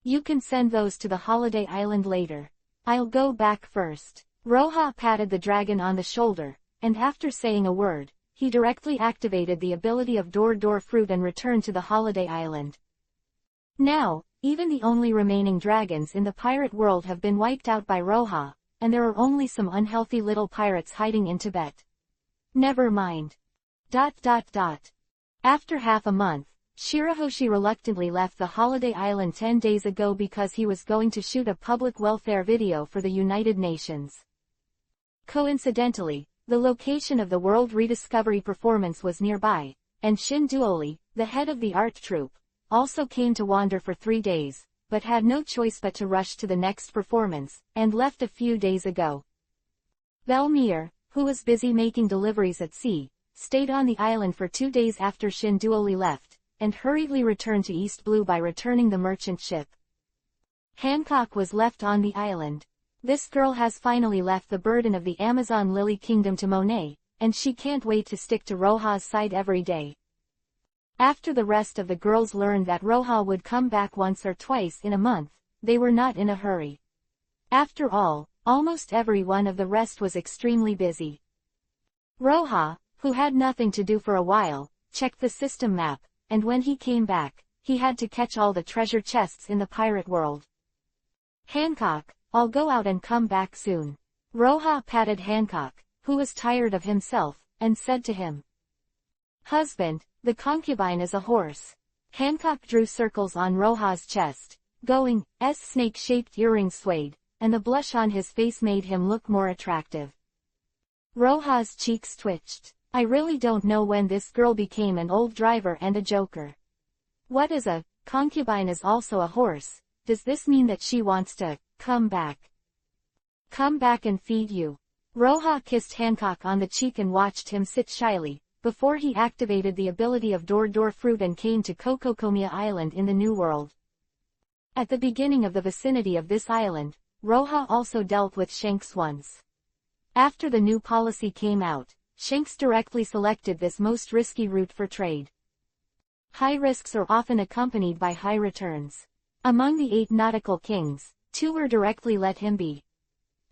You can send those to the holiday island later. I'll go back first. Roja patted the dragon on the shoulder, and after saying a word, he directly activated the ability of Door Fruit and returned to the holiday island. Now, even the only remaining dragons in the pirate world have been wiped out by Roja, and there are only some unhealthy little pirates hiding in Tibet. Never mind. After half a month, Shirahoshi reluctantly left the holiday island 10 days ago because he was going to shoot a public welfare video for the United Nations. Coincidentally, the location of the World Rediscovery performance was nearby, and Shin Duoli, the head of the art troupe, also came to wander for 3 days, but had no choice but to rush to the next performance, and left a few days ago. Belmir, who was busy making deliveries at sea, stayed on the island for 2 days after Shin Duoli left, and hurriedly returned to East Blue by returning the merchant ship. Hancock was left on the island. This girl has finally left the burden of the Amazon Lily Kingdom to Monet, and she can't wait to stick to Roja's side every day. After the rest of the girls learned that Roja would come back once or twice in a month, they were not in a hurry. After all, almost every one of the rest was extremely busy. Roja, who had nothing to do for a while, checked the system map, and when he came back, he had to catch all the treasure chests in the pirate world. Hancock, I'll go out and come back soon. Roja patted Hancock, who was tired of himself, and said to him, Husband, the concubine is a horse. Hancock drew circles on Roja's chest, going, snake-shaped earrings swayed, and the blush on his face made him look more attractive. Roja's cheeks twitched. I really don't know when this girl became an old driver and a joker. What is a concubine is also a horse? Does this mean that she wants to come back? Come back and feed you. Roja kissed Hancock on the cheek and watched him sit shyly, before he activated the ability of Door Fruit and came to Kokokomia Island in the New World. At the beginning of the vicinity of this island, Roja also dealt with Shanks once. After the new policy came out, Shanks directly selected this most risky route for trade. High risks are often accompanied by high returns. Among the 8 nautical kings, 2 were directly let him be.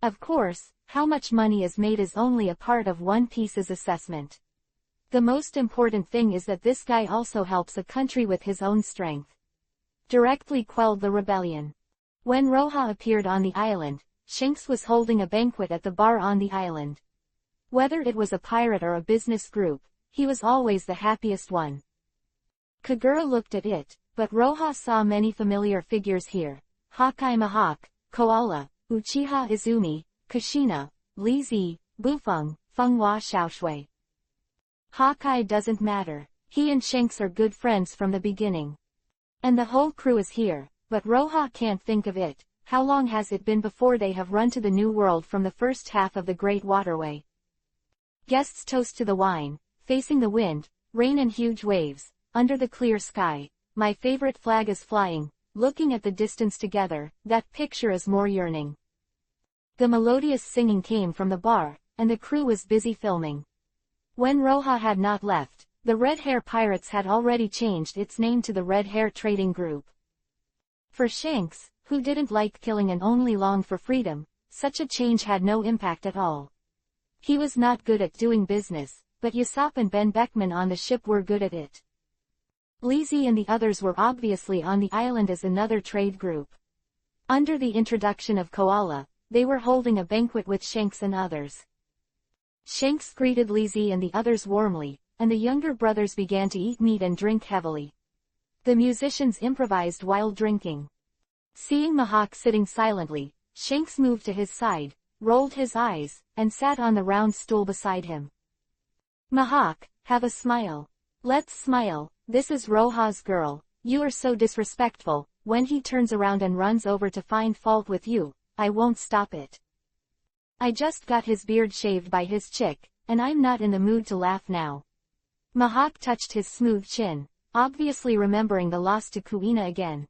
Of course, how much money is made is only a part of One Piece's assessment. The most important thing is that this guy also helps a country with his own strength. Directly quelled the rebellion. When Roja appeared on the island, Shanks was holding a banquet at the bar on the island. Whether it was a pirate or a business group, he was always the happiest one. Kagura looked at it, but Roja saw many familiar figures here. Hawkeye Mihawk, Koala, Uchiha Izumi, Kushina, Li Zi, Bufeng, Fenghua Xiaoshui. Hawkeye doesn't matter, he and Shanks are good friends from the beginning. And the whole crew is here, but Roja can't think of it. How long has it been before they have run to the New World from the first half of the Great Waterway? Guests toast to the wine, facing the wind, rain and huge waves, under the clear sky. My favorite flag is flying, looking at the distance together, that picture is more yearning. The melodious singing came from the bar, and the crew was busy filming. When Roja had not left, the Red Hair Pirates had already changed its name to the Red Hair Trading Group. For Shanks, who didn't like killing and only longed for freedom, such a change had no impact at all. He was not good at doing business, but Usopp and Ben Beckman on the ship were good at it. Lizzie and the others were obviously on the island as another trade group. Under the introduction of Koala, they were holding a banquet with Shanks and others. Shanks greeted Lizzie and the others warmly, and the younger brothers began to eat meat and drink heavily. The musicians improvised while drinking. Seeing Mihawk sitting silently, Shanks moved to his side, rolled his eyes, and sat on the round stool beside him. Mihawk, have a smile. Let's smile, this is Roja's girl, you are so disrespectful. When he turns around and runs over to find fault with you, I won't stop it. I just got his beard shaved by his chick, and I'm not in the mood to laugh now. Mihawk touched his smooth chin, obviously remembering the loss to Kuina again.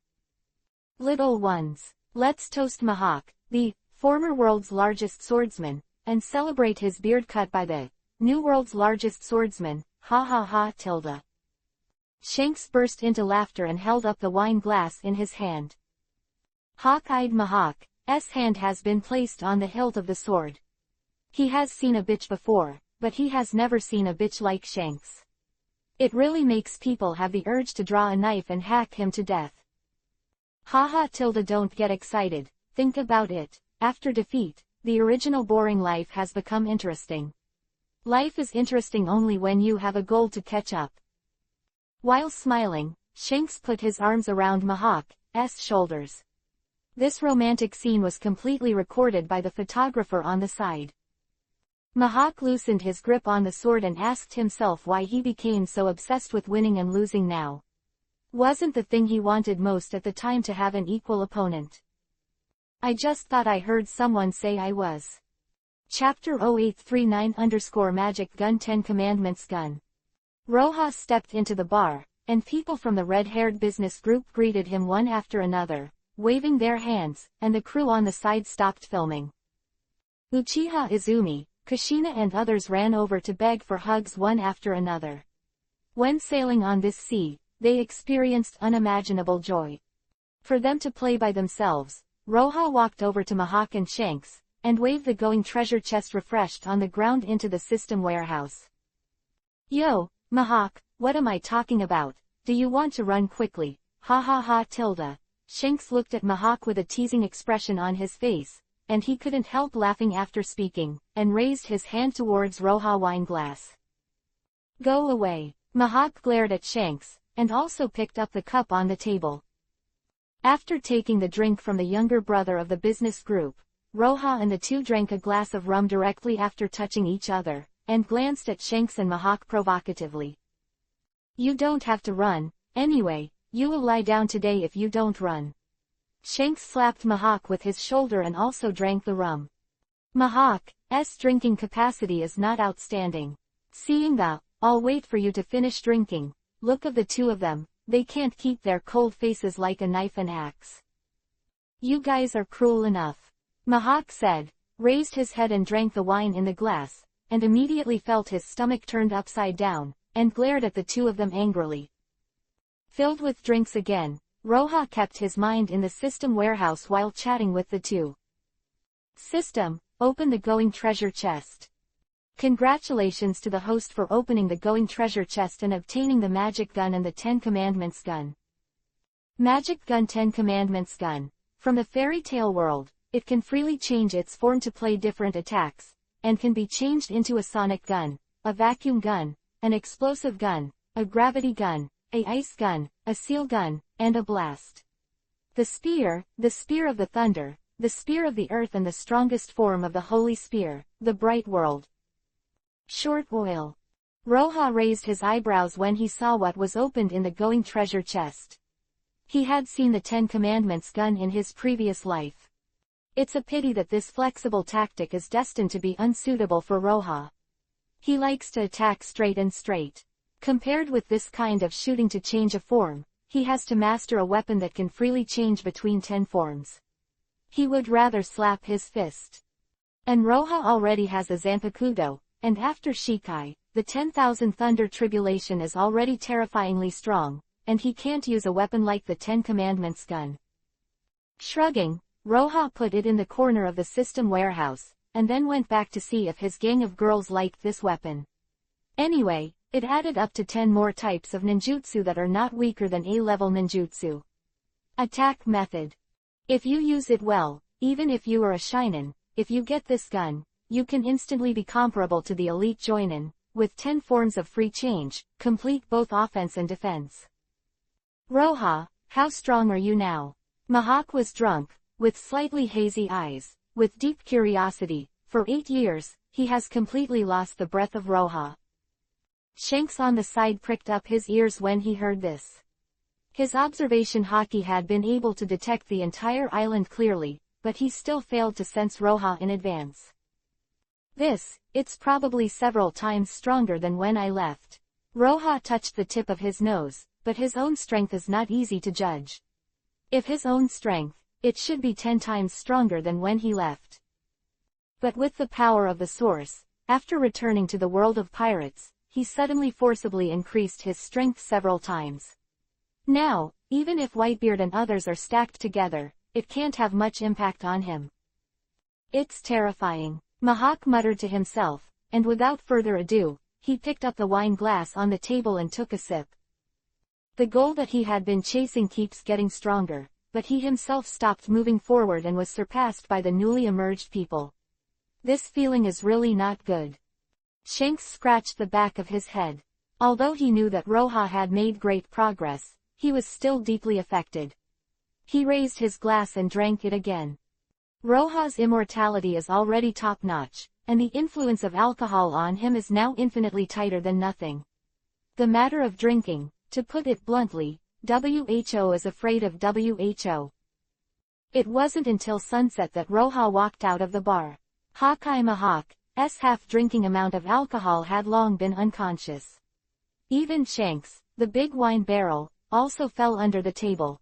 Little ones, let's toast Mihawk, the former world's largest swordsman, and celebrate his beard cut by the new world's largest swordsman, ha ha ha tilde. Shanks burst into laughter and held up the wine glass in his hand. Hawk-eyed Mihawk's hand has been placed on the hilt of the sword. He has seen a bitch before, but he has never seen a bitch like Shanks. It really makes people have the urge to draw a knife and hack him to death. Haha tilde, don't get excited, think about it. After defeat, the original boring life has become interesting. Life is interesting only when you have a goal to catch up. While smiling, Shanks put his arms around Mihawk's shoulders. This romantic scene was completely recorded by the photographer on the side. Mihawk loosened his grip on the sword and asked himself why he became so obsessed with winning and losing now. Wasn't the thing he wanted most at the time to have an equal opponent? I just thought I heard someone say I was. Chapter 0839-Magic Gun 10 Commandments Gun. Roja stepped into the bar, and people from the red-haired business group greeted him one after another, waving their hands, and the crew on the side stopped filming. Uchiha Izumi, Kushina and others ran over to beg for hugs one after another. When sailing on this sea, they experienced unimaginable joy. For them to play by themselves, Roja walked over to Mihawk and Shanks, and waved the going treasure chest refreshed on the ground into the system warehouse. Yo, Mihawk, what am I talking about? Do you want to run quickly? Ha ha ha tilde. Shanks looked at Mihawk with a teasing expression on his face, and he couldn't help laughing after speaking, and raised his hand towards Roja wine glass. Go away. Mihawk glared at Shanks, and also picked up the cup on the table. After taking the drink from the younger brother of the business group, Roja and the two drank a glass of rum directly after touching each other, and glanced at Shanks and Mihawk provocatively. You don't have to run, anyway, you will lie down today if you don't run. Shanks slapped Mihawk with his shoulder and also drank the rum. Mihawk's drinking capacity is not outstanding. Seeing the, I'll wait for you to finish drinking, look of the two of them, they can't keep their cold faces like a knife and axe. You guys are cruel enough. Mihawk said, raised his head and drank the wine in the glass, and immediately felt his stomach turned upside down, and glared at the two of them angrily. Filled with drinks again, Roja kept his mind in the system warehouse while chatting with the two. System, open the going treasure chest. Congratulations to the host for opening the going treasure chest and obtaining the magic gun and the 10 Commandments gun. Magic gun 10 Commandments gun. From the fairy tale world, it can freely change its form to play different attacks, and can be changed into a sonic gun, a vacuum gun, an explosive gun, a gravity gun, a ice gun, a seal gun, and a blast. The spear of the thunder, the spear of the earth and the strongest form of the holy spear, the bright world. Short oil. Roja raised his eyebrows when he saw what was opened in the going treasure chest. He had seen the 10 Commandments gun in his previous life. It's a pity that this flexible tactic is destined to be unsuitable for Roja. He likes to attack straight and straight. Compared with this kind of shooting to change a form, he has to master a weapon that can freely change between 10 forms. He would rather slap his fist. And Roja already has a Zanpakuto, and after Shikai, the 10,000 Thunder Tribulation is already terrifyingly strong, and he can't use a weapon like the 10 Commandments gun. Shrugging, Roja put it in the corner of the system warehouse, and then went back to see if his gang of girls liked this weapon. Anyway, it added up to 10 more types of ninjutsu that are not weaker than A-level ninjutsu. Attack method. If you use it well, even if you are a shinen, if you get this gun, you can instantly be comparable to the elite joinin, with 10 forms of free change, complete both offense and defense. Roja, how strong are you now? Mahak was drunk, with slightly hazy eyes, with deep curiosity. For 8 years, he has completely lost the breath of Roja. Shanks on the side pricked up his ears when he heard this. His observation hockey had been able to detect the entire island clearly, but he still failed to sense Roja in advance. It's probably several times stronger than when I left. Roja touched the tip of his nose, but his own strength is not easy to judge. If his own strength, it should be 10 times stronger than when he left. But with the power of the source, after returning to the world of pirates, he suddenly forcibly increased his strength several times. Now, even if Whitebeard and others are stacked together, it can't have much impact on him. It's terrifying, Mahak muttered to himself, and without further ado, he picked up the wine glass on the table and took a sip. The goal that he had been chasing keeps getting stronger, but he himself stopped moving forward and was surpassed by the newly emerged people. This feeling is really not good. Shanks scratched the back of his head. Although he knew that Roja had made great progress, he was still deeply affected. He raised his glass and drank it again. Roja's immortality is already top-notch, and the influence of alcohol on him is now infinitely tighter than nothing. The matter of drinking, to put it bluntly, WHO is afraid of WHO. It wasn't until sunset that Roja walked out of the bar. Hakai Mahak's half-drinking amount of alcohol had long been unconscious. Even Shanks, the big wine barrel, also fell under the table.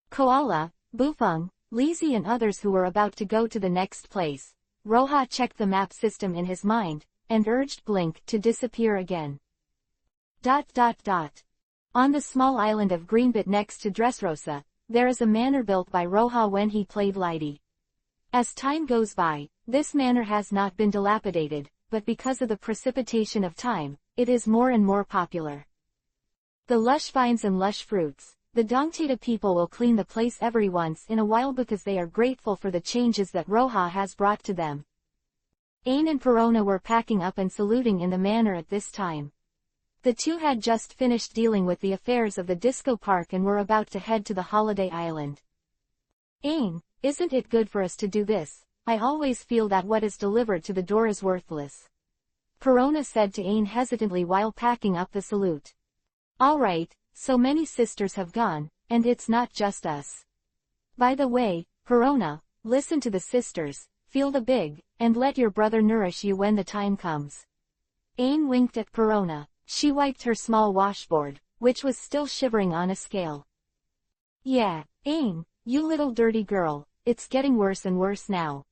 Koala, Bufeng, Lizzie and others who were about to go to the next place. Roja checked the map system in his mind, and urged Blink to disappear again. On the small island of Greenbit next to Dressrosa, there is a manor built by Roja when he played Lydie. As time goes by, this manor has not been dilapidated, but because of the precipitation of time, it is more and more popular. The lush vines and lush fruits, the Dongtata people will clean the place every once in a while because they are grateful for the changes that Roja has brought to them. Ain and Perona were packing up and saluting in the manor at this time. The two had just finished dealing with the affairs of the disco park and were about to head to the holiday island. Ain, isn't it good for us to do this? I always feel that what is delivered to the door is worthless. Perona said to Ain hesitantly while packing up the salute. All right, so many sisters have gone, and it's not just us. By the way, Perona, listen to the sisters, feel the big, and let your brother nourish you when the time comes. Ain winked at Perona. She wiped her small washboard, which was still shivering on a scale. Yeah, Ain, you little dirty girl, it's getting worse and worse now.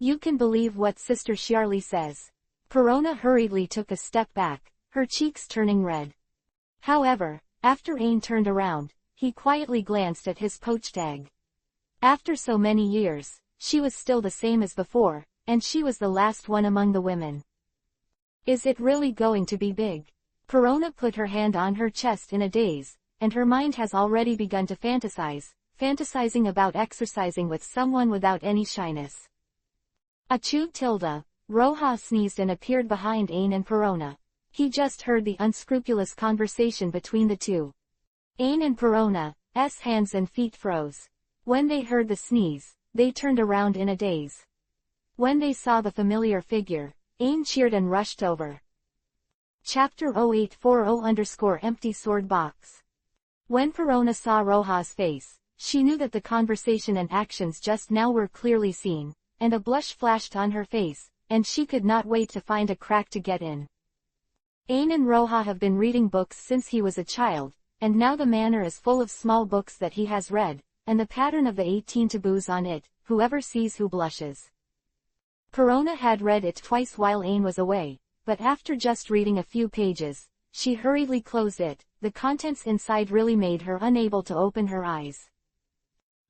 You can believe what Sister Charlie says. Perona hurriedly took a step back, her cheeks turning red. However, after Ain turned around, he quietly glanced at his poached egg. After so many years, she was still the same as before, and she was the last one among the women. Is it really going to be big? Perona put her hand on her chest in a daze, and her mind has already begun to fantasizing about exercising with someone without any shyness. Achoo tilde, Roja sneezed and appeared behind Ain and Perona. He just heard the unscrupulous conversation between the two. Ain and Perona's hands and feet froze. When they heard the sneeze, they turned around in a daze. When they saw the familiar figure, Ain cheered and rushed over. Chapter 0840-empty sword box. When Perona saw Roja's face, she knew that the conversation and actions just now were clearly seen, and a blush flashed on her face, and she could not wait to find a crack to get in. Ain and Roja have been reading books since he was a child, and now the manor is full of small books that he has read, and the pattern of the 18 taboos on it, whoever sees who blushes. Perona had read it twice while Ain was away, but after just reading a few pages, she hurriedly closed it. The contents inside really made her unable to open her eyes.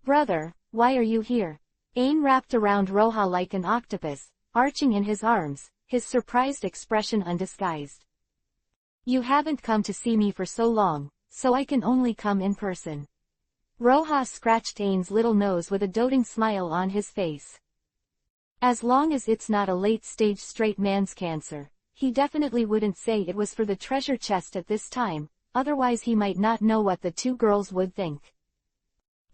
Brother, why are you here? Ain wrapped around Roja like an octopus, arching in his arms, his surprised expression undisguised. You haven't come to see me for so long, so I can only come in person. Roja scratched Ain's little nose with a doting smile on his face. As long as it's not a late-stage straight man's cancer, he definitely wouldn't say it was for the treasure chest at this time, otherwise he might not know what the two girls would think.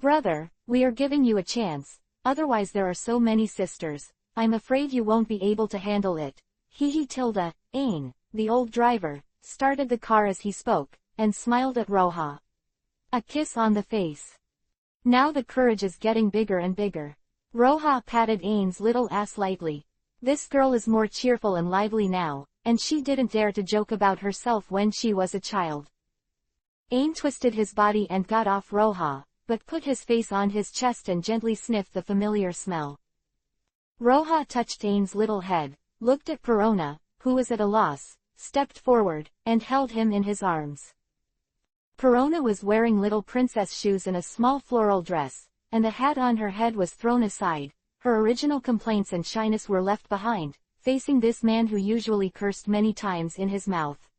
Brother, we are giving you a chance, otherwise there are so many sisters, I'm afraid you won't be able to handle it. Tilde, Ain, the old driver, started the car as he spoke, and smiled at Roja. A kiss on the face. Now the courage is getting bigger and bigger. Roja patted Ain's little ass lightly. This girl is more cheerful and lively now, and she didn't dare to joke about herself when she was a child. Ain twisted his body and got off Roja, but put his face on his chest and gently sniffed the familiar smell. Roja touched Ain's little head, looked at Perona, who was at a loss, stepped forward, and held him in his arms. Perona was wearing little princess shoes and a small floral dress, and the hat on her head was thrown aside. Her original complaints and shyness were left behind, facing this man who usually cursed many times in his mouth.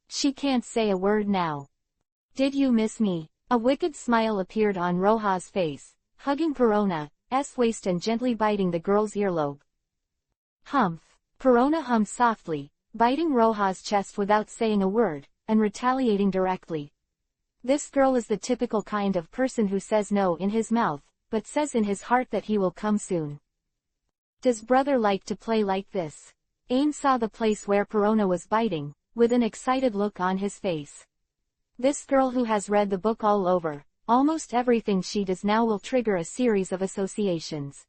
She can't say a word now. Did you miss me? A wicked smile appeared on Roja's face, hugging Perona's waist and gently biting the girl's earlobe. Humph. Perona hummed softly, biting Roja's chest without saying a word, and retaliating directly. This girl is the typical kind of person who says no in his mouth, but says in his heart that he will come soon. Does brother like to play like this? Ain saw the place where Perona was biting, with an excited look on his face. This girl who has read the book all over, almost everything she does now will trigger a series of associations.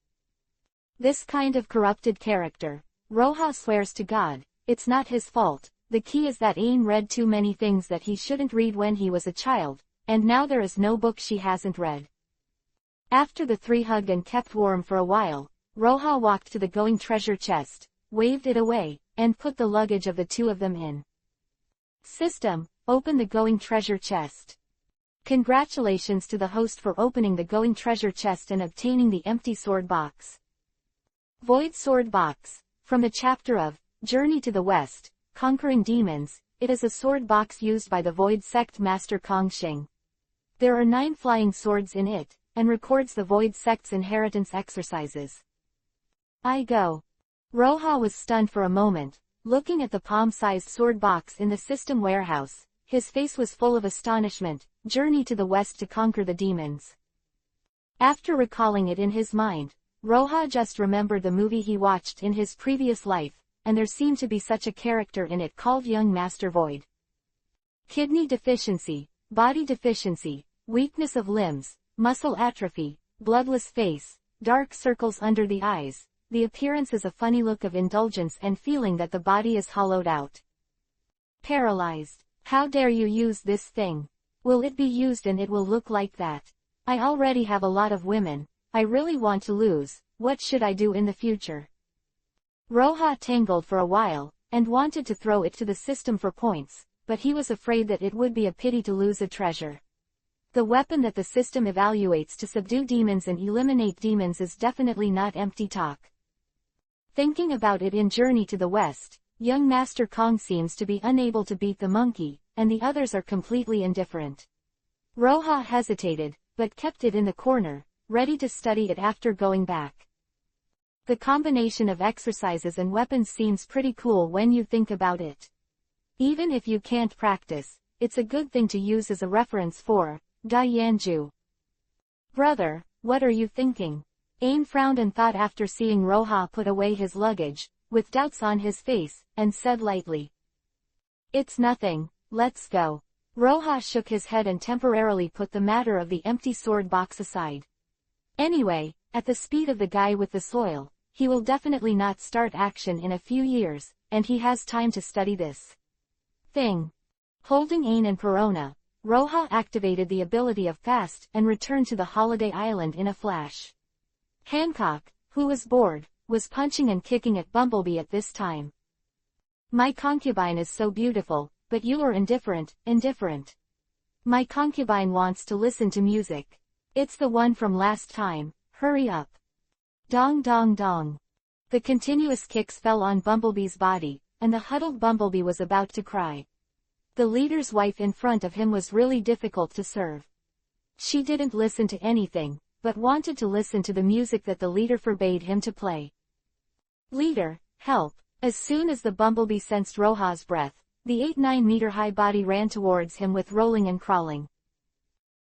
This kind of corrupted character, Roja swears to God, it's not his fault. The key is that Ain read too many things that he shouldn't read when he was a child, and now there is no book she hasn't read. After the three hugged and kept warm for a while, Roja walked to the going treasure chest, waved it away, and put the luggage of the two of them in. System, open the going treasure chest. Congratulations to the host for opening the going treasure chest and obtaining the empty sword box. Void sword box. From the chapter of Journey to the West, Conquering Demons, it is a sword box used by the Void Sect Master Kong Shing. There are 9 flying swords in it, and records the Void Sect's inheritance exercises. I go. Roja was stunned for a moment, looking at the palm-sized sword box in the system warehouse. His face was full of astonishment. Journey to the West to conquer the demons. After recalling it in his mind, Roja just remembered the movie he watched in his previous life, and there seemed to be such a character in it called Young Master Void. Kidney deficiency, body deficiency, weakness of limbs, muscle atrophy, bloodless face, dark circles under the eyes, the appearance is a funny look of indulgence and feeling that the body is hollowed out. Paralyzed. How dare you use this thing? Will it be used and it will look like that? I already have a lot of women, I really want to lose, what should I do in the future? Roha tangled for a while, and wanted to throw it to the system for points, but he was afraid that it would be a pity to lose a treasure. The weapon that the system evaluates to subdue demons and eliminate demons is definitely not empty talk. Thinking about it in Journey to the West, young Master Kong seems to be unable to beat the monkey, and the others are completely indifferent. Roha hesitated, but kept it in the corner, ready to study it after going back. The combination of exercises and weapons seems pretty cool when you think about it. Even if you can't practice, it's a good thing to use as a reference for Da Yanju. Brother, what are you thinking? Ain frowned and thought after seeing Roha put away his luggage, with doubts on his face, and said lightly. It's nothing, let's go. Roha shook his head and temporarily put the matter of the empty sword box aside. Anyway, at the speed of the guy with the soil, he will definitely not start action in a few years, and he has time to study this thing. Holding Ain and Perona, Roha activated the ability of Fast and returned to the holiday island in a flash. Hancock, who was bored, was punching and kicking at Bumblebee at this time. My concubine is so beautiful, but you are indifferent. My concubine wants to listen to music. It's the one from last time, hurry up. Dong dong dong. The continuous kicks fell on Bumblebee's body, and the huddled Bumblebee was about to cry. The leader's wife in front of him was really difficult to serve. She didn't listen to anything, but wanted to listen to the music that the leader forbade him to play. Leader, help. As soon as the Bumblebee sensed Roha's breath, the 8-9-meter-high body ran towards him with rolling and crawling.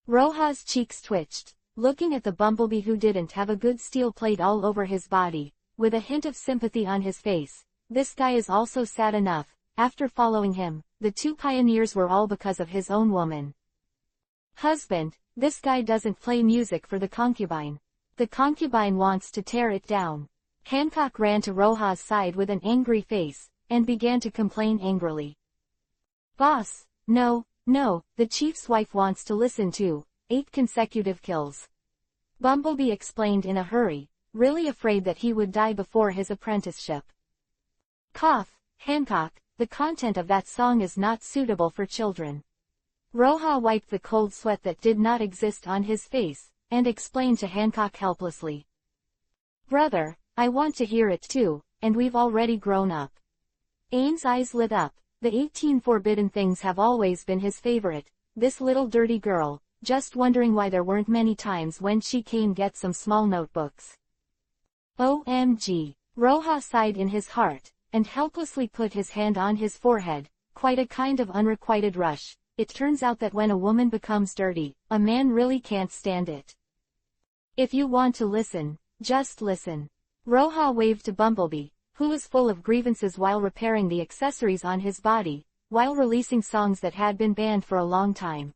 Roha's cheeks twitched, looking at the Bumblebee who didn't have a good steel plate all over his body, with a hint of sympathy on his face. This guy is also sad enough. After following him, the two pioneers were all because of his own woman. Husband, this guy doesn't play music for the concubine. The concubine wants to tear it down. Hancock ran to Roha's side with an angry face, and began to complain angrily. Boss, no, the chief's wife wants to listen to 8 consecutive kills. Bumblebee explained in a hurry, really afraid that he would die before his apprenticeship. Cough, Hancock, the content of that song is not suitable for children. Roha wiped the cold sweat that did not exist on his face, and explained to Hancock helplessly. Brother, I want to hear it too, and we've already grown up. Ain's eyes lit up. The 18 forbidden things have always been his favorite. This little dirty girl, just wondering why there weren't many times when she came get some small notebooks. OMG. Roha sighed in his heart, and helplessly put his hand on his forehead, quite a kind of unrequited rush. It turns out that when a woman becomes dirty, a man really can't stand it. If you want to listen, just listen. Roha waved to Bumblebee, who was full of grievances while repairing the accessories on his body, while releasing songs that had been banned for a long time.